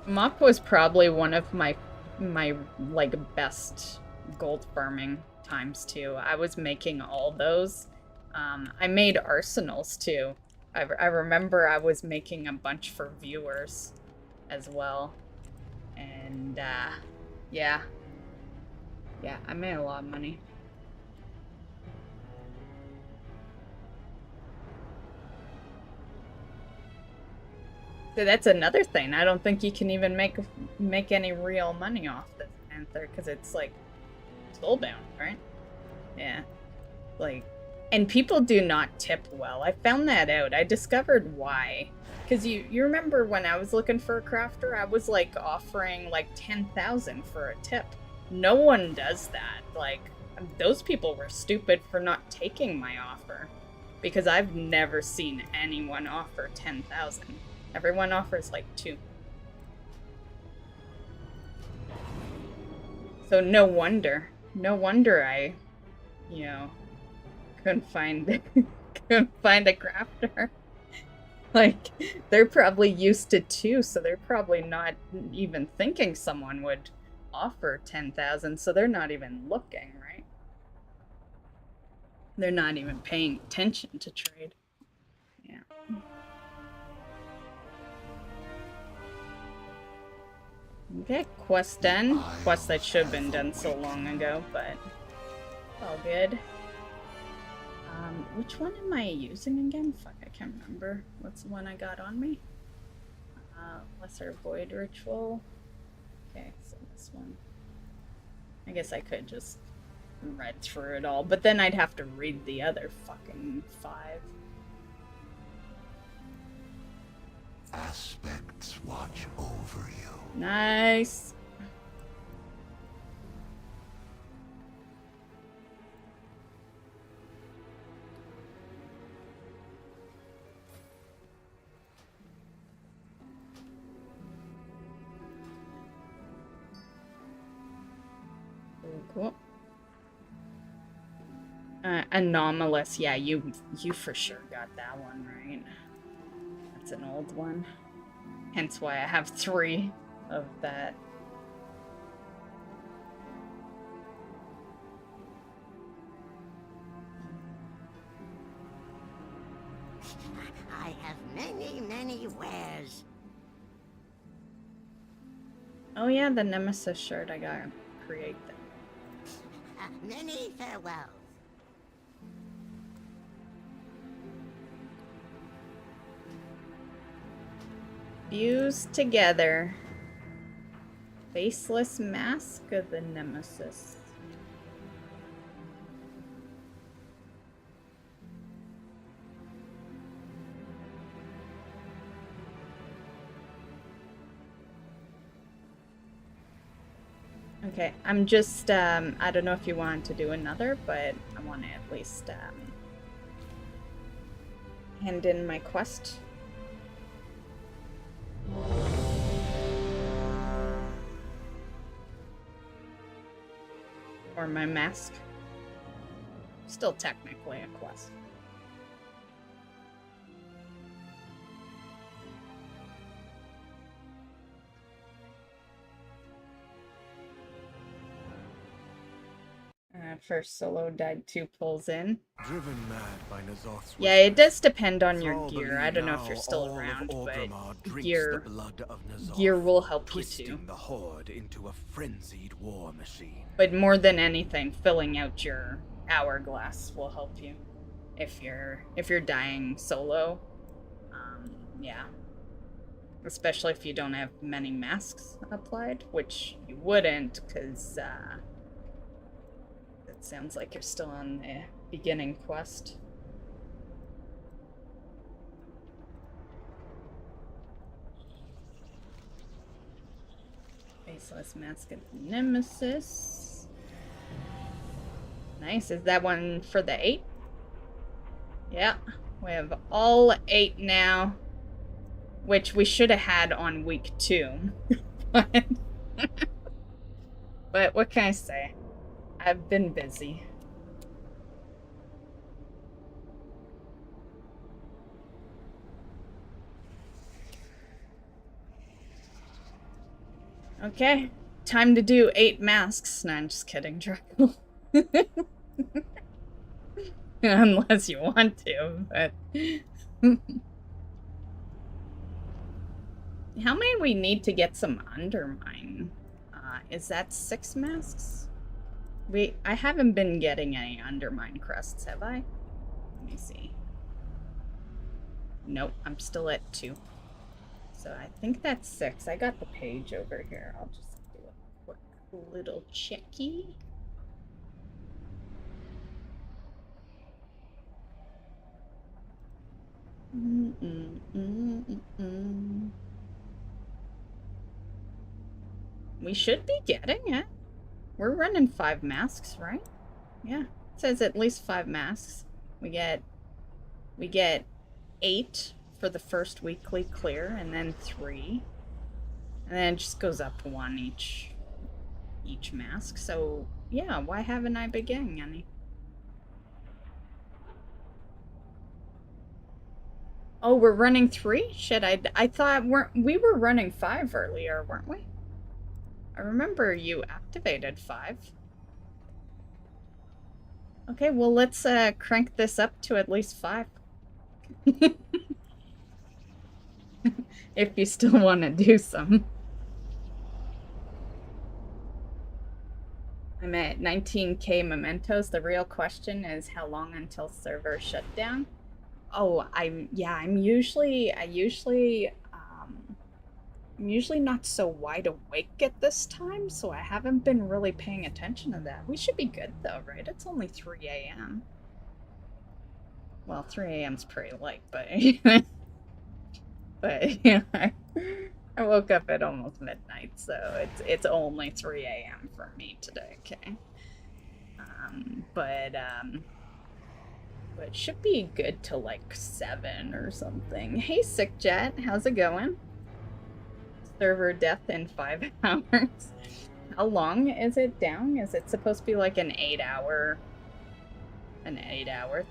Mop was probably one of my like best gold farming times too. I was making all those. I made arsenals too. I remember I was making a bunch for viewers as well. And yeah. Yeah, I made a lot of money. So that's another thing. I don't think you can even make any real money off this Panther because it's like soulbound, right? Yeah. Like, and people do not tip well. I found that out. I discovered why. Because you remember when I was looking for a crafter, I was like offering like 10,000 for a tip. No one does that. Like, those people were stupid for not taking my offer. Because I've never seen anyone offer 10,000. Everyone offers like 2. So no wonder I, you know, couldn't find a crafter. Like, they're probably used to 2, so they're probably not even thinking someone would offer 10,000, so they're not even looking, right? They're not even paying attention to trade. Yeah. Okay, quest done. Quest that should have been done so long ago, but all good. Which one am I using again? Fuck, I can't remember. What's the one I got on me? Lesser Void Ritual. Okay, so this one. I guess I could just read through it all, but then I'd have to read the other fucking 5. Aspects watch over you. Nice. Cool. Anomalous. Yeah, you for sure got that one right. That's an old one. Hence why I have 3 of that. I have many wares. Oh yeah, the Nemesis shirt. I gotta create them. Many farewells. Fused together. Faceless mask of the Nemesis. Okay, I'm just, I don't know if you want to do another, but I want to at least, hand in my quest. Or my mask. Still technically a quest. First solo died 2 pulls in. Driven mad by N'Zoth's Yeah, it does depend on Thrall your gear. believe I don't know if now you're still all of around, but Orgrimmar drinks gear, the blood of N'Zoth, gear will help you twisting too. the horde into a frenzied war machine. But more than anything, filling out your hourglass will help you if you're dying solo. Yeah. Especially if you don't have many masks applied, which you wouldn't, because it sounds like you're still on the beginning quest. Faceless mask of Nemesis. Nice. Is that one for the 8? Yeah. We have all 8 now. Which we should have had on week 2. But what can I say? I've been busy. Okay, time to do 8 masks. No, I'm just kidding, Draco. Unless you want to, but... How many we need to get some Undermine? Is that 6 masks? I haven't been getting any Undermine crests, have I? Let me see. Nope, I'm still at 2. So I think that's 6. I got the page over here. I'll just do a quick little checky. We should be getting it. We're running 5 masks, right? Yeah, it says at least 5 masks. We get 8 for the first weekly clear, and then 3. And then it just goes up 1 each mask. So yeah, why haven't I been getting any? Oh, we're running 3? Shit, I thought we were running 5 earlier, weren't we? I remember you activated 5. Okay, well let's crank this up to at least 5. If you still want to do some. I'm at 19k mementos. The real question is how long until server shutdown? Oh, I'm usually not so wide awake at this time, so I haven't been really paying attention to that. We should be good though, right? It's only 3 a.m. Well, 3 a.m.'s pretty late, but but yeah, I woke up at almost midnight, so it's only 3 a.m. for me today, okay? But it should be good till like 7 or something. Hey, Sick Jet, how's it going? Server death in 5 hours. How long is it down? Is it supposed to be like an 8-hour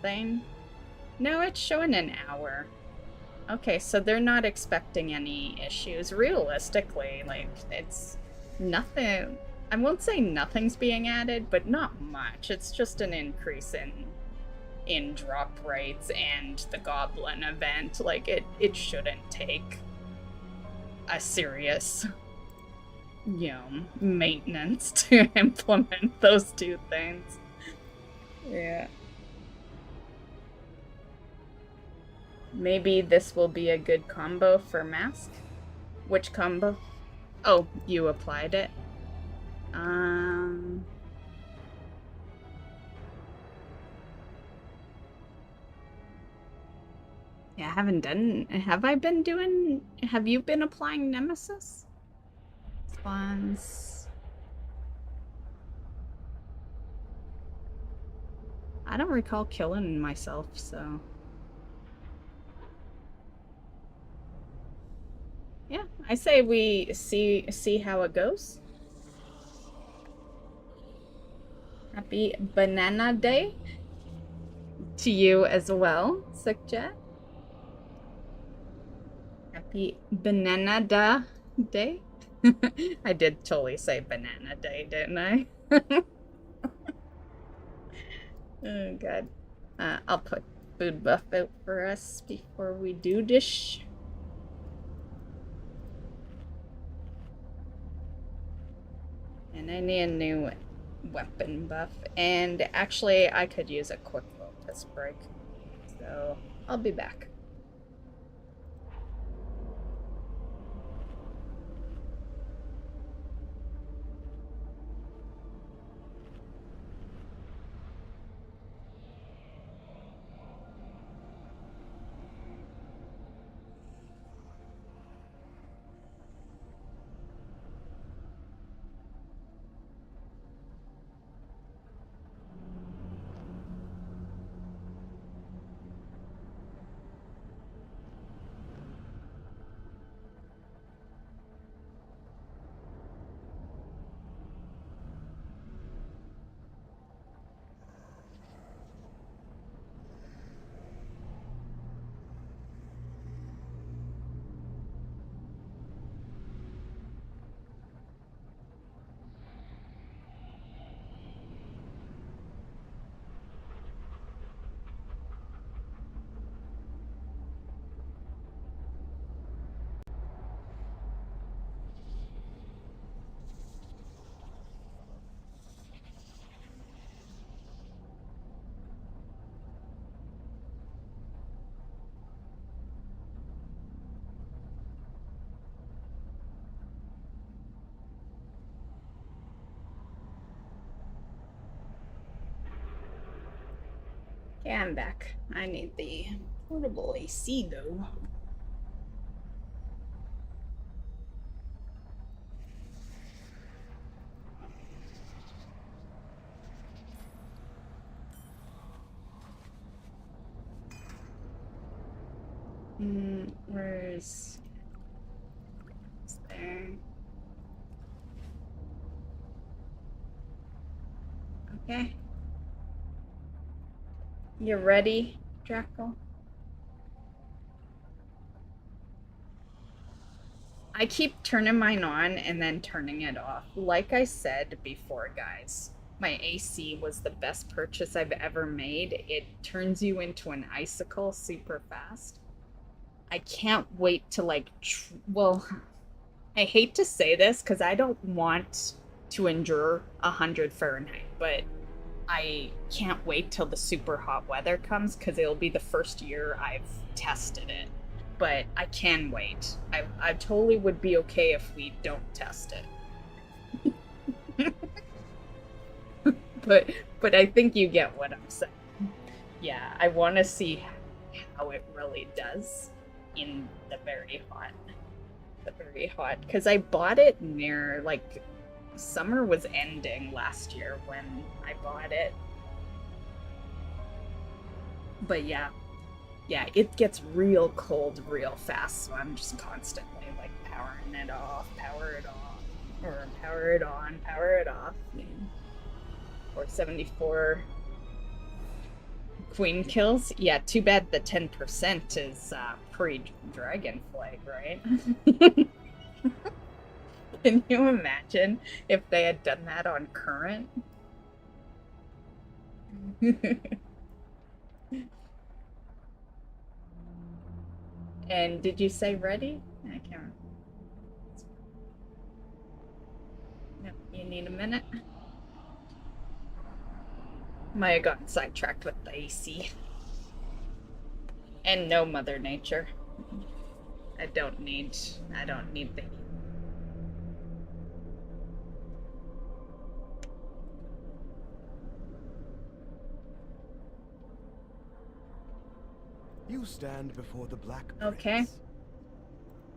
thing? No, it's showing an hour. Okay, so they're not expecting any issues. Realistically, like, it's nothing. I won't say nothing's being added, but not much. It's just an increase in drop rates and the goblin event. Like, it shouldn't take a serious, you know, maintenance to implement those two things. Yeah. Maybe this will be a good combo for mask. Which combo? Oh, you applied it. Yeah, I haven't done. Have you been applying Nemesis? Spawns. I don't recall killing myself, so. Yeah, I say we see how it goes. Happy Banana Day to you as well, Sick Jet. Happy Banana Day. I did totally say Banana Day, didn't I? Oh god. I'll put food buff out for us before we do dish. And I need a new weapon buff. And actually, I could use a quick little piss break. So, I'll be back. Okay, I'm back. I need the portable AC though. Where's it's there? Okay. You ready, Draco? I keep turning mine on and then turning it off. Like I said before, guys, my AC was the best purchase I've ever made. It turns you into an icicle super fast. I can't wait to like, well, I hate to say this because I don't want to endure 100 Fahrenheit, but I can't wait till the super hot weather comes because it'll be the first year I've tested it. But I can wait. I totally would be okay if we don't test it. but I think you get what I'm saying. Yeah, I want to see how it really does in the very hot. Because I bought it near, like, summer was ending last year when I bought it. But yeah, it gets real cold real fast, so I'm just constantly like powering it off, power it on, or power it on, power it off. Or 74 queen kills. Yeah, too bad the 10% is pre-Dragonflight, right? Can you imagine if they had done that on current? And did you say ready? I can't. No, you need a minute. Might have gotten sidetracked with the AC. And no Mother Nature. I don't need the heat. You stand before the Black Prince. Okay.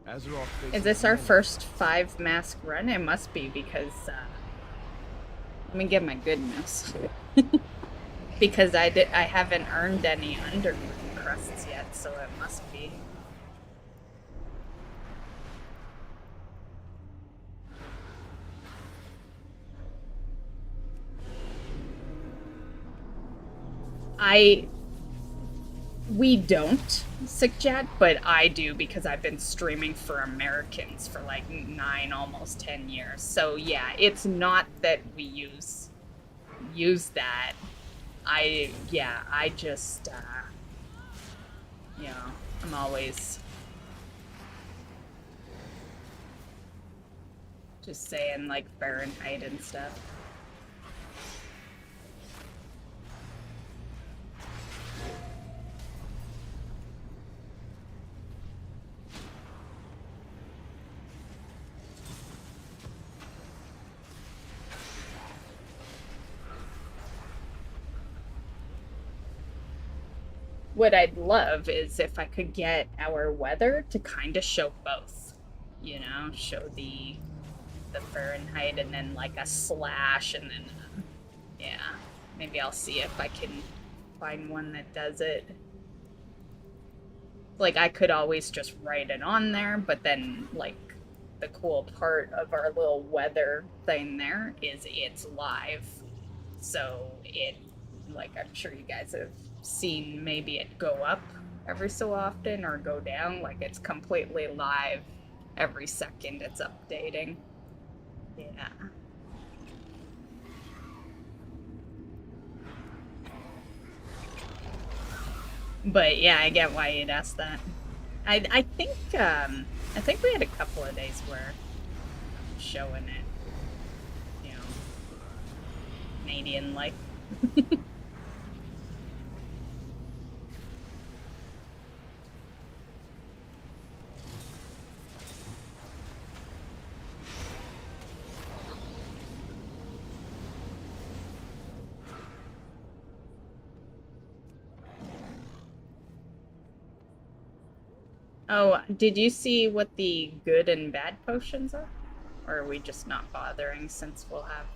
Azeroth Is this our first 5 mask run? It must be because, let me get my goodness. Because I haven't earned any underground crusts yet, so it must be. We don't, Sickjat, but I do because I've been streaming for Americans for like 9, almost 10 years. So yeah, it's not that we use that. I just, you know, I'm always just saying like Fahrenheit and stuff. What I'd love is if I could get our weather to kind of show both, you know, show the Fahrenheit and then like a slash and then, yeah, maybe I'll see if I can find one that does it. Like I could always just write it on there, but then like the cool part of our little weather thing there is it's live. So it, like I'm sure you guys have seen maybe it go up every so often or go down, like it's completely live every second it's updating. Yeah. But yeah, I get why you'd ask that. I think we had a couple of days where showing it, you know, Canadian like. Oh, did you see what the good and bad potions are? Or are we just not bothering since we'll have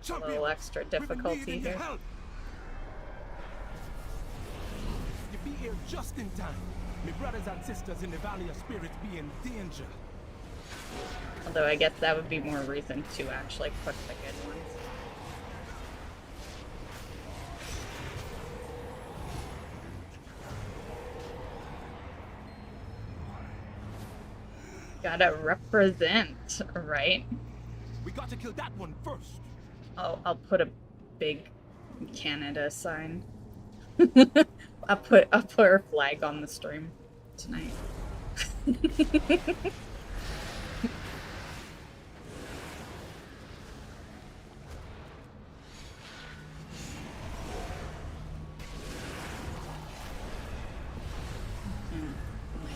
a little extra difficulty here? You be here just in time. My brothers and sisters in the Valley of Spirits be in danger. Although I guess that would be more reason to actually put the good ones. Gotta represent, right? We gotta kill that one first. Oh, I'll put a big Canada sign. I'll put her flag on the stream tonight. Might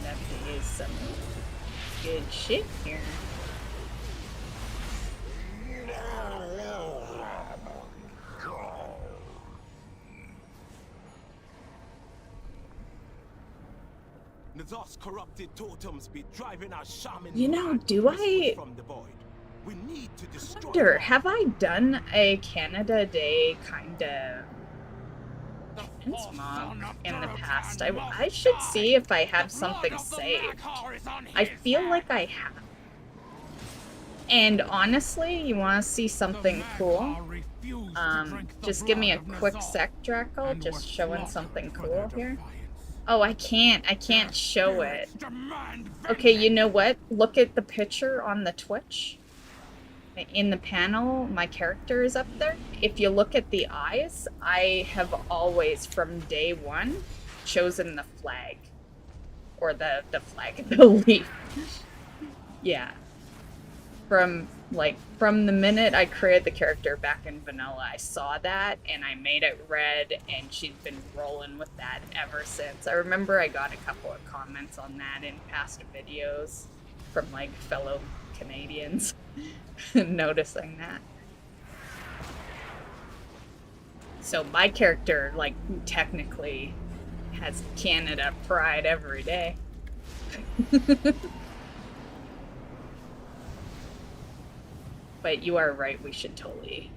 have to use some good shit here. Nazoth's corrupted totems be driving our shamans. You know, mad do to I whisper from the void. We need to destroy wonder, them. have I done a Canada Day kind of insmog in the past? I should see if I have something saved. I feel like I have. And honestly, you want to see something cool? Just give me a quick sec, Draco. Just showing something cool here. Oh, I can't show it. Okay, you know what? Look at the picture on the Twitch. In the panel, my character is up there. If you look at the eyes, I have always, from day one, chosen the flag. Or the flag, the leaf. Yeah. From the minute I created the character back in vanilla, I saw that and I made it red, and she's been rolling with that ever since. I remember I got a couple of comments on that in past videos from like fellow Canadians noticing that. So my character, like, technically has Canada pride every day. But you are right, we should totally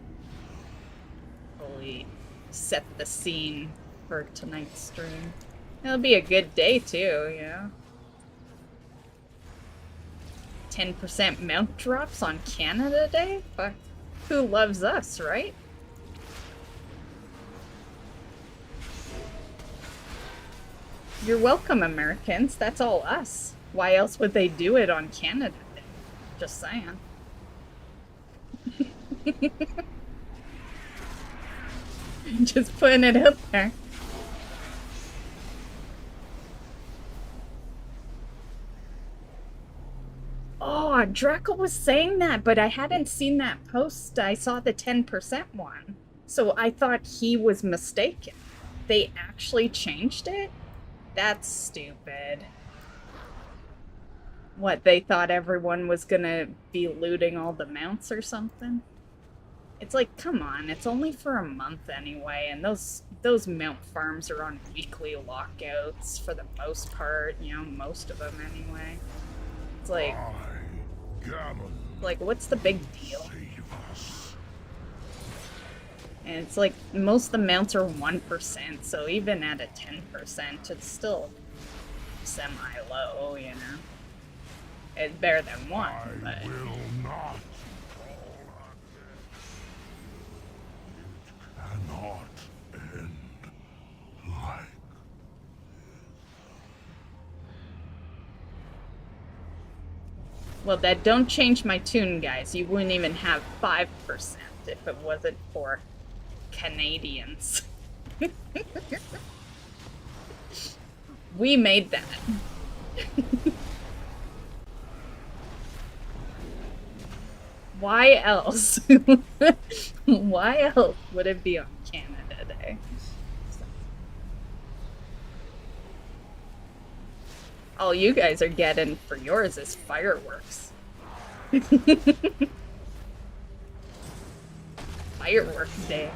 set the scene for tonight's stream. It'll be a good day too, you know? 10% mount drops on Canada Day? Fuck. Who loves us, right? You're welcome, Americans. That's all us. Why else would they do it on Canada Day? Just saying. Just putting it out there. Oh, Draco was saying that, but I hadn't seen that post. I saw the 10% one. So I thought he was mistaken. They actually changed it? That's stupid. What, they thought everyone was gonna be looting all the mounts or something? It's like, come on, it's only for a month anyway, and those mount farms are on weekly lockouts for the most part, you know, most of them anyway. It's like, what's the big deal? And it's like, most of the mounts are 1%, so even at a 10%, it's still semi-low, you know? It's better than 1, but... Cannot end like Well, that don't change my tune, guys. You wouldn't even have 5% if it wasn't for Canadians. We made that. Why else? Why else would it be on Canada Day? All you guys are getting for yours is fireworks. Fireworks Day.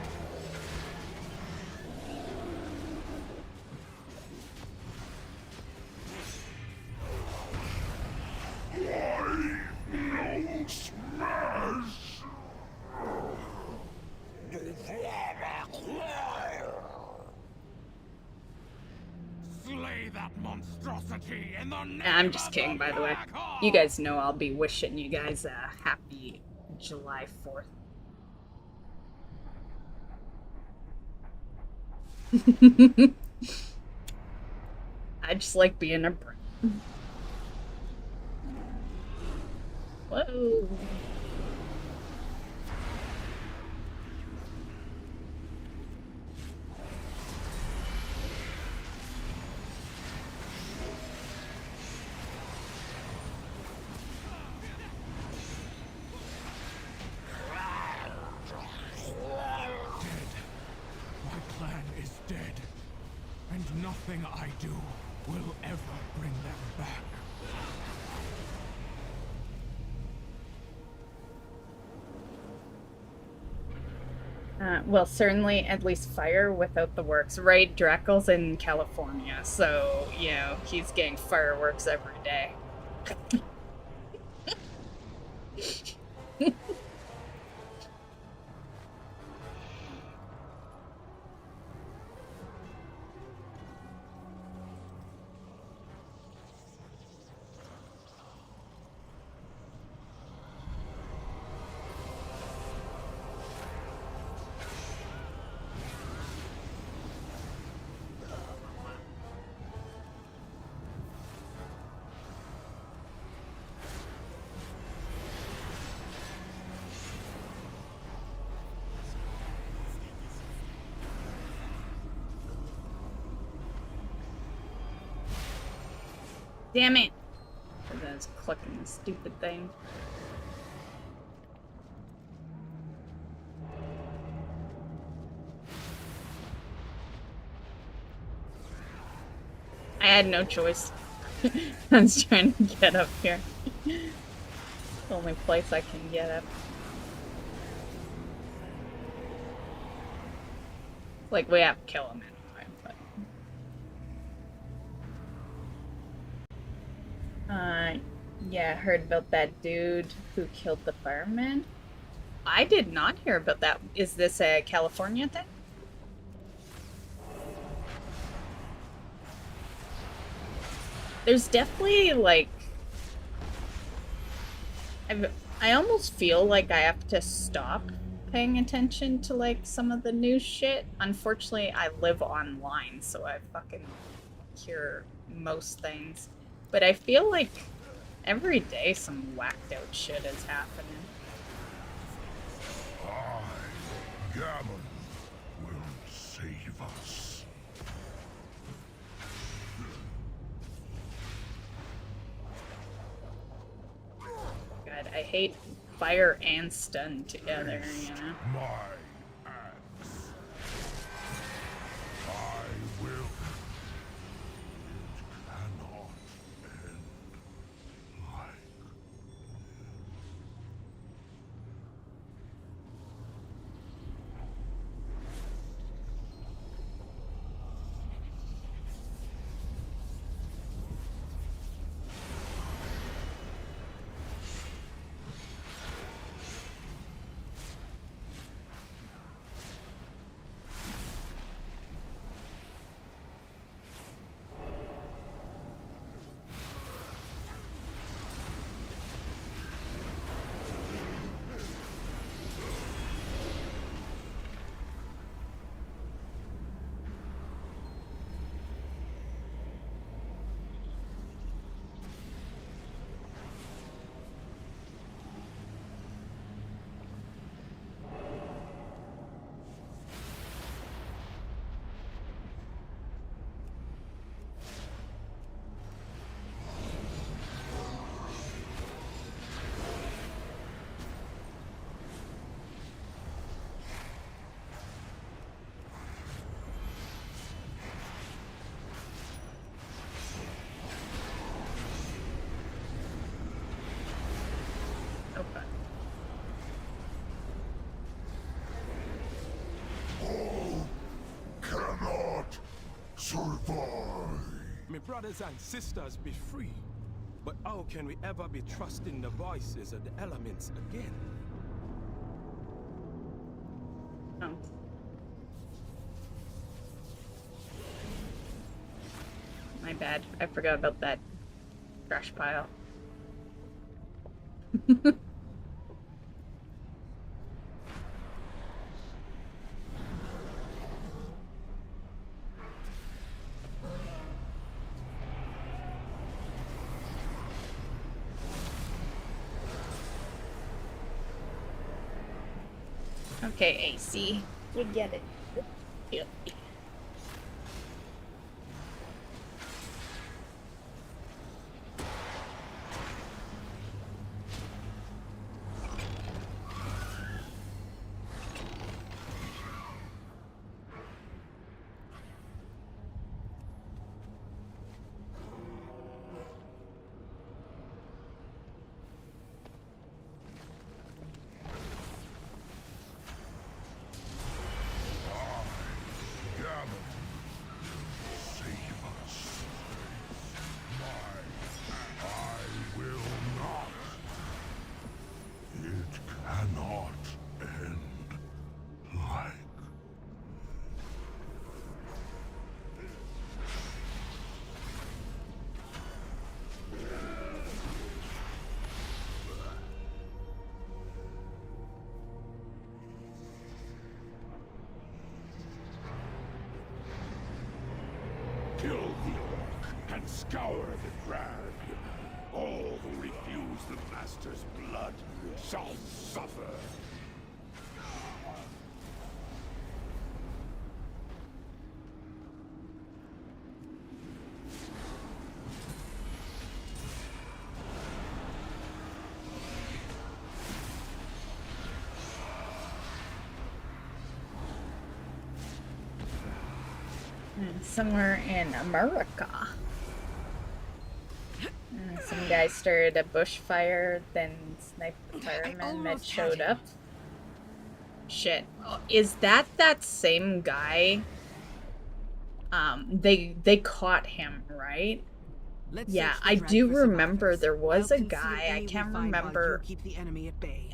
no smash. Slay that monstrosity in the name I'm just kidding, by the way. You guys know I'll be wishing you guys a happy July 4th. I just like being a Brit. Whoa. Dead, and nothing I do will ever bring them back. Well, certainly at least fire without the works, right? Drackle's in California, so, you know, he's getting fireworks every day. Damn it! Because I was clicking the stupid thing. I had no choice. I was trying to get up here. The only place I can get up. Like, we have to kill him anyway, but... yeah, I heard about that dude who killed the fireman. I did not hear about that. Is this a California thing? There's definitely, like... I almost feel like I have to stop paying attention to, like, some of the news shit. Unfortunately, I live online, so I fucking hear most things. But I feel like every day some whacked out shit is happening. Gammon will save us. God, I hate fire and stun together, you know? My axe. I will. It cannot end like May brothers and sisters be free, but how can we ever be trusting the voices of the elements again? Oh. My bad. I forgot about that trash pile. Okay, AC. We get it. Yep. Kill the orc and scour the drag. All who refuse the Master's blood shall suffer. Somewhere in America. Some guy started a bushfire, then sniped the fireman that showed up. Shit. Is that same guy? They caught him, right? Yeah, I do remember there was a guy, I can't remember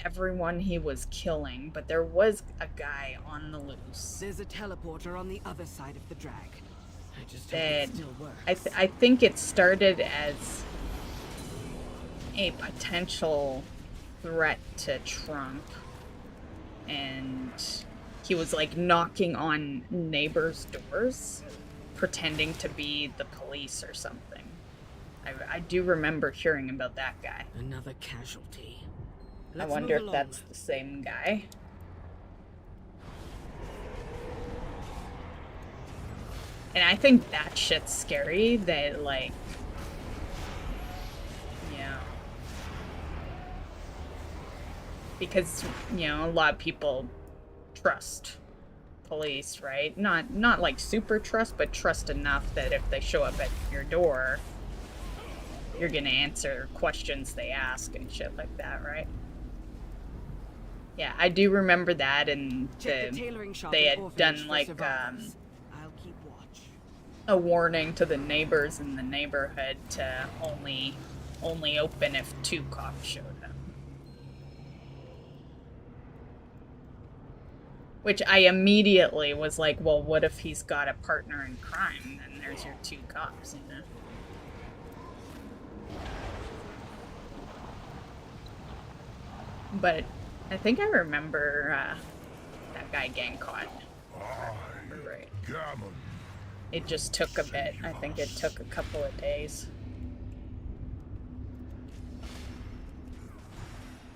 everyone he was killing, but there was a guy on the loose. There's a teleporter on the other side of the drag. I just hope That it still works. I think it started as a potential threat to Trump, and he was like knocking on neighbors' doors, pretending to be the police or something. I do remember hearing about that guy. Another casualty. I wonder if that's the same guy. And I think that shit's scary, that like, yeah. Because, you know, a lot of people trust police, right? Not like super trust, but trust enough that if they show up at your door, you're gonna answer questions they ask and shit like that, right? Yeah, I do remember that, and they had done like I'll keep watch. a warning to the neighbors in the neighborhood to only open if 2 cops showed up. Which I immediately was like, well, what if he's got a partner in crime? Then there's your 2 cops, you know? But I think I remember that guy getting caught. Right. It just took a bit. I think it took a couple of days.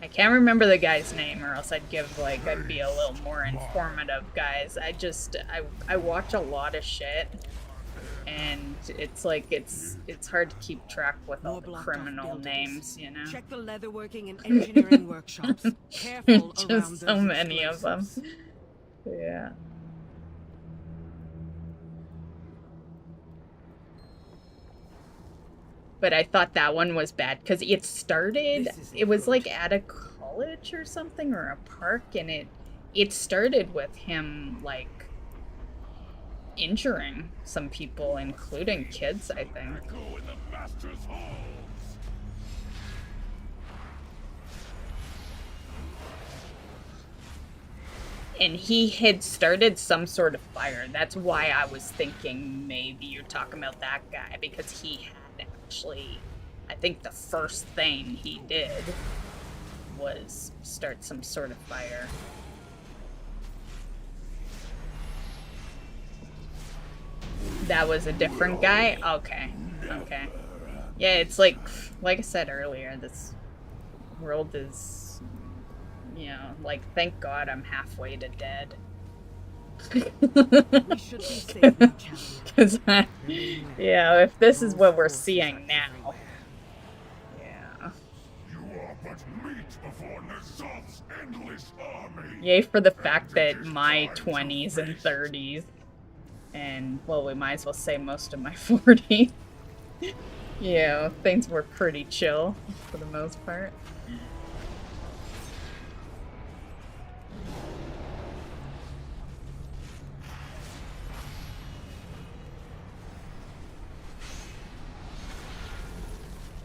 I can't remember the guy's name, or else I'd be a little more informative, guys. I watch a lot of shit, and it's like it's hard to keep track with all the criminal names, you know. Check the leatherworking and engineering workshops. Careful around Just so those many of them. explosives. Yeah. But I thought that one was bad because it was like at a college or something, or a park, and it started with him like injuring some people, including kids, I think. And he had started some sort of fire. That's why I was thinking maybe you're talking about that guy, because he had actually, I think the first thing he did was start some sort of fire. That was a different guy? Okay. Okay. Yeah, it's like I said earlier, this world is You know, like, thank God I'm halfway to dead. We should be safe now, champion. Because, yeah, if this is what we're seeing now. Yeah. You are but meat before Nazoth's endless army. Yay for the fact that my 20s and 30s, and, well, we might as well say most of my 40s, you know, things were pretty chill for the most part.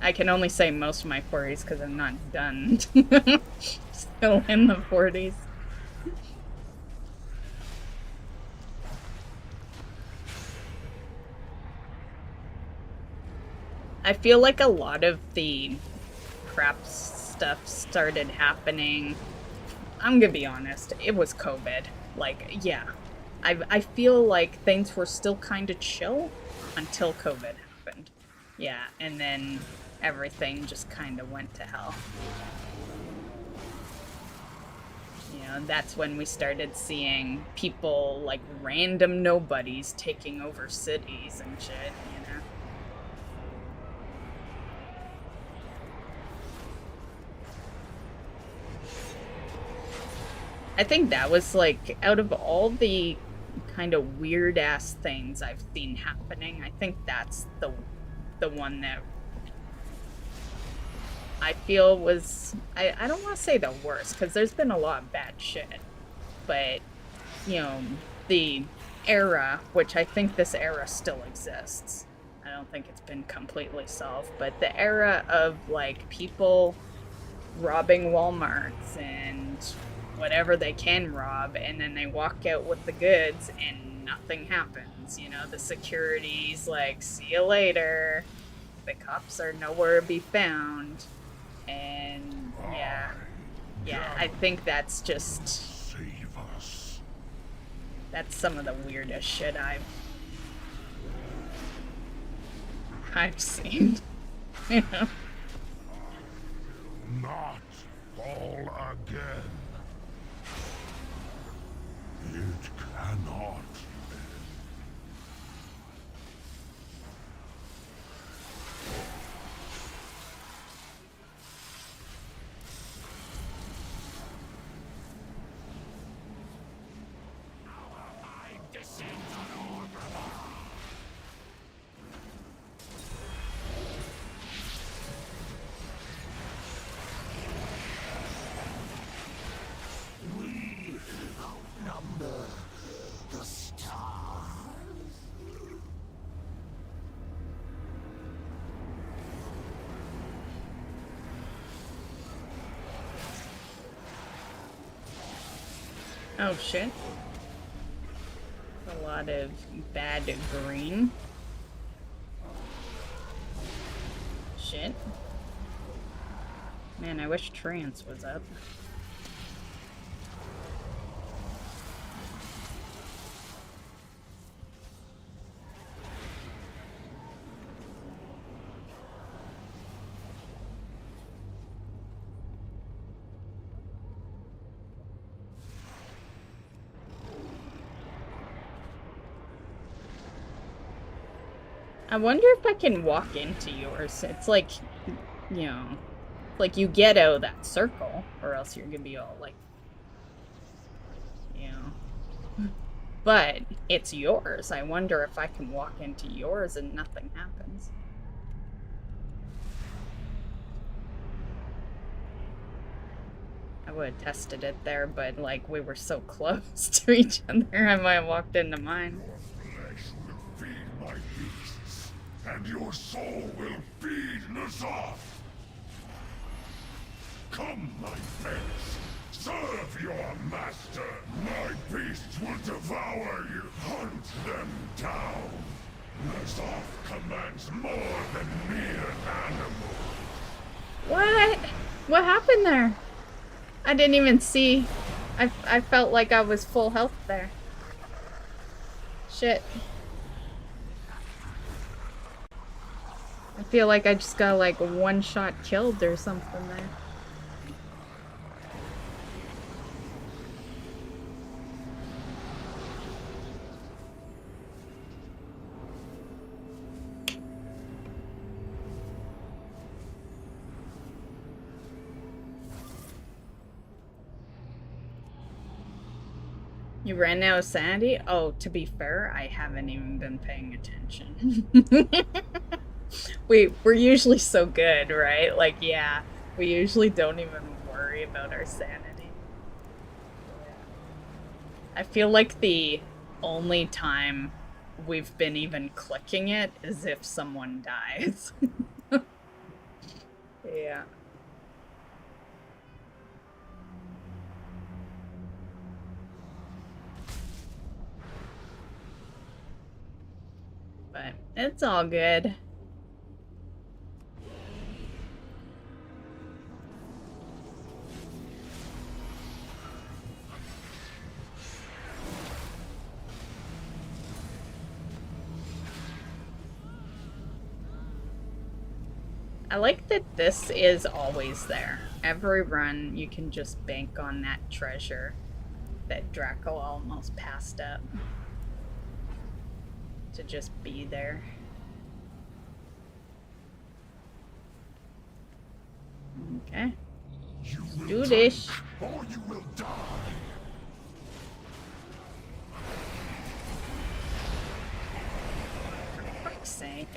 I can only say most of my 40s because I'm not done. Still in the 40s. I feel like a lot of the crap stuff started happening. I'm gonna be honest, it was COVID. Like, yeah. I feel like things were still kind of chill until COVID happened. Yeah, and then everything just kind of went to hell. You know, that's when we started seeing people, like, random nobodies taking over cities and shit, you know? I think that was, like, out of all the kind of weird-ass things I've seen happening, I think that's the one that I feel was, I don't want to say the worst, because there's been a lot of bad shit, but, you know, the era, which I think this era still exists, I don't think it's been completely solved, but the era of, like, people robbing Walmarts and whatever they can rob, and then they walk out with the goods and nothing happens, you know, the security's like, see you later, the cops are nowhere to be found. And yeah, I think that's just, Save us. that's some of the weirdest shit I've seen. You know? Not fall again. It cannot. Oh shit. A lot of bad green. Shit. Man, I wish Trance was up. I wonder if I can walk into yours. It's like, you know, like you get out of that circle, or else you're gonna be all like, you know. But it's yours. I wonder if I can walk into yours and nothing happens. I would have tested it there, but like we were so close to each other, I might have walked into mine. And your soul will feed Nazoth. Come, my friends, serve your master. My beasts will devour you. Hunt them down. Nazoth commands more than mere animals. What? What happened there? I didn't even see. I felt like I was full health there. Shit. I feel like I just got like one shot killed or something there. You ran out of sanity? Oh, to be fair, I haven't even been paying attention. We're usually so good, right? Like, yeah, we usually don't even worry about our sanity. I feel like the only time we've been even clicking it is if someone dies. Yeah. But it's all good. I like that this is always there. Every run, you can just bank on that treasure that Draco almost passed up. To just be there. Okay. Do this. Or you will die. For fuck's sake.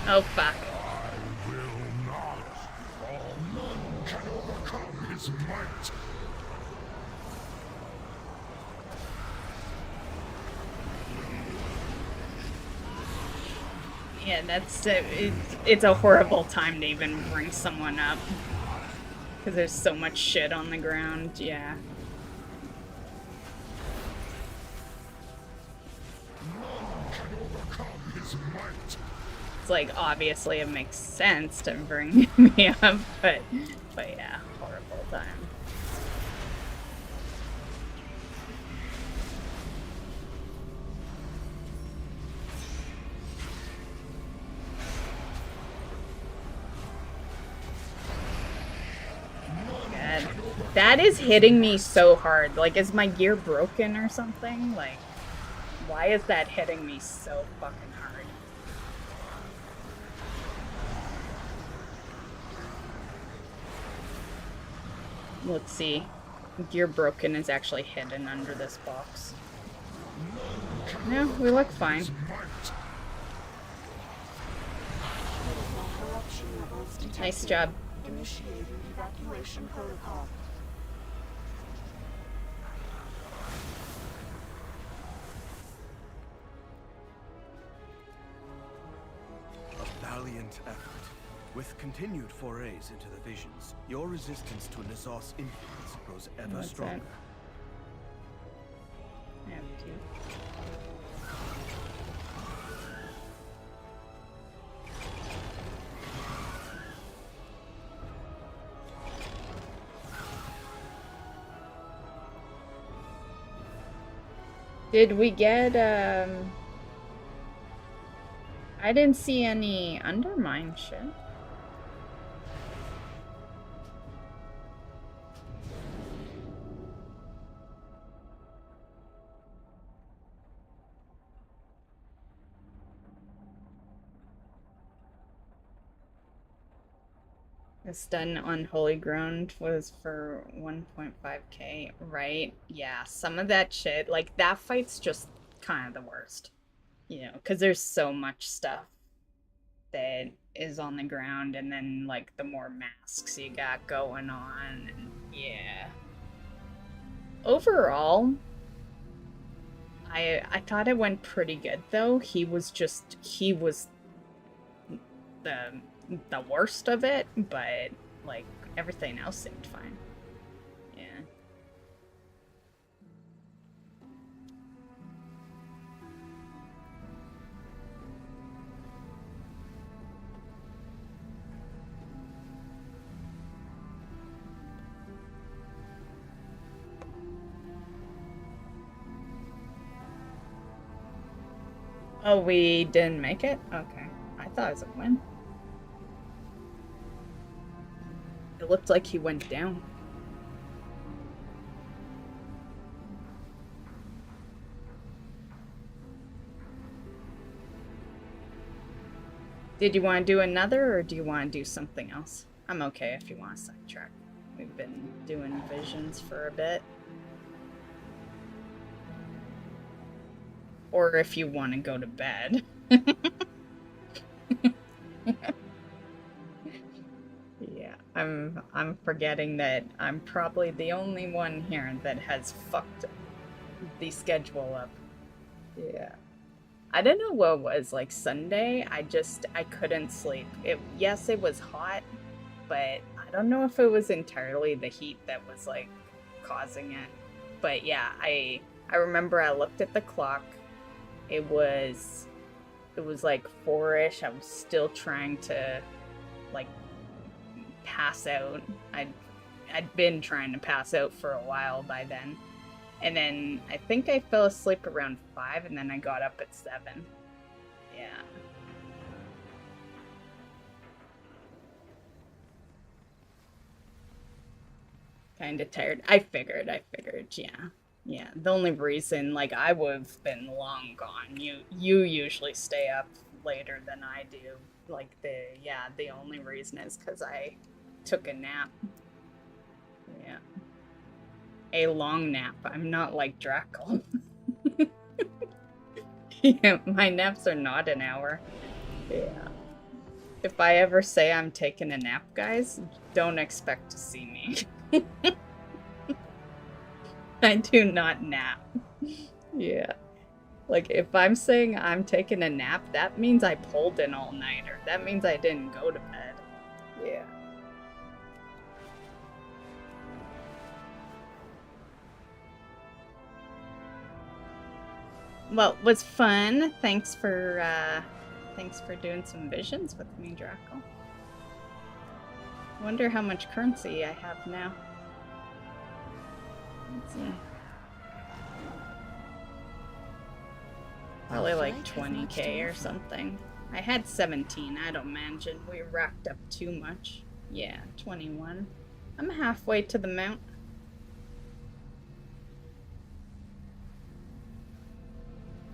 Oh, fuck. I will not. For none can overcome his might. Yeah, that's it's a horrible time to even bring someone up. Because there's so much shit on the ground, yeah. None can overcome his might. It's like, obviously it makes sense to bring me up, but yeah, horrible time. God. That is hitting me so hard. Like, is my gear broken or something? Like, why is that hitting me so fucking hard? Let's see. Gear broken is actually hidden under this box. No, we look fine. Nice job. Initiating evacuation protocol. A valiant effort. With continued forays into the visions, your resistance to N'Zoth's influence grows ever What's stronger. I have to. Did we get, I didn't see any undermine shit. This done on Holy Ground was for 1.5k, right? Yeah, some of that shit, like, that fight's just kind of the worst. You know, because there's so much stuff that is on the ground, and then, like, the more masks you got going on, and yeah. Overall, I thought it went pretty good, though. He was the worst of it, but like everything else seemed fine. Yeah. Oh, we didn't make it? Okay. I thought it was a win. It looked like he went down. Did you want to do another, or do you want to do something else? I'm okay if you want to sidetrack. We've been doing visions for a bit. Or if you want to go to bed. Yeah, I'm forgetting that I'm probably the only one here that has fucked the schedule up. Yeah. I don't know what it was, like Sunday, I couldn't sleep. Yes, it was hot, but I don't know if it was entirely the heat that was like causing it. But yeah, I remember I looked at the clock. It was like 4-ish. I was still trying to like pass out. I'd been trying to pass out for a while by then. And then I think I fell asleep around 5, and then I got up at 7. Yeah. Kinda tired. I figured, yeah. Yeah, the only reason, like, I would've been long gone. You usually stay up later than I do. Like, the only reason is because I took a nap. Yeah. A long nap. I'm not like Drackle. Yeah, my naps are not an hour. Yeah. If I ever say I'm taking a nap, guys, don't expect to see me. I do not nap. Yeah. Like, if I'm saying I'm taking a nap, that means I pulled an all-nighter. That means I didn't go to bed. Yeah. Well, it was fun. Thanks for doing some visions with me, Draco. Wonder how much currency I have now. Let's see. Probably like 20k or something. I had 17. I don't imagine we racked up too much. Yeah, 21. I'm halfway to the mount.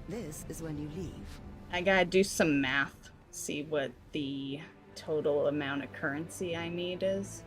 This is when you leave. I gotta do some math, see what the total amount of currency I need is.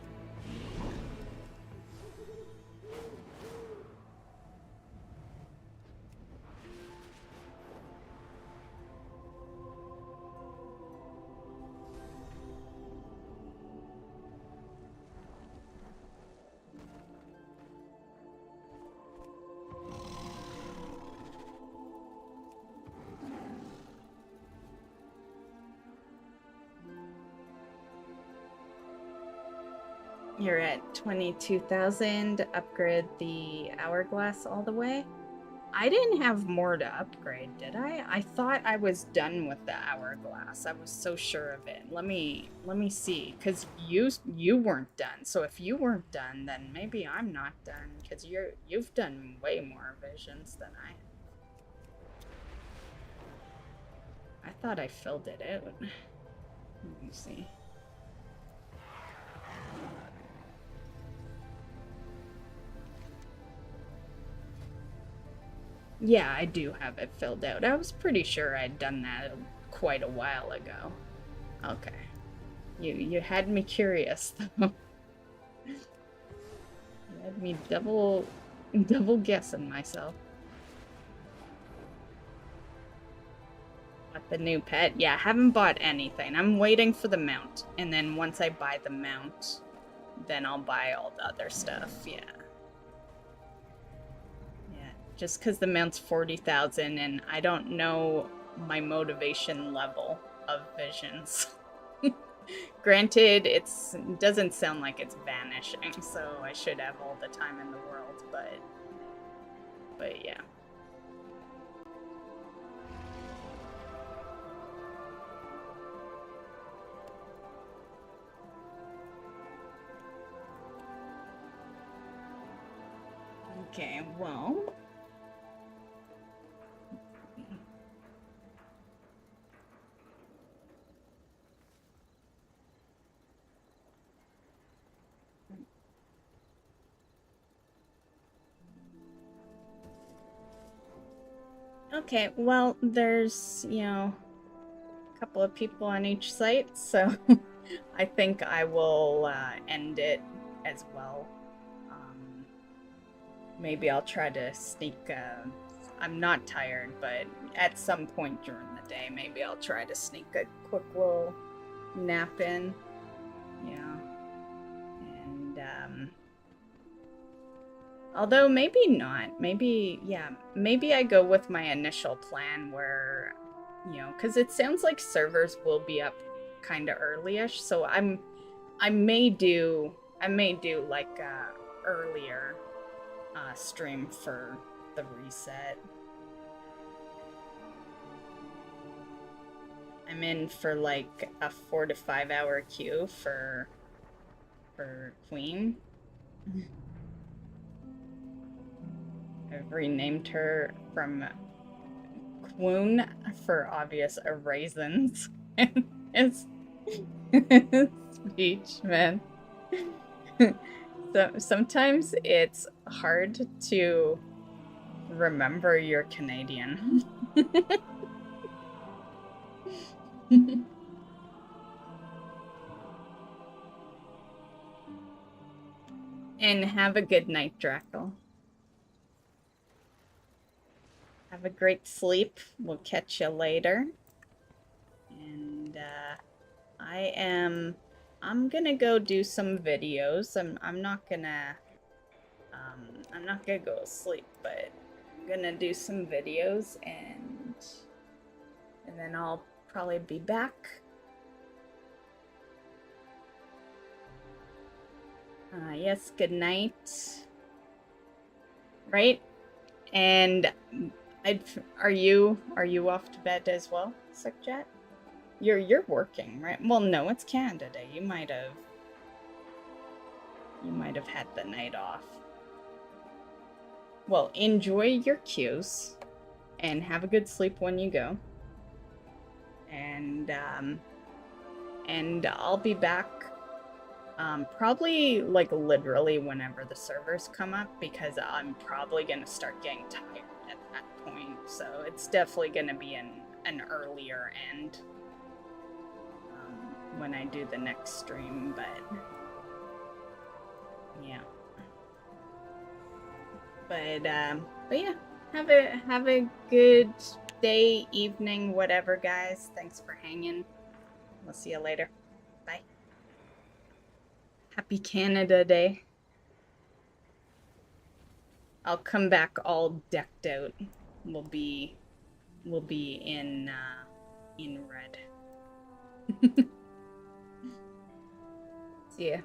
You're at 22,000. Upgrade the hourglass all the way. I didn't have more to upgrade, did I? I thought I was done with the hourglass. I was so sure of it. Let me see, because you weren't done. So if you weren't done, then maybe I'm not done, because you've done way more visions than I have. I thought I filled it out. Let me see. Yeah, I do have it filled out. I was pretty sure I'd done that quite a while ago. Okay. You had me curious, though. You had me double guessing myself. What, the new pet? Yeah, I haven't bought anything. I'm waiting for the mount. And then once I buy the mount, then I'll buy all the other stuff. Yeah. Just because the mount's 40,000 and I don't know my motivation level of visions. Granted, it doesn't sound like it's vanishing, so I should have all the time in the world, but yeah. Okay, well... Okay, well, there's, you know, a couple of people on each site, so I think I will end it as well. Maybe I'll try to sneak, I'm not tired, but at some point during the day, maybe I'll try to sneak a quick little nap in. Yeah. And, although maybe not. Maybe, yeah, maybe I go with my initial plan where, you know, because it sounds like servers will be up kind of early-ish, so I may do like earlier stream for the reset. I'm in for like a 4 to 5 hour queue for Queen. I've renamed her from Quoon for obvious reasons. It's speech, man. So sometimes it's hard to remember you're Canadian. And have a good night, Draco. Have a great sleep. We'll catch you later. And I'm gonna go do some videos. I'm not gonna go to sleep, but I'm gonna do some videos and then I'll probably be back. Yes, good night. Right? And are you off to bed as well, Sick Jet? You're working, right? Well, no, it's Canada Day. You might have had the night off. Well, enjoy your queues and have a good sleep when you go. And I'll be back probably like literally whenever the servers come up, because I'm probably gonna start getting tired at that point. So it's definitely gonna be an earlier end when I do the next stream, but yeah. But yeah, have a good day, evening, whatever, guys. Thanks for hanging. We'll see you later. Bye. Happy Canada Day. I'll come back all decked out. We'll be in red. See ya.